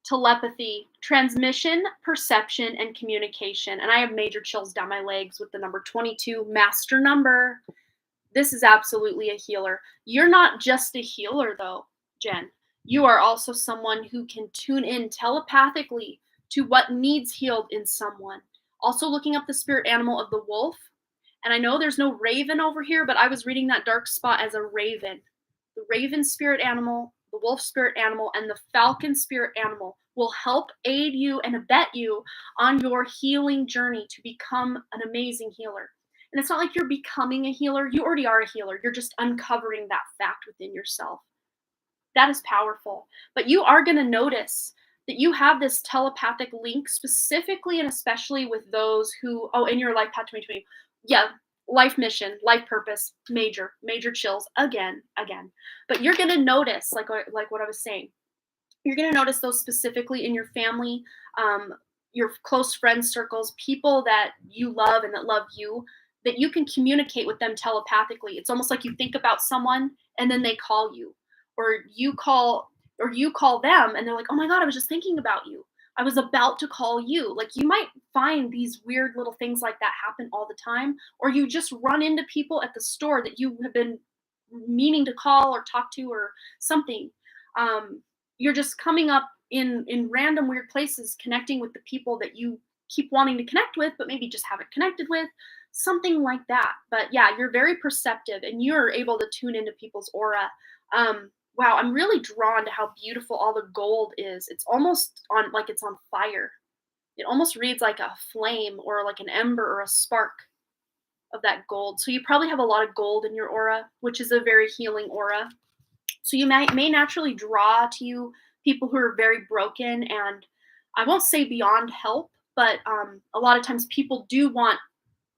Telepathy, transmission, perception, and communication. And I have major chills down my legs with the number 22, master number. This is absolutely a healer. You're not just a healer, though, Jen. You are also someone who can tune in telepathically to what needs healed in someone. Also looking up the spirit animal of the wolf. And I know there's no raven over here, but I was reading that dark spot as a raven. The raven spirit animal, the wolf spirit animal, and the falcon spirit animal will help aid you and abet you on your healing journey to become an amazing healer. And it's not like you're becoming a healer. You already are a healer. You're just uncovering that fact within yourself. That is powerful. But you are going to notice that you have this telepathic link specifically and especially with those who, in your life path 2020. Yeah, life mission, life purpose, major chills again. But you're going to notice, like what I was saying, you're going to notice those specifically in your family, your close friend circles, people that you love and that love you, that you can communicate with them telepathically. It's almost like you think about someone and then they call you, or you call them and they're like, oh my God, I was just thinking about you. I was about to call you. Like, you might find these weird little things like that happen all the time, or you just run into people at the store that you have been meaning to call or talk to or something. You're just coming up in random weird places, connecting with the people that you keep wanting to connect with, but maybe just haven't connected with, something like that. But yeah, you're very perceptive and you're able to tune into people's aura. Wow, I'm really drawn to how beautiful all the gold is. It's almost like it's on fire. It almost reads like a flame or like an ember or a spark of that gold. So you probably have a lot of gold in your aura, which is a very healing aura. So you may naturally draw to you people who are very broken, and I won't say beyond help, but a lot of times people do want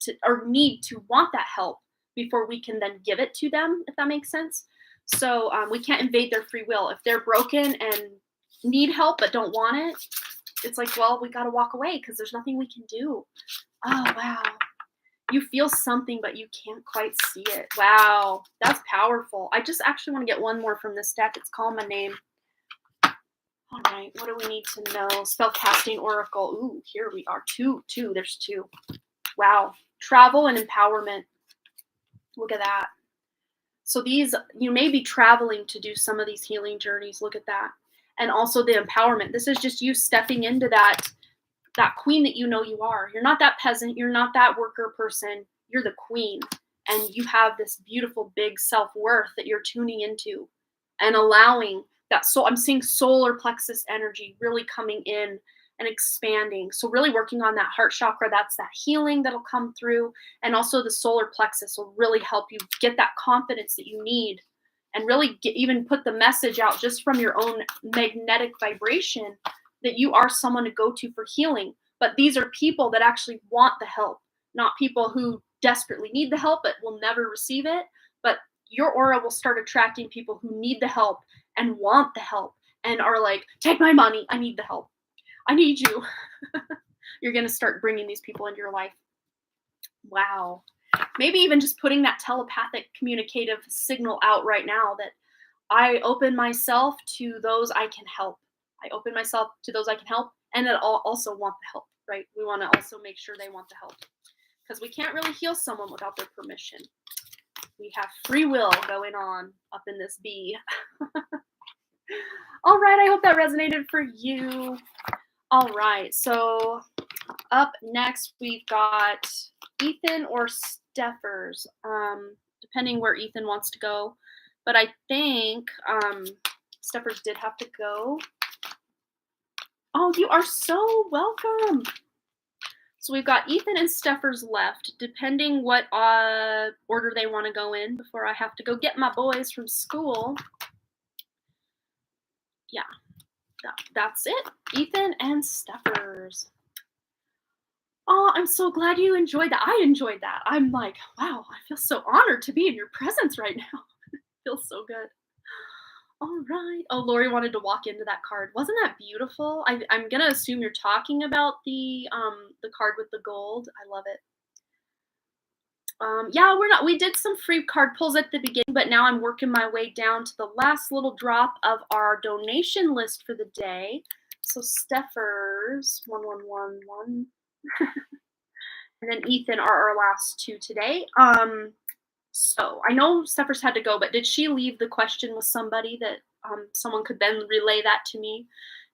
to or need to want that help before we can then give it to them, if that makes sense. So we can't invade their free will. If they're broken and need help but don't want it, it's like, well, we got to walk away because there's nothing we can do. Oh, wow. You feel something, but you can't quite see it. Wow, that's powerful. I just actually want to get one more from this deck. It's Call My Name. All right, what do we need to know? Spellcasting Oracle. Ooh, here we are. Two. There's two. Wow. Travel and empowerment. Look at that. So these, you may be traveling to do some of these healing journeys. Look at that. And also the empowerment. This is just you stepping into that queen that you know you are. You're not that peasant. You're not that worker person. You're the queen. And you have this beautiful, big self-worth that you're tuning into and allowing that soul. I'm seeing solar plexus energy really coming in and expanding. So really working on that heart chakra, that's that healing that'll come through. And also the solar plexus will really help you get that confidence that you need and really even put the message out just from your own magnetic vibration that you are someone to go to for healing. But these are people that actually want the help, not people who desperately need the help but will never receive it. But your aura will start attracting people who need the help and want the help and are like, take my money, I need the help. I need you. You're going to start bringing these people into your life. Wow. Maybe even just putting that telepathic communicative signal out right now that I open myself to those I can help. I open myself to those I can help and that I'll also want the help. right? We want to also make sure they want the help, because we can't really heal someone without their permission. We have free will going on up in this bee. All right, I hope that resonated for you. All right, so up next we've got Ethan or Steffers, depending where Ethan wants to go. But I think Steffers did have to go. Oh, you are so welcome. So we've got Ethan and Steffers left, depending what order they want to go in before I have to go get my boys from school. Yeah, that's it. Ethan and Steffers. Oh, I'm so glad you enjoyed that. I enjoyed that. I'm like, wow, I feel so honored to be in your presence right now. It feels so good. All right. Oh, Lori wanted to walk into that card. Wasn't that beautiful? I'm gonna assume you're talking about the card with the gold. I love it. Yeah, we did some free card pulls at the beginning, but now I'm working my way down to the last little drop of our donation list for the day. So Steffers 1111. And then Ethan are our last two today. So I know Steffers had to go, but did she leave the question with somebody that someone could then relay that to me?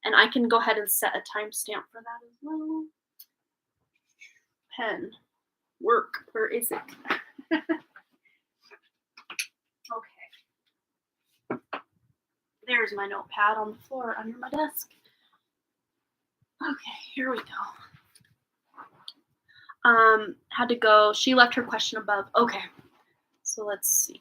And I can go ahead and set a timestamp for that as well. Pen. Work. Where is it? Okay. There's my notepad on the floor under my desk. Okay, here we go. Had to go. She left her question above. Okay, so let's see.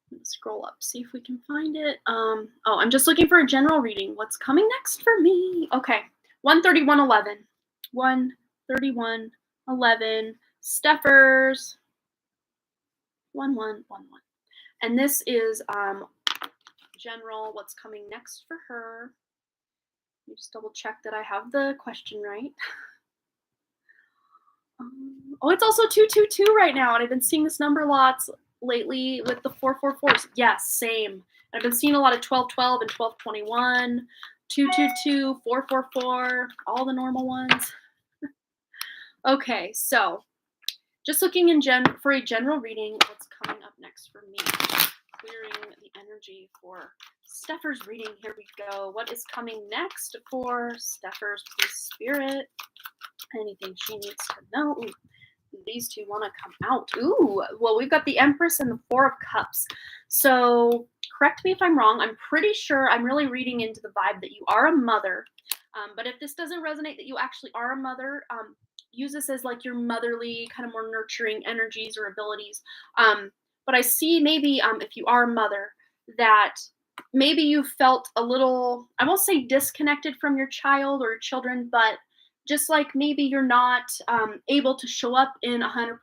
Let's scroll up, see if we can find it. Oh, I'm just looking for a general reading. What's coming next for me? Okay, 13111. 13111. Steffers. 1111. And this is general. What's coming next for her? Let me just double check that I have the question right. Oh, it's also 222 right now, and I've been seeing this number lots lately with the 444s. Yes, same. I've been seeing a lot of 1212 and 1221, 222, 444, all the normal ones. Okay, so just looking for a general reading, what's coming up next for me? Clearing the energy for Steffers reading. Here we go. What is coming next for Steffers, please, Spirit? Anything she needs to know. Ooh, these two want to come out. Ooh, well, we've got the Empress and the Four of Cups. So correct me if I'm wrong. I'm pretty sure I'm really reading into the vibe that you are a mother. But if this doesn't resonate that you actually are a mother, use this as like your motherly, kind of more nurturing energies or abilities. But I see maybe if you are a mother, that maybe you felt a little, I won't say disconnected from your child or your children, but just like maybe you're not able to show up in 100%,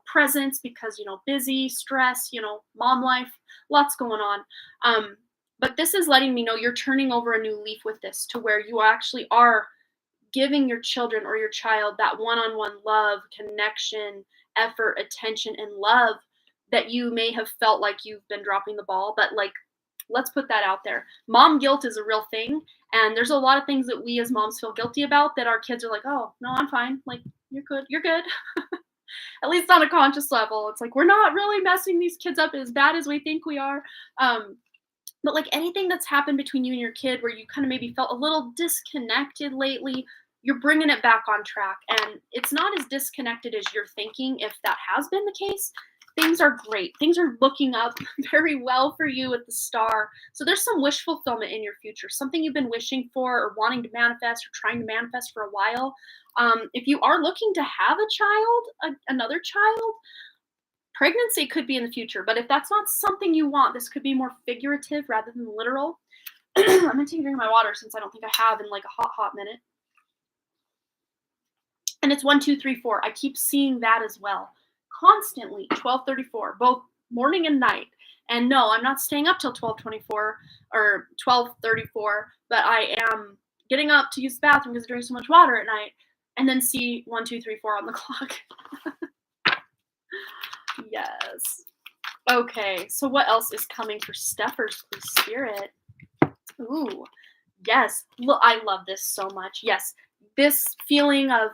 presence because, busy, stress, mom life, lots going on. But this is letting me know you're turning over a new leaf with this, to where you actually are giving your children or your child that one-on-one love, connection, effort, attention, and love that you may have felt like you've been dropping the ball. But like, let's put that out there. Mom guilt is a real thing. And there's a lot of things that we as moms feel guilty about that our kids are like, oh, no, I'm fine. Like, you're good. You're good. At least on a conscious level. It's like, we're not really messing these kids up as bad as we think we are. But like anything that's happened between you and your kid where you kind of maybe felt a little disconnected lately, you're bringing it back on track. And it's not as disconnected as you're thinking. If that has been the case, things are great. Things are looking up very well for you with the star. So there's some wish fulfillment in your future, something you've been wishing for or wanting to manifest or trying to manifest for a while. If you are looking to have a child, another child, pregnancy could be in the future. But if that's not something you want, this could be more figurative rather than literal. I'm going to take a drink of my water since I don't think I have in like a hot minute. And it's 1, 2, 3, 4. I keep seeing that as well. Constantly 12:34, both morning and night. And no, I'm not staying up till 12:24 or 12:34, but I am getting up to use the bathroom because I drink so much water at night, and then see 1, 2, 3, 4 on the clock. Yes. Okay, so what else is coming for Steffers, please, Spirit? Ooh, Yes. Well, I love this so much. Yes. This feeling of,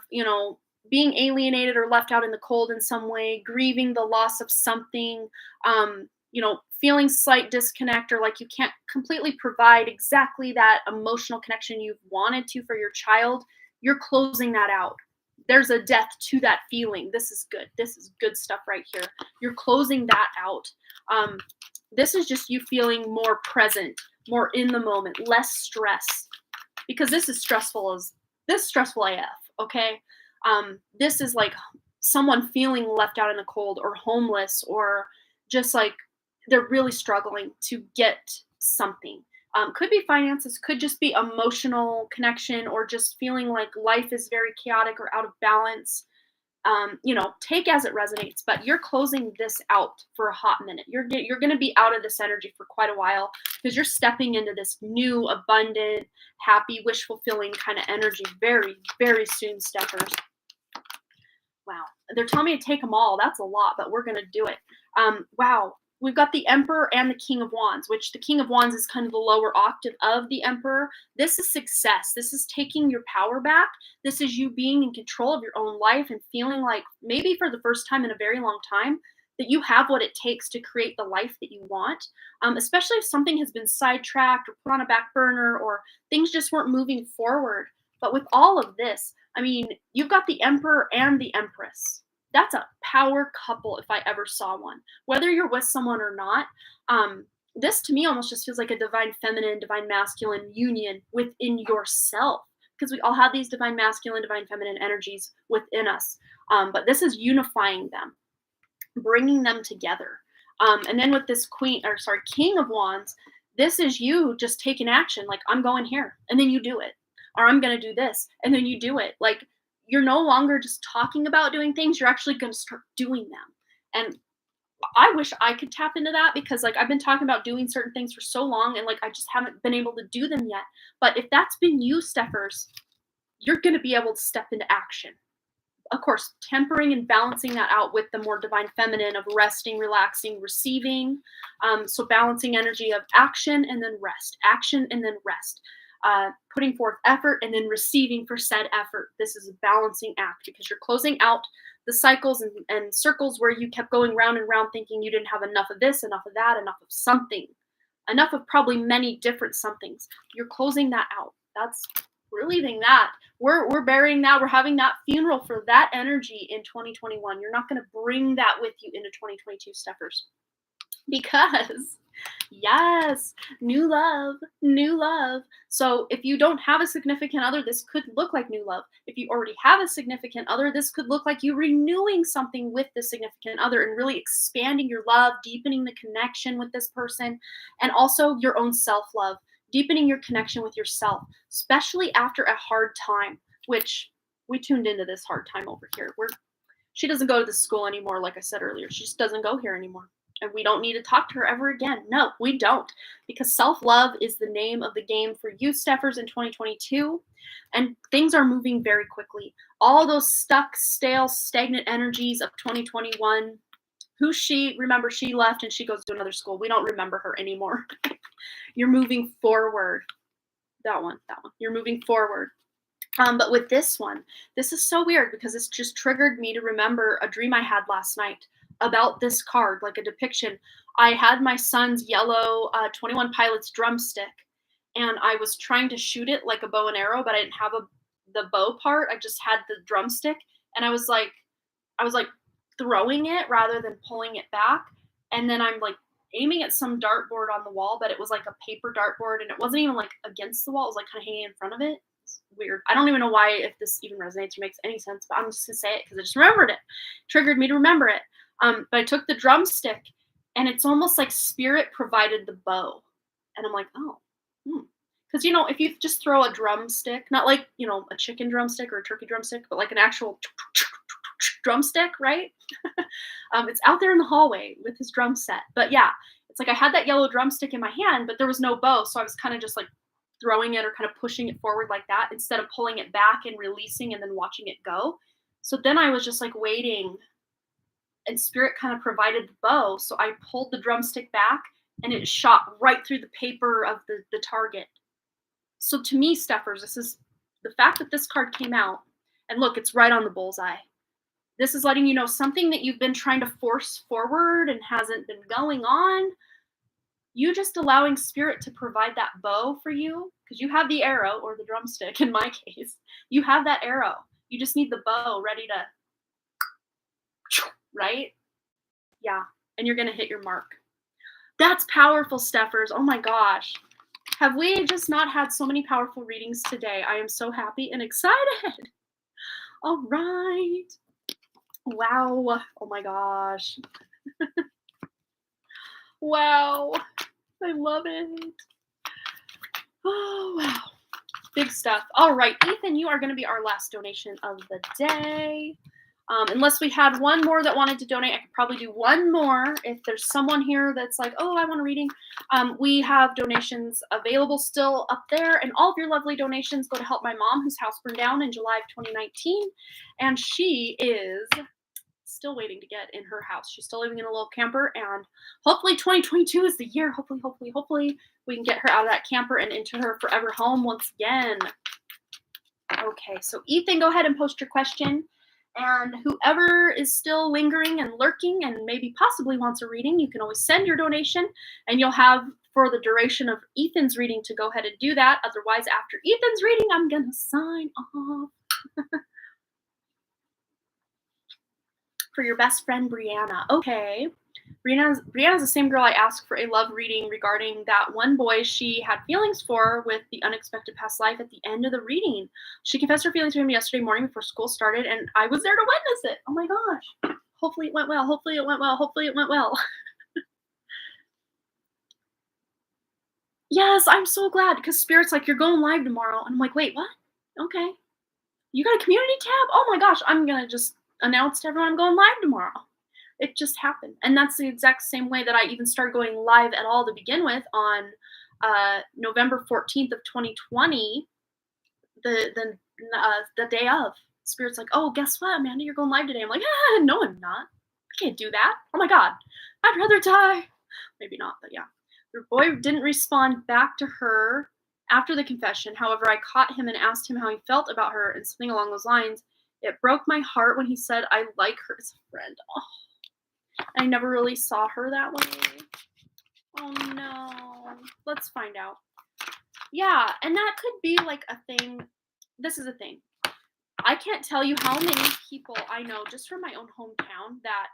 being alienated or left out in the cold in some way, grieving the loss of something, feeling slight disconnect or like you can't completely provide exactly that emotional connection you've wanted to for your child, you're closing that out. There's a death to that feeling. This is good. This is good stuff right here. You're closing that out. Um, this is just you feeling more present, more in the moment, less stress, because this is stressful AF. Okay, this is like someone feeling left out in the cold or homeless or just like they're really struggling to get something. Could be finances, could just be emotional connection, or just feeling like life is very chaotic or out of balance. Take as it resonates, but you're closing this out for a hot minute. You're going to be out of this energy for quite a while because you're stepping into this new, abundant, happy, wish fulfilling kind of energy very, very soon, steppers. Wow. They're telling me to take them all. That's a lot, but we're going to do it. Wow. We've got the Emperor and the King of Wands, which the King of Wands is kind of the lower octave of the Emperor. This is success. This is taking your power back. This is you being in control of your own life and feeling like maybe for the first time in a very long time that you have what it takes to create the life that you want, especially if something has been sidetracked or put on a back burner or things just weren't moving forward. But with all of this, I mean, you've got the Emperor and the Empress. That's a power couple if I ever saw one. Whether you're with someone or not, this to me almost just feels like a divine feminine, divine masculine union within yourself. Because we all have these divine masculine, divine feminine energies within us. But this is unifying them, bringing them together. And then with this King of Wands, this is you just taking action. Like, I'm going here, and then you do it. Or I'm going to do this, and then you do it. Like, you're no longer just talking about doing things, you're actually going to start doing them. And I wish I could tap into that because, like, I've been talking about doing certain things for so long, and, like, I just haven't been able to do them yet. But if that's been you, Steppers, you're going to be able to step into action. Of course, tempering and balancing that out with the more divine feminine of resting, relaxing, receiving. So balancing energy of action and then rest, action and then rest, putting forth effort and then receiving for said effort. This is a balancing act because you're closing out the cycles and circles where you kept going round and round thinking you didn't have enough of this, enough of that, enough of something, enough of probably many different somethings. You're closing that out. We're leaving that. We're burying that. We're having that funeral for that energy in 2021. You're not going to bring that with you into 2022, Steppers. Because, yes, new love, new love. So if you don't have a significant other, this could look like new love. If you already have a significant other, this could look like you renewing something with the significant other and really expanding your love, deepening the connection with this person, and also your own self-love, deepening your connection with yourself, especially after a hard time, which we tuned into this hard time over here. She doesn't go to this school anymore, like I said earlier. She just doesn't go here anymore. And we don't need to talk to her ever again. No, we don't. Because self-love is the name of the game for you, Steffers, in 2022. And things are moving very quickly. All those stuck, stale, stagnant energies of 2021. Remember, she left and she goes to another school. We don't remember her anymore. You're moving forward. That one. You're moving forward. But with this one, this is so weird because it's just triggered me to remember a dream I had last night about this card, like a depiction. I had my son's yellow 21 Pilots drumstick, and I was trying to shoot it like a bow and arrow, but I didn't have the bow part. I just had the drumstick, and I was like throwing it rather than pulling it back, and then I'm like aiming at some dartboard on the wall, but it was like a paper dartboard, and it wasn't even like against the wall. It was like kind of hanging in front of it. Weird. I don't even know why, if this even resonates or makes any sense, but I'm just gonna say it because I just remembered it. Triggered me to remember it. But I took the drumstick, and it's almost like spirit provided the bow, and I'm like, oh, because if you just throw a drumstick, not like a chicken drumstick or a turkey drumstick, but like an actual drumstick, right? It's out there in the hallway with his drum set. But yeah, it's like I had that yellow drumstick in my hand, but there was no bow, so I was kind of just like throwing it or kind of pushing it forward like that instead of pulling it back and releasing and then watching it go. So then I was just like waiting, and spirit kind of provided the bow. So I pulled the drumstick back and it shot right through the paper of the target. So to me, Steffers, this is the fact that this card came out, and look, it's right on the bullseye. This is letting you know something that you've been trying to force forward and hasn't been going on. You just allowing spirit to provide that bow for you, because you have the arrow, or the drumstick in my case. You have that arrow. You just need the bow ready to, right? Yeah, and you're going to hit your mark. That's powerful, Steffers. Oh my gosh. Have we just not had so many powerful readings today? I am so happy and excited. All right. Wow. Oh my gosh. Wow. I love it. Oh, wow. Big stuff. All right, Ethan, you are going to be our last donation of the day. Unless we had one more that wanted to donate, I could probably do one more. If there's someone here that's like, oh, I want a reading, we have donations available still up there. And all of your lovely donations go to help my mom, whose house burned down in July of 2019. And she is still waiting to get in her house. She's still living in a little camper. And hopefully 2022 is the year. Hopefully we can get her out of that camper and into her forever home once again. Okay, so Ethan, go ahead and post your question. And whoever is still lingering and lurking and maybe possibly wants a reading, you can always send your donation, and you'll have for the duration of Ethan's reading to go ahead and do that. Otherwise, after Ethan's reading, I'm going to sign off. For your best friend, Brianna. Okay. Brianna's the same girl I asked for a love reading regarding that one boy she had feelings for with the unexpected past life at the end of the reading. She confessed her feelings to him yesterday morning before school started, and I was there to witness it. Oh my gosh. Hopefully it went well. Hopefully it went well. Yes, I'm so glad, because Spirit's like, you're going live tomorrow. And I'm like, wait, what? Okay. You got a community tab? Oh my gosh, I'm going to just announce to everyone I'm going live tomorrow. It just happened. And that's the exact same way that I even started going live at all to begin with on November 14th of 2020, the day of. Spirit's like, oh, guess what, Amanda, you're going live today. I'm like, no, I'm not. I can't do that. Oh my God, I'd rather die. Maybe not, but yeah. The boy didn't respond back to her after the confession. However, I caught him and asked him how he felt about her and something along those lines. It broke my heart when he said, I like her as a friend. Oh. I never really saw her that way. Oh no. Let's find out. Yeah, and that could be like a thing. This is a thing. I can't tell you how many people I know just from my own hometown that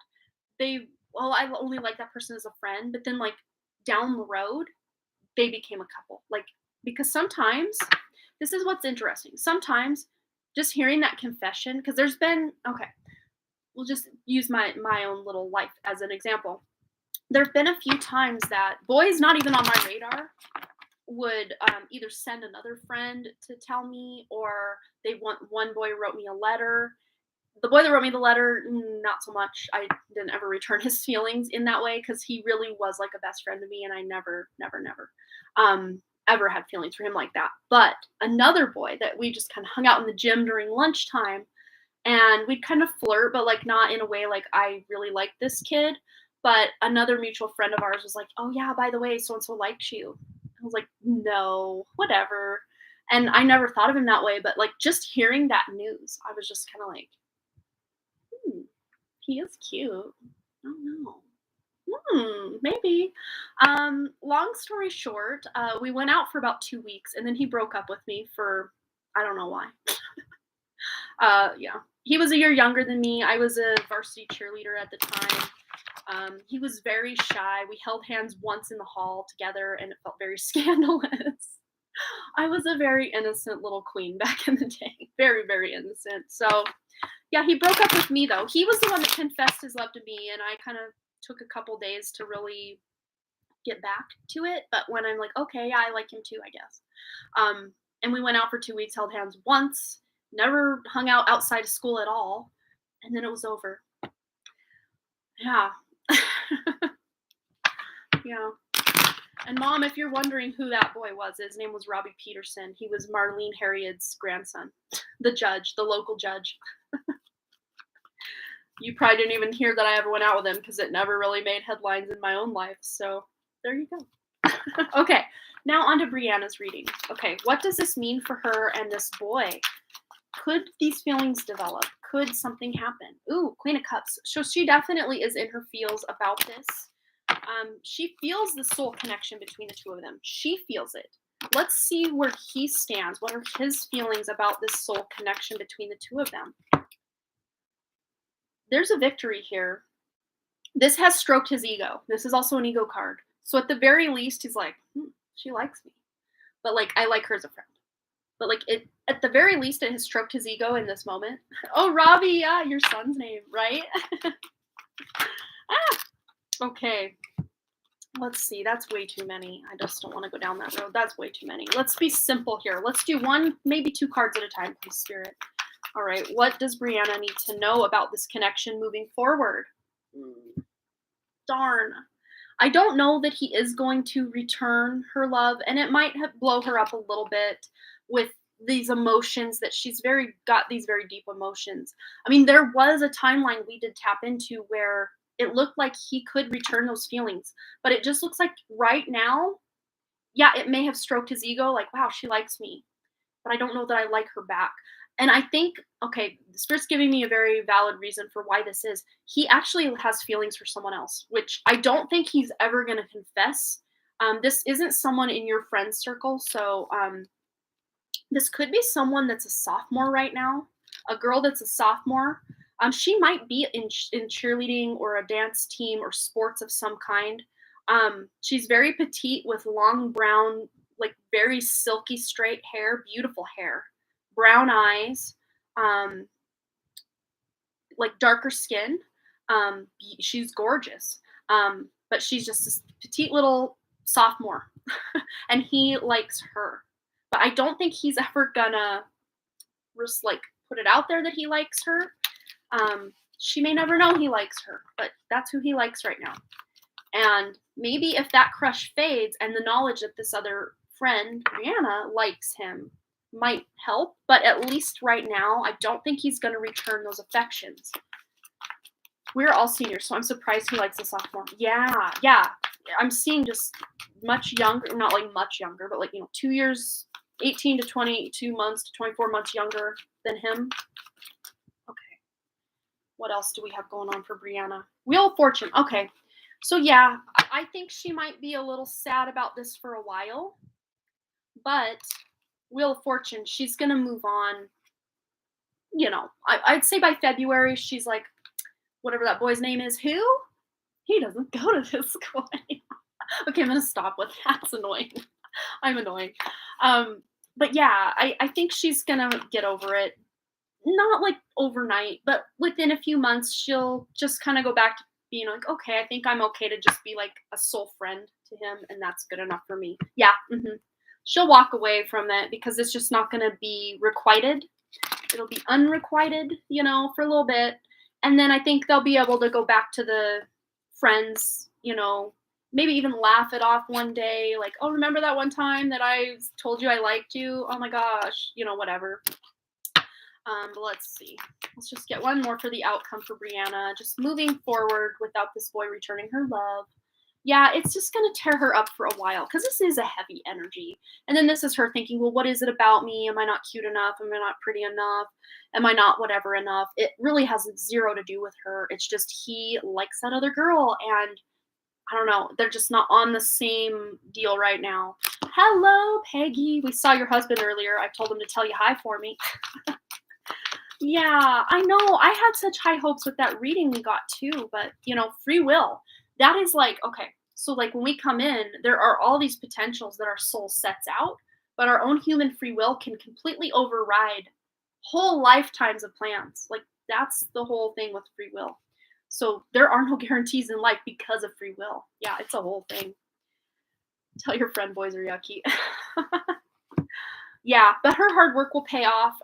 I only like that person as a friend, but then like down the road, they became a couple. Like, because sometimes, this is what's interesting. Sometimes just hearing that confession, because there's been, okay, we'll just use my own little life as an example. There have been a few times that boys not even on my radar would either send another friend to tell me, or one boy wrote me a letter. The boy that wrote me the letter, not so much. I didn't ever return his feelings in that way, because he really was like a best friend to me, and I never ever had feelings for him like that. But another boy that we just kind of hung out in the gym during lunchtime, and we'd kind of flirt, but like not in a way like I really like this kid. But another mutual friend of ours was like, oh yeah, by the way, so-and-so likes you. I was like, no, whatever. And I never thought of him that way, but like just hearing that news, I was just kind of like, he is cute. I don't know. Maybe. Long story short, we went out for about 2 weeks, and then he broke up with me for, I don't know why. Yeah. He was a year younger than me. I was a varsity cheerleader at the time. He was very shy. We held hands once in the hall together, and it felt very scandalous. I was a very innocent little queen back in the day. Very, very innocent. So, yeah, he broke up with me, though. He was the one that confessed his love to me, and I kind of took a couple days to really get back to it. But when I'm like, okay, yeah, I like him too, I guess. And we went out for 2 weeks, held hands once, never hung out outside of school at all, and then it was over. Yeah. Yeah. And Mom, if you're wondering who that boy was, his name was Robbie Peterson. He was Marlene Harriet's grandson, the judge, the local judge. You probably didn't even hear that I ever went out with him, because it never really made headlines in my own life. So there you go. Okay, now on to Brianna's reading. Okay, what does this mean for her and this boy? Could these feelings develop? Could something happen? Ooh, Queen of Cups. So she definitely is in her feels about this. She feels the soul connection between the two of them. She feels it. Let's see where he stands. What are his feelings about this soul connection between the two of them? There's a victory here. This has stroked his ego. This is also an ego card. So at the very least, he's like, she likes me. But like, I like her as a friend. But like, it at the very least, it has stroked his ego in this moment. Oh, Robbie, yeah, your son's name, right? Ah, okay. Let's see. That's way too many. I just don't want to go down that road. That's way too many. Let's be simple here. Let's do one, maybe two cards at a time, please, Spirit. All right. What does Brianna need to know about this connection moving forward? Darn. I don't know that he is going to return her love, and it might blow her up a little bit with these emotions that she's got these very deep emotions. I mean, there was a timeline we did tap into where it looked like he could return those feelings, but it just looks like right now, yeah, it may have stroked his ego, like, wow, she likes me, but I don't know that I like her back. And I think, okay, the Spirit's giving me a very valid reason for why this is. He actually has feelings for someone else, which I don't think he's ever going to confess. This isn't someone in your friend circle. So this could be someone that's a sophomore right now, a girl that's a sophomore. She might be in cheerleading or a dance team or sports of some kind. She's very petite with long brown, like very silky straight hair, beautiful hair, brown eyes, um, like darker skin. She's gorgeous, but she's just this petite little sophomore, and he likes her. But I don't think he's ever gonna just like put it out there that he likes her. She may never know he likes her, but that's who he likes right now. And maybe if that crush fades and the knowledge that this other friend, Brianna, likes him might help, but at least right now, I don't think he's going to return those affections. We're all seniors, so I'm surprised he likes a sophomore. Yeah. I'm seeing just much younger, not like much younger, but like, 2 years, 18 to 22 months to 24 months younger than him. Okay. What else do we have going on for Brianna? Wheel of Fortune. Okay. So yeah, I think she might be a little sad about this for a while, but Wheel of Fortune, she's gonna move on. I'd say by February, she's like, whatever that boy's name is, who? He doesn't go to this school anymore. Okay, I'm gonna stop with that. That's annoying. I'm annoying. But yeah, I think she's gonna get over it. Not like overnight, but within a few months, she'll just kind of go back to being like, okay, I think I'm okay to just be like a soul friend to him, and that's good enough for me. Yeah, she'll walk away from it because it's just not going to be requited. It'll be unrequited, for a little bit. And then I think they'll be able to go back to the friends, maybe even laugh it off one day. Like, oh, remember that one time that I told you I liked you? Oh my gosh, whatever. But let's see. Let's just get one more for the outcome for Brianna. Just moving forward without this boy returning her love. Yeah, it's just going to tear her up for a while because this is a heavy energy. And then this is her thinking, well, what is it about me? Am I not cute enough? Am I not pretty enough? Am I not whatever enough? It really has zero to do with her. It's just he likes that other girl. And I don't know. They're just not on the same deal right now. Hello, Peggy. We saw your husband earlier. I told him to tell you hi for me. Yeah, I know. I had such high hopes with that reading we got too, but free will. That is like, okay, so like when we come in, there are all these potentials that our soul sets out, but our own human free will can completely override whole lifetimes of plans. Like that's the whole thing with free will. So there are no guarantees in life because of free will. Yeah, it's a whole thing. Tell your friend boys are yucky. Yeah, but her hard work will pay off.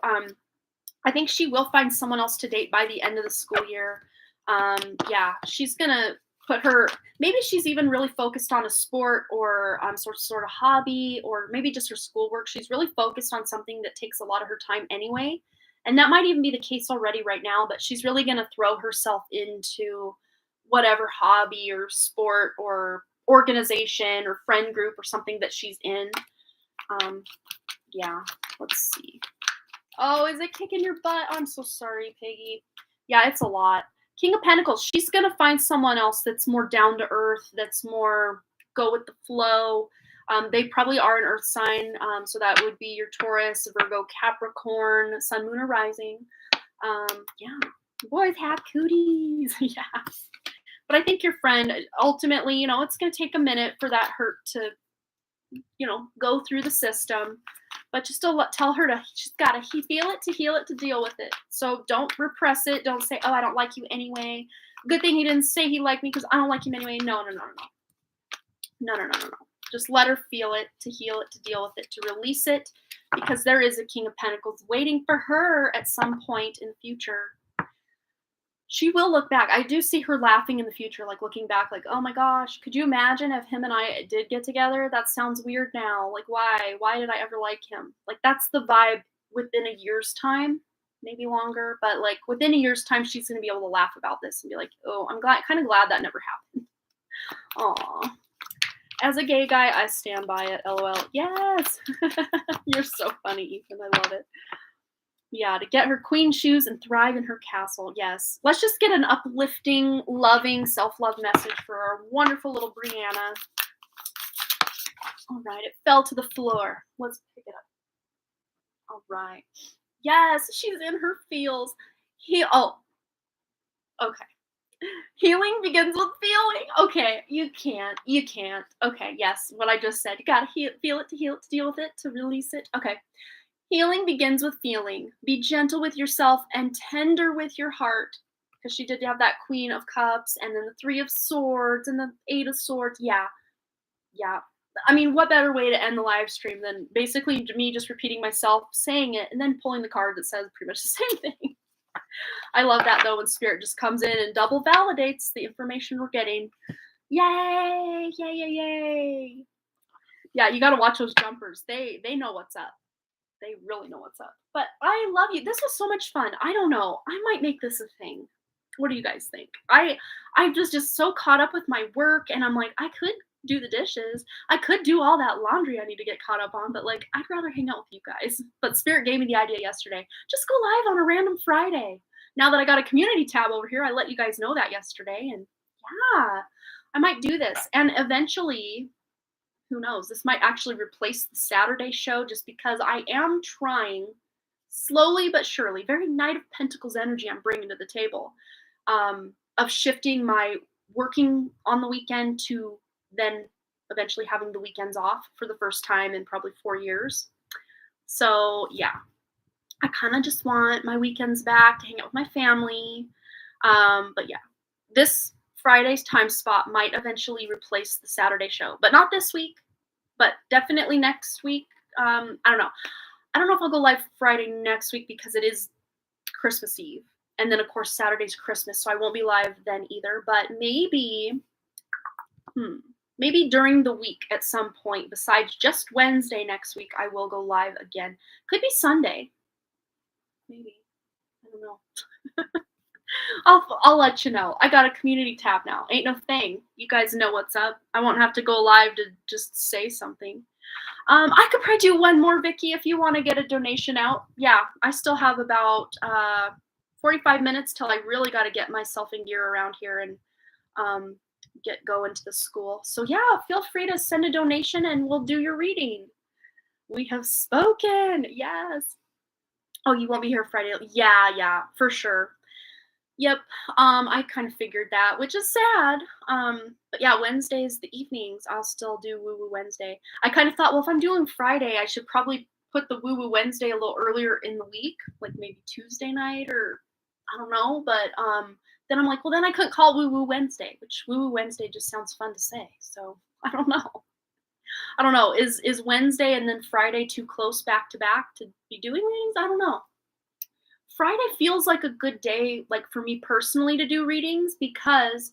I think she will find someone else to date by the end of the school year. Yeah, she's gonna put her. Maybe she's even really focused on a sport or sort of hobby, or maybe just her schoolwork. She's really focused on something that takes a lot of her time anyway, and that might even be the case already right now. But she's really gonna throw herself into whatever hobby or sport or organization or friend group or something that she's in. Yeah, let's see. Oh, is it kicking your butt? I'm so sorry, Piggy. Yeah, it's a lot. King of Pentacles, she's going to find someone else that's more down to earth, that's more go with the flow. They probably are an earth sign, so that would be your Taurus, Virgo, Capricorn, Sun, Moon, or Rising. Yeah, boys have cooties. Yeah. But I think your friend, ultimately, it's going to take a minute for that hurt to, go through the system. But just tell her she's got to feel it, to heal it, to deal with it. So don't repress it. Don't say, oh, I don't like you anyway. Good thing he didn't say he liked me because I don't like him anyway. No. No. Just let her feel it, to heal it, to deal with it, to release it, because there is a King of Pentacles waiting for her at some point in the future. She will look back. I do see her laughing in the future, like looking back, like, oh my gosh, could you imagine if him and I did get together? That sounds weird now. Like, why? Why did I ever like him? Like, that's the vibe within a year's time, maybe longer, but like within a year's time, she's going to be able to laugh about this and be like, oh, I'm kind of glad that never happened. Aw. As a gay guy, I stand by it. LOL. Yes. You're so funny, Ethan. I love it. Yeah, to get her queen shoes and thrive in her castle. Yes. Let's just get an uplifting, loving, self-love message for our wonderful little Brianna. All right, it fell to the floor. Let's pick it up. All right. Yes, she's in her feels. Okay. Healing begins with feeling. Okay, you can't. Okay, yes, what I just said. You gotta feel it, to heal it, to deal with it, to release it. Okay. Healing begins with feeling. Be gentle with yourself and tender with your heart. Because she did have that Queen of Cups and then the Three of Swords and the Eight of Swords. Yeah. I mean, what better way to end the live stream than basically me just repeating myself, saying it, and then pulling the card that says pretty much the same thing. I love that, though, when Spirit just comes in and double validates the information we're getting. Yay! Yay! Yeah, you got to watch those jumpers. They know what's up. They really know what's up. But I love you. This was so much fun. I don't know. I might make this a thing. What do you guys think? I was just so caught up with my work, and I'm like, I could do the dishes. I could do all that laundry I need to get caught up on, but like, I'd rather hang out with you guys. But Spirit gave me the idea yesterday. Just go live on a random Friday. Now that I got a community tab over here, I let you guys know that yesterday, and yeah, I might do this. And eventually, who knows, this might actually replace the Saturday show, just because I am trying slowly but surely, very Knight of Pentacles energy I'm bringing to the table, of shifting my working on the weekend to then eventually having the weekends off for the first time in probably 4 years. So yeah, I kind of just want my weekends back to hang out with my family. But yeah, this Friday's time spot might eventually replace the Saturday show, but not this week, but definitely next week. I don't know. I don't know if I'll go live Friday next week because it is Christmas Eve. And then, of course, Saturday's Christmas, so I won't be live then either. But maybe during the week at some point, besides just Wednesday next week, I will go live again. Could be Sunday. Maybe. I don't know. I'll let you know. I got a community tab now. Ain't no thing. You guys know what's up. I won't have to go live to just say something. I could probably do one more, Vicky, if you want to get a donation out. Yeah, I still have about 45 minutes till I really got to get myself in gear around here and get going to the school. So yeah, feel free to send a donation and we'll do your reading. We have spoken. Yes. Oh, you won't be here Friday? Yeah, for sure. Yep, I kind of figured that, which is sad. But yeah, Wednesdays, the evenings, I'll still do Woo Woo Wednesday. I kind of thought, well, if I'm doing Friday, I should probably put the Woo Woo Wednesday a little earlier in the week, like maybe Tuesday night or I don't know. But then I'm like, well, then I couldn't call Woo Woo Wednesday, which Woo Woo Wednesday just sounds fun to say. So I don't know. Is Wednesday and then Friday too close back to back to be doing readings? I don't know. Friday feels like a good day, like for me personally, to do readings because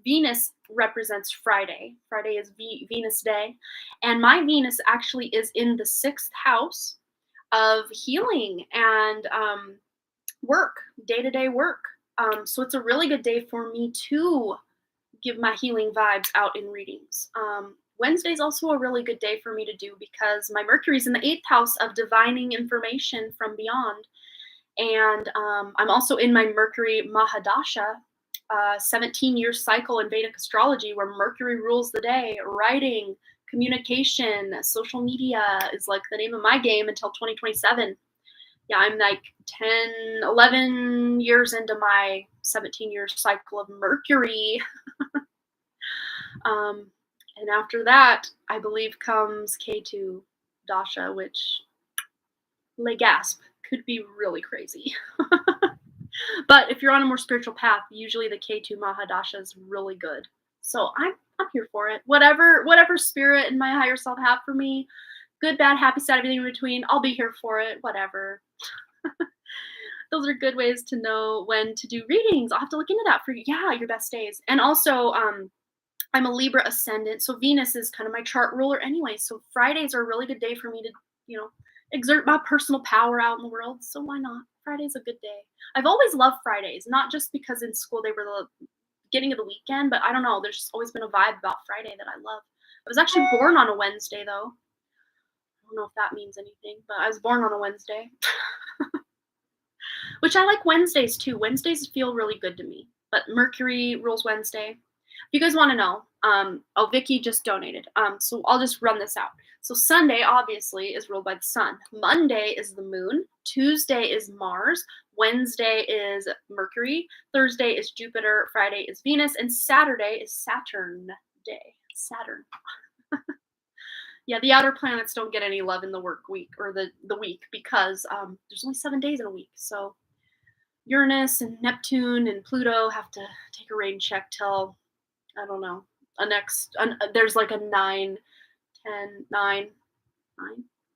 Venus represents Friday. Friday is Venus Day. And my Venus actually is in the 6th house of healing and work, day-to-day work. So it's a really good day for me to give my healing vibes out in readings. Wednesday is also a really good day for me to do because my Mercury's in the 8th house of divining information from beyond. And I'm also in my Mercury Mahadasha, 17-year cycle in Vedic astrology where Mercury rules the day. Writing, communication, social media is like the name of my game until 2027. Yeah, I'm like 10, 11 years into my 17-year cycle of Mercury. And after that, I believe comes K2 Dasha, which, lay gasp, could be really crazy. But if you're on a more spiritual path, usually the K2 Mahadasha is really good. So I'm here for it. Whatever spirit and my higher self have for me, good, bad, happy, sad, everything in between, I'll be here for it. Whatever. Those are good ways to know when to do readings. I'll have to look into that for your best days. And also, I'm a Libra ascendant, so Venus is kind of my chart ruler anyway. So Fridays are a really good day for me to, exert my personal power out in the world. So why not? Friday's a good day. I've always loved Fridays, not just because in school they were the beginning of the weekend, but I don't know. There's just always been a vibe about Friday that I love. I was actually born on a Wednesday, though. I don't know if that means anything, but I was born on a Wednesday. Which I like Wednesdays too. Wednesdays feel really good to me. But Mercury rules Wednesday. If you guys want to know, Vicky just donated. So I'll just run this out. So Sunday, obviously, is ruled by the sun. Monday is the moon. Tuesday is Mars. Wednesday is Mercury. Thursday is Jupiter. Friday is Venus. And Saturday is Saturn day. Saturn. Yeah, the outer planets don't get any love in the work week or the week because there's only 7 days in a week. So Uranus and Neptune and Pluto have to take a rain check till, I don't know, there's like a 9, 10, 9.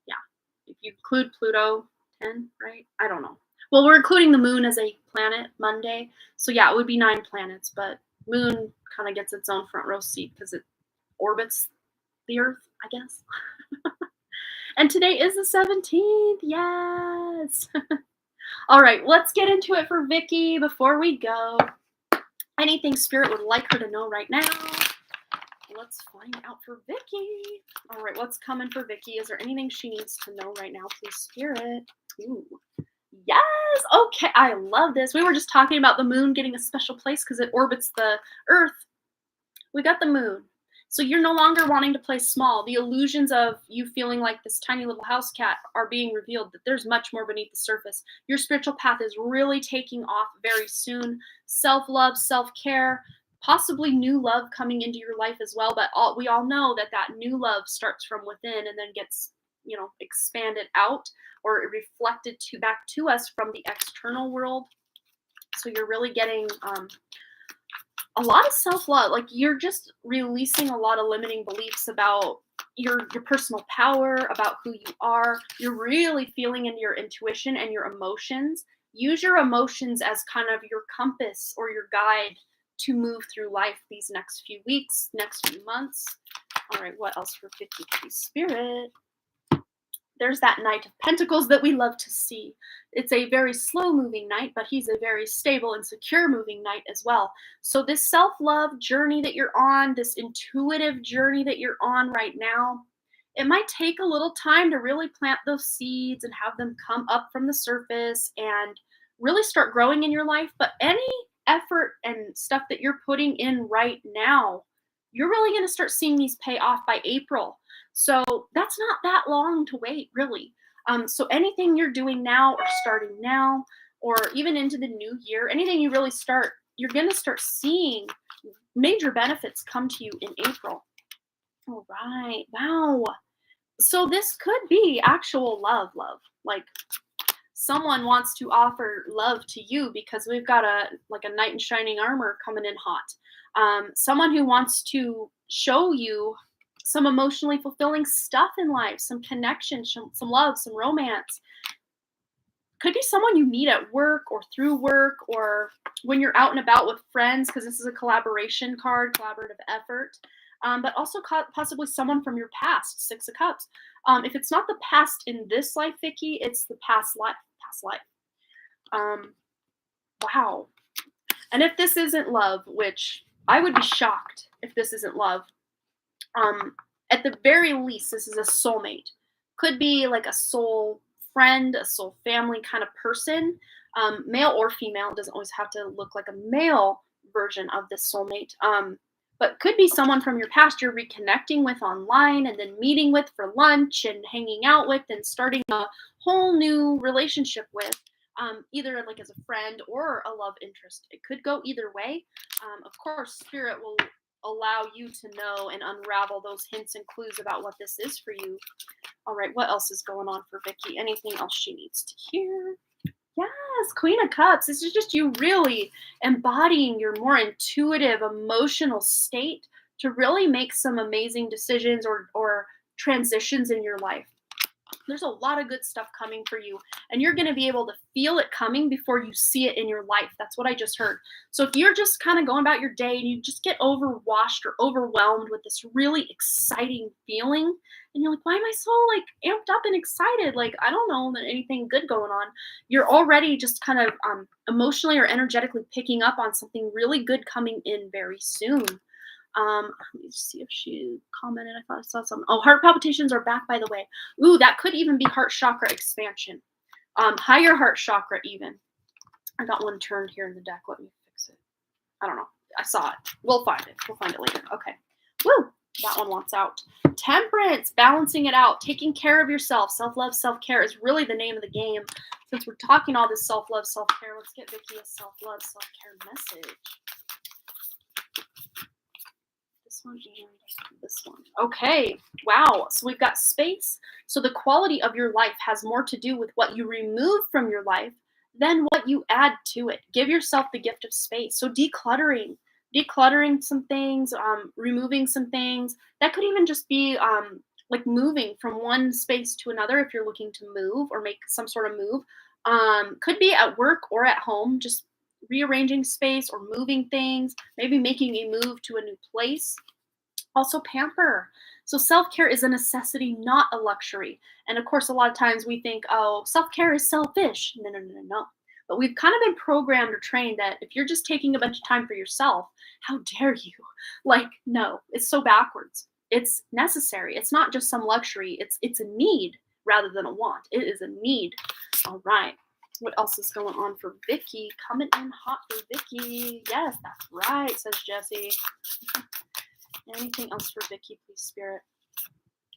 Yeah. If you include Pluto, 10, right? I don't know. Well, we're including the moon as a planet Monday. So yeah, it would be 9 planets, but moon kind of gets its own front row seat because it orbits the Earth, I guess. And today is the 17th. Yes. All right, let's get into it for Vicky before we go. Anything Spirit would like her to know right now. Let's find out for Vicky. All right, what's coming for Vicky? Is there anything she needs to know right now, please, Spirit? Ooh. Yes. Okay, I love this. We were just talking about the moon getting a special place because it orbits the Earth. We got the moon. So you're no longer wanting to play small. The illusions of you feeling like this tiny little house cat are being revealed, that there's much more beneath the surface. Your spiritual path is really taking off very soon. Self-love, self-care, possibly new love coming into your life as well. But we all know that new love starts from within and then gets, expanded out or reflected back to us from the external world. So you're really getting a lot of self-love. Like you're just releasing a lot of limiting beliefs about your personal power, about who you are. You're really feeling into your intuition and your emotions. Use your emotions as kind of your compass or your guide to move through life these next few weeks, next few months. All right, what else for 53 Spirit? There's that Knight of Pentacles that we love to see. It's a very slow-moving knight, but he's a very stable and secure-moving knight as well. So this self-love journey that you're on, this intuitive journey that you're on right now, it might take a little time to really plant those seeds and have them come up from the surface and really start growing in your life. But any effort and stuff that you're putting in right now, you're really going to start seeing these pay off by April. So that's not that long to wait, really. So anything you're doing now or starting now or even into the new year, anything you really start, you're going to start seeing major benefits come to you in April. All right. Wow. So this could be actual love. Like someone wants to offer love to you because we've got a knight in shining armor coming in hot. Someone who wants to show you some emotionally fulfilling stuff in life, some connection, some love, some romance. Could be someone you meet at work or through work or when you're out and about with friends, because this is a collaboration card, collaborative effort. But also possibly someone from your past, 6 of Cups. If it's not the past in this life, Vicky, it's the past life. Wow. And if this isn't love, which I would be shocked if this isn't love. At the very least, this is a soulmate. Could be like a soul friend, a soul family kind of person, male or female. It doesn't always have to look like a male version of this soulmate. But could be someone from your past you're reconnecting with online and then meeting with for lunch and hanging out with and starting a whole new relationship with. Either like as a friend or a love interest. It could go either way. Of course, spirit will allow you to know and unravel those hints and clues about what this is for you. All right, what else is going on for Vicky? Anything else she needs to hear? Yes, Queen of Cups. This is just you really embodying your more intuitive, emotional state to really make some amazing decisions or transitions in your life. There's a lot of good stuff coming for you, and you're going to be able to feel it coming before you see it in your life. That's what I just heard. So if you're just kind of going about your day and you just get overwashed or overwhelmed with this really exciting feeling, and you're like, why am I so like amped up and excited? Like, I don't know that anything good going on. You're already just kind of emotionally or energetically picking up on something really good coming in very soon. Let me see if she commented. I thought I saw something. Oh, heart palpitations are back, by the way. Ooh, that could even be heart chakra expansion. Higher heart chakra even. I got one turned here in the deck. Let me fix it. I don't know. I saw it. We'll find it. We'll find it later. Okay. Woo! That one wants out. Temperance, balancing it out, taking care of yourself. Self-love, self-care is really the name of the game. Since we're talking all this self-love, self-care, let's get Vicky a self-love, self-care message. This one and this one. Okay. Wow. So we've got space. So the quality of your life has more to do with what you remove from your life than what you add to it. Give yourself the gift of space. So decluttering some things, removing some things. That could even just be like moving from one space to another if you're looking to move or make some sort of move. Could be at work or at home, just rearranging space or moving things, maybe making a move to a new place. Also, pamper. So, self care is a necessity, not a luxury. And of course, a lot of times we think, oh, self care is selfish. No, no, no, no, no. But we've kind of been programmed or trained that if you're just taking a bunch of time for yourself, how dare you? Like, no, it's so backwards. It's necessary. It's not just some luxury. It's a need rather than a want. It is a need. All right. What else is going on for Vicky? Coming in hot for Vicky. Yes, that's right, says Jessie. Anything else for Vicky, please, Spirit?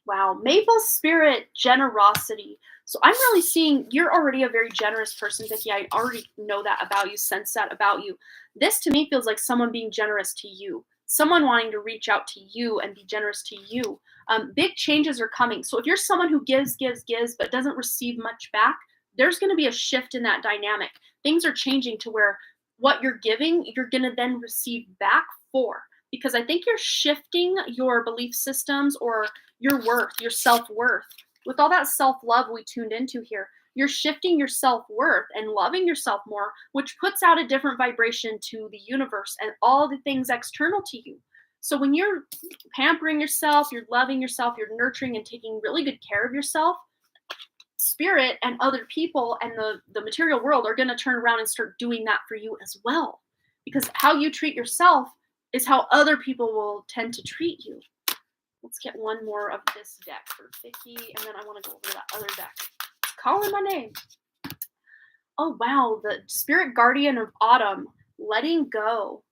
Wow, Maple Spirit, generosity. So I'm really seeing you're already a very generous person, Vicky. I already know that about you, sense that about you. This to me feels like someone being generous to you, someone wanting to reach out to you and be generous to you. Big changes are coming. So if you're someone who gives, but doesn't receive much back, there's going to be a shift in that dynamic. Things are changing to where what you're giving, you're going to then receive back for. Because I think you're shifting your belief systems or your worth, your self-worth. With all that self-love we tuned into here, you're shifting your self-worth and loving yourself more, which puts out a different vibration to the universe and all the things external to you. So when you're pampering yourself, you're loving yourself, you're nurturing and taking really good care of yourself, spirit and other people and the material world are going to turn around and start doing that for you as well. Because how you treat yourself is how other people will tend to treat you. Let's get one more of this deck for Vicky, and then I want to go over that other deck. It's calling my name. Oh, wow, the Spirit Guardian of Autumn, letting go.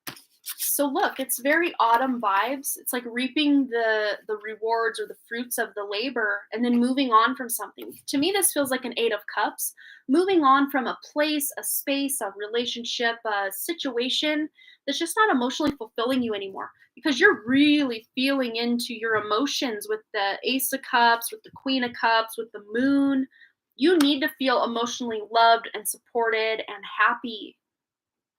So look, it's very autumn vibes. It's like reaping the rewards or the fruits of the labor and then moving on from something. To me, this feels like an Eight of Cups. Moving on from a place, a space, a relationship, a situation that's just not emotionally fulfilling you anymore because you're really feeling into your emotions with the Ace of Cups, with the Queen of Cups, with the Moon. You need to feel emotionally loved and supported and happy.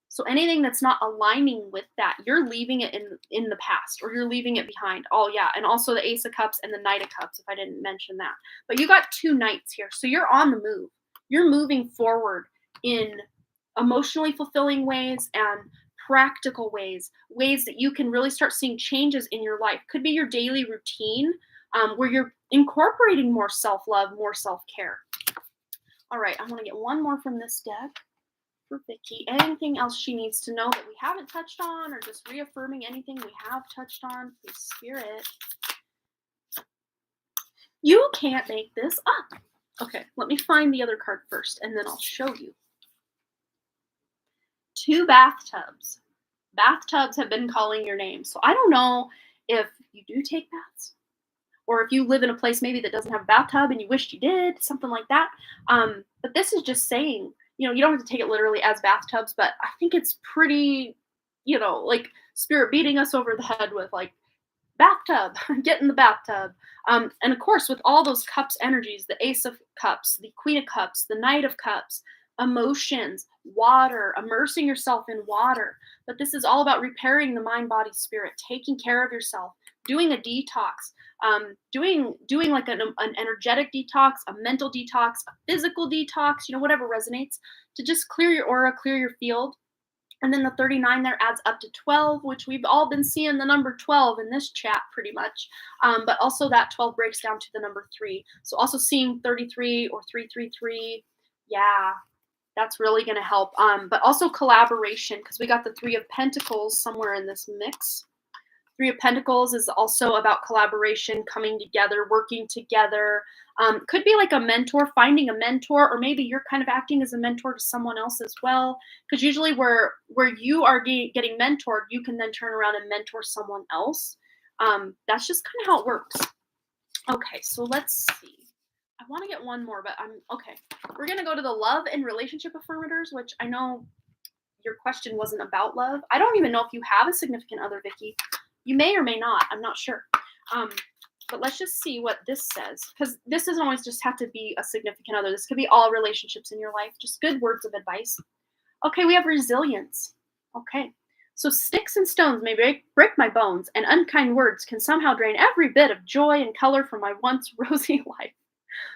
So anything that's not aligning with that, you're leaving it in the past or you're leaving it behind. Oh yeah, and also the Ace of Cups and the Knight of Cups, if I didn't mention that. But you got two knights here, so you're on the move. You're moving forward in emotionally fulfilling ways and practical ways that you can really start seeing changes in your life. Could be your daily routine where you're incorporating more self-love, more self-care. All right, I want to get one more from this deck. for Vicky. Anything else she needs to know that we haven't touched on, or just reaffirming anything we have touched on? Please, Spirit. You can't make this up. Okay, let me find the other card first, and then I'll show you. 2 bathtubs. Bathtubs have been calling your name. So I don't know if you do take baths, or if you live in a place maybe that doesn't have a bathtub and you wished you did, something like that. But this is just saying, you don't have to take it literally as bathtubs, but I think it's pretty, like Spirit beating us over the head with like, bathtub, get in the bathtub. And of course, with all those cups energies, the Ace of Cups, the Queen of Cups, the Knight of Cups, emotions, water, immersing yourself in water. But this is all about repairing the mind, body, spirit, taking care of yourself, doing a detox, doing like an energetic detox, a mental detox, a physical detox, whatever resonates, to just clear your aura, clear your field. And then the 39 there adds up to 12, which we've all been seeing the number 12 in this chat pretty much. But also that 12 breaks down to the number 3. So also seeing 33 or 333, yeah, that's really going to help. But also collaboration, because we got the 3 of Pentacles somewhere in this mix. 3 of Pentacles is also about collaboration, coming together, working together. Could be like a mentor, finding a mentor, or maybe you're kind of acting as a mentor to someone else as well. Because usually where you are getting mentored, you can then turn around and mentor someone else. That's just kind of how it works. Okay, so let's see. I want to get one more, but okay. We're going to go to the love and relationship affirmators, which I know your question wasn't about love. I don't even know if you have a significant other, Vicky. You may or may not. I'm not sure. But let's just see what this says, because this doesn't always just have to be a significant other. This could be all relationships in your life. Just good words of advice. Okay, we have resilience. Okay, so sticks and stones may break my bones, and unkind words can somehow drain every bit of joy and color from my once rosy life.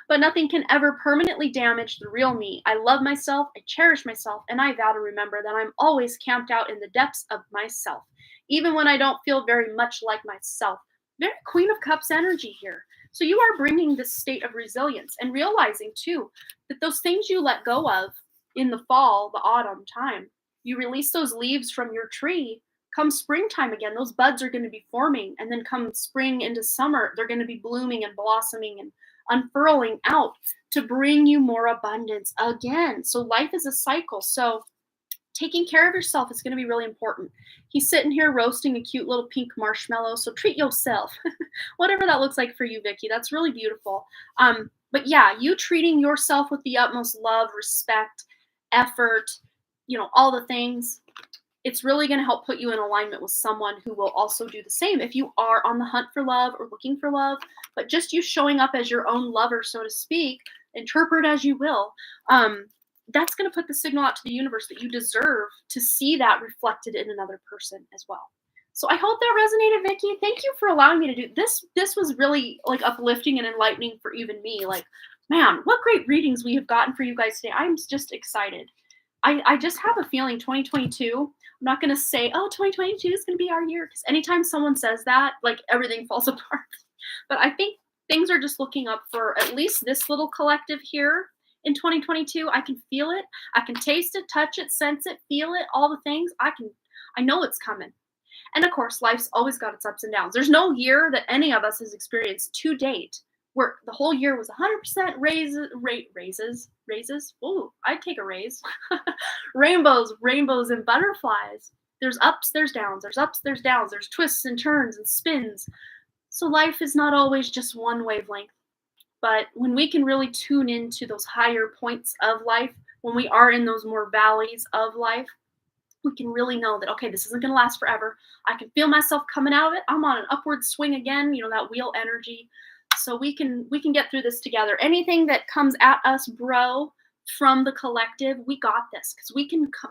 But nothing can ever permanently damage the real me. I love myself, I cherish myself, and I vow to remember that I'm always camped out in the depths of myself, even when I don't feel very much like myself. Very Queen of Cups energy here. So you are bringing this state of resilience and realizing too that those things you let go of in the fall, the autumn time, you release those leaves from your tree. Come springtime again, those buds are going to be forming, and then come spring into summer, they're going to be blooming and blossoming and unfurling out to bring you more abundance again. So life is a cycle. So taking care of yourself is going to be really important. He's sitting here roasting a cute little pink marshmallow. So treat yourself, whatever that looks like for you, Vicky. That's really beautiful. But yeah, you treating yourself with the utmost love, respect, effort, all the things. It's really going to help put you in alignment with someone who will also do the same if you are on the hunt for love or looking for love. But just you showing up as your own lover, so to speak, interpret as you will, that's going to put the signal out to the universe that you deserve to see that reflected in another person as well. So I hope that resonated, Vicky. Thank you for allowing me to do this. This was really like uplifting and enlightening for even me. Like, man, what great readings we have gotten for you guys today. I'm just excited. I just have a feeling 2022, I'm not going to say, oh, 2022 is going to be our year, because anytime someone says that, like, everything falls apart. But I think things are just looking up for at least this little collective here in 2022. I can feel it. I can taste it, touch it, sense it, feel it, all the things. I know it's coming. And of course, life's always got its ups and downs. There's no year that any of us has experienced to date where the whole year was 100% raises. Ooh, I'd take a raise. Rainbows, and butterflies. There's ups, there's downs. There's ups, there's downs. There's twists and turns and spins. So life is not always just one wavelength. But when we can really tune into those higher points of life, when we are in those more valleys of life, we can really know that, okay, this isn't going to last forever. I can feel myself coming out of it. I'm on an upward swing again, that wheel energy. So we can get through this together. Anything that comes at us, bro, from the collective, we got this, because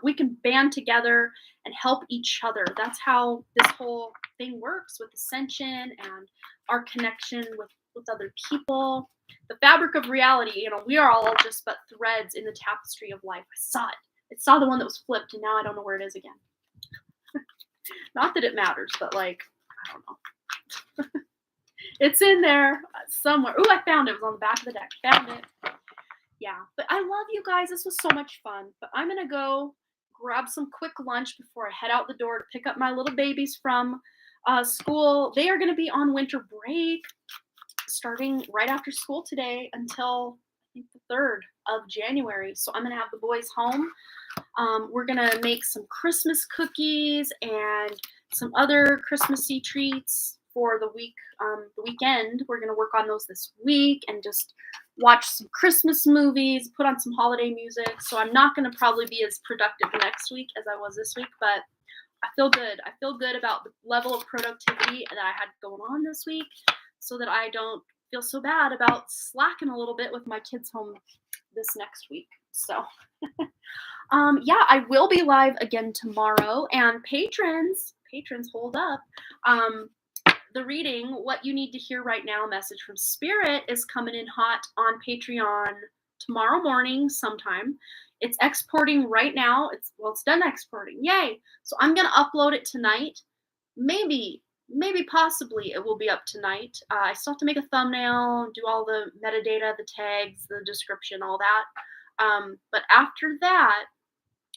we can band together and help each other. That's how this whole thing works with ascension and our connection with other people. The fabric of reality, we are all just but threads in the tapestry of life. I saw it. I saw the one that was flipped, and now I don't know where it is again. Not that it matters, but I don't know. It's in there somewhere. Ooh, I found it. It was on the back of the deck. Found it. Yeah, but I love you guys. This was so much fun. But I'm gonna go grab some quick lunch before I head out the door to pick up my little babies from school. They are gonna be on winter break starting right after school today until I think the 3rd of January. So I'm gonna have the boys home. We're gonna make some Christmas cookies and some other Christmassy treats for the weekend. We're gonna work on those this week and just watch some Christmas movies, put on some holiday music. So I'm not gonna probably be as productive next week as I was this week, but I feel good. I feel good about the level of productivity that I had going on this week so that I don't feel so bad about slacking a little bit with my kids home this next week. So yeah, I will be live again tomorrow. And patrons, hold up. Um, the reading, What You Need to Hear Right Now, Message from Spirit, is coming in hot on Patreon tomorrow morning sometime. It's exporting right now. It's done exporting. Yay. So I'm gonna upload it tonight. Maybe possibly it will be up tonight. I still have to make a thumbnail, do all the metadata, the tags, the description, all that. But after that,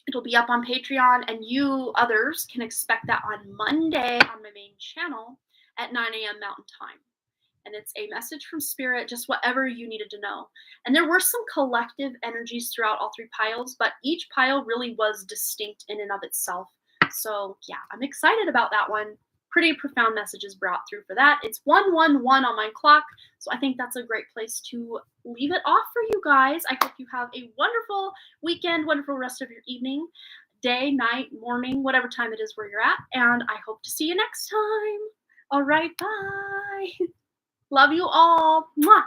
it'll be up on Patreon, and you others can expect that on Monday on my main channel at 9 a.m. Mountain Time. And it's a message from Spirit, just whatever you needed to know. And there were some collective energies throughout all 3 piles, but each pile really was distinct in and of itself. So yeah, I'm excited about that one. Pretty profound messages brought through for that. It's 111 on my clock, so I think that's a great place to leave it off for you guys. I hope you have a wonderful weekend, wonderful rest of your evening, day, night, morning, whatever time it is where you're at, and I hope to see you next time. All right, bye. Love you all. Mwah.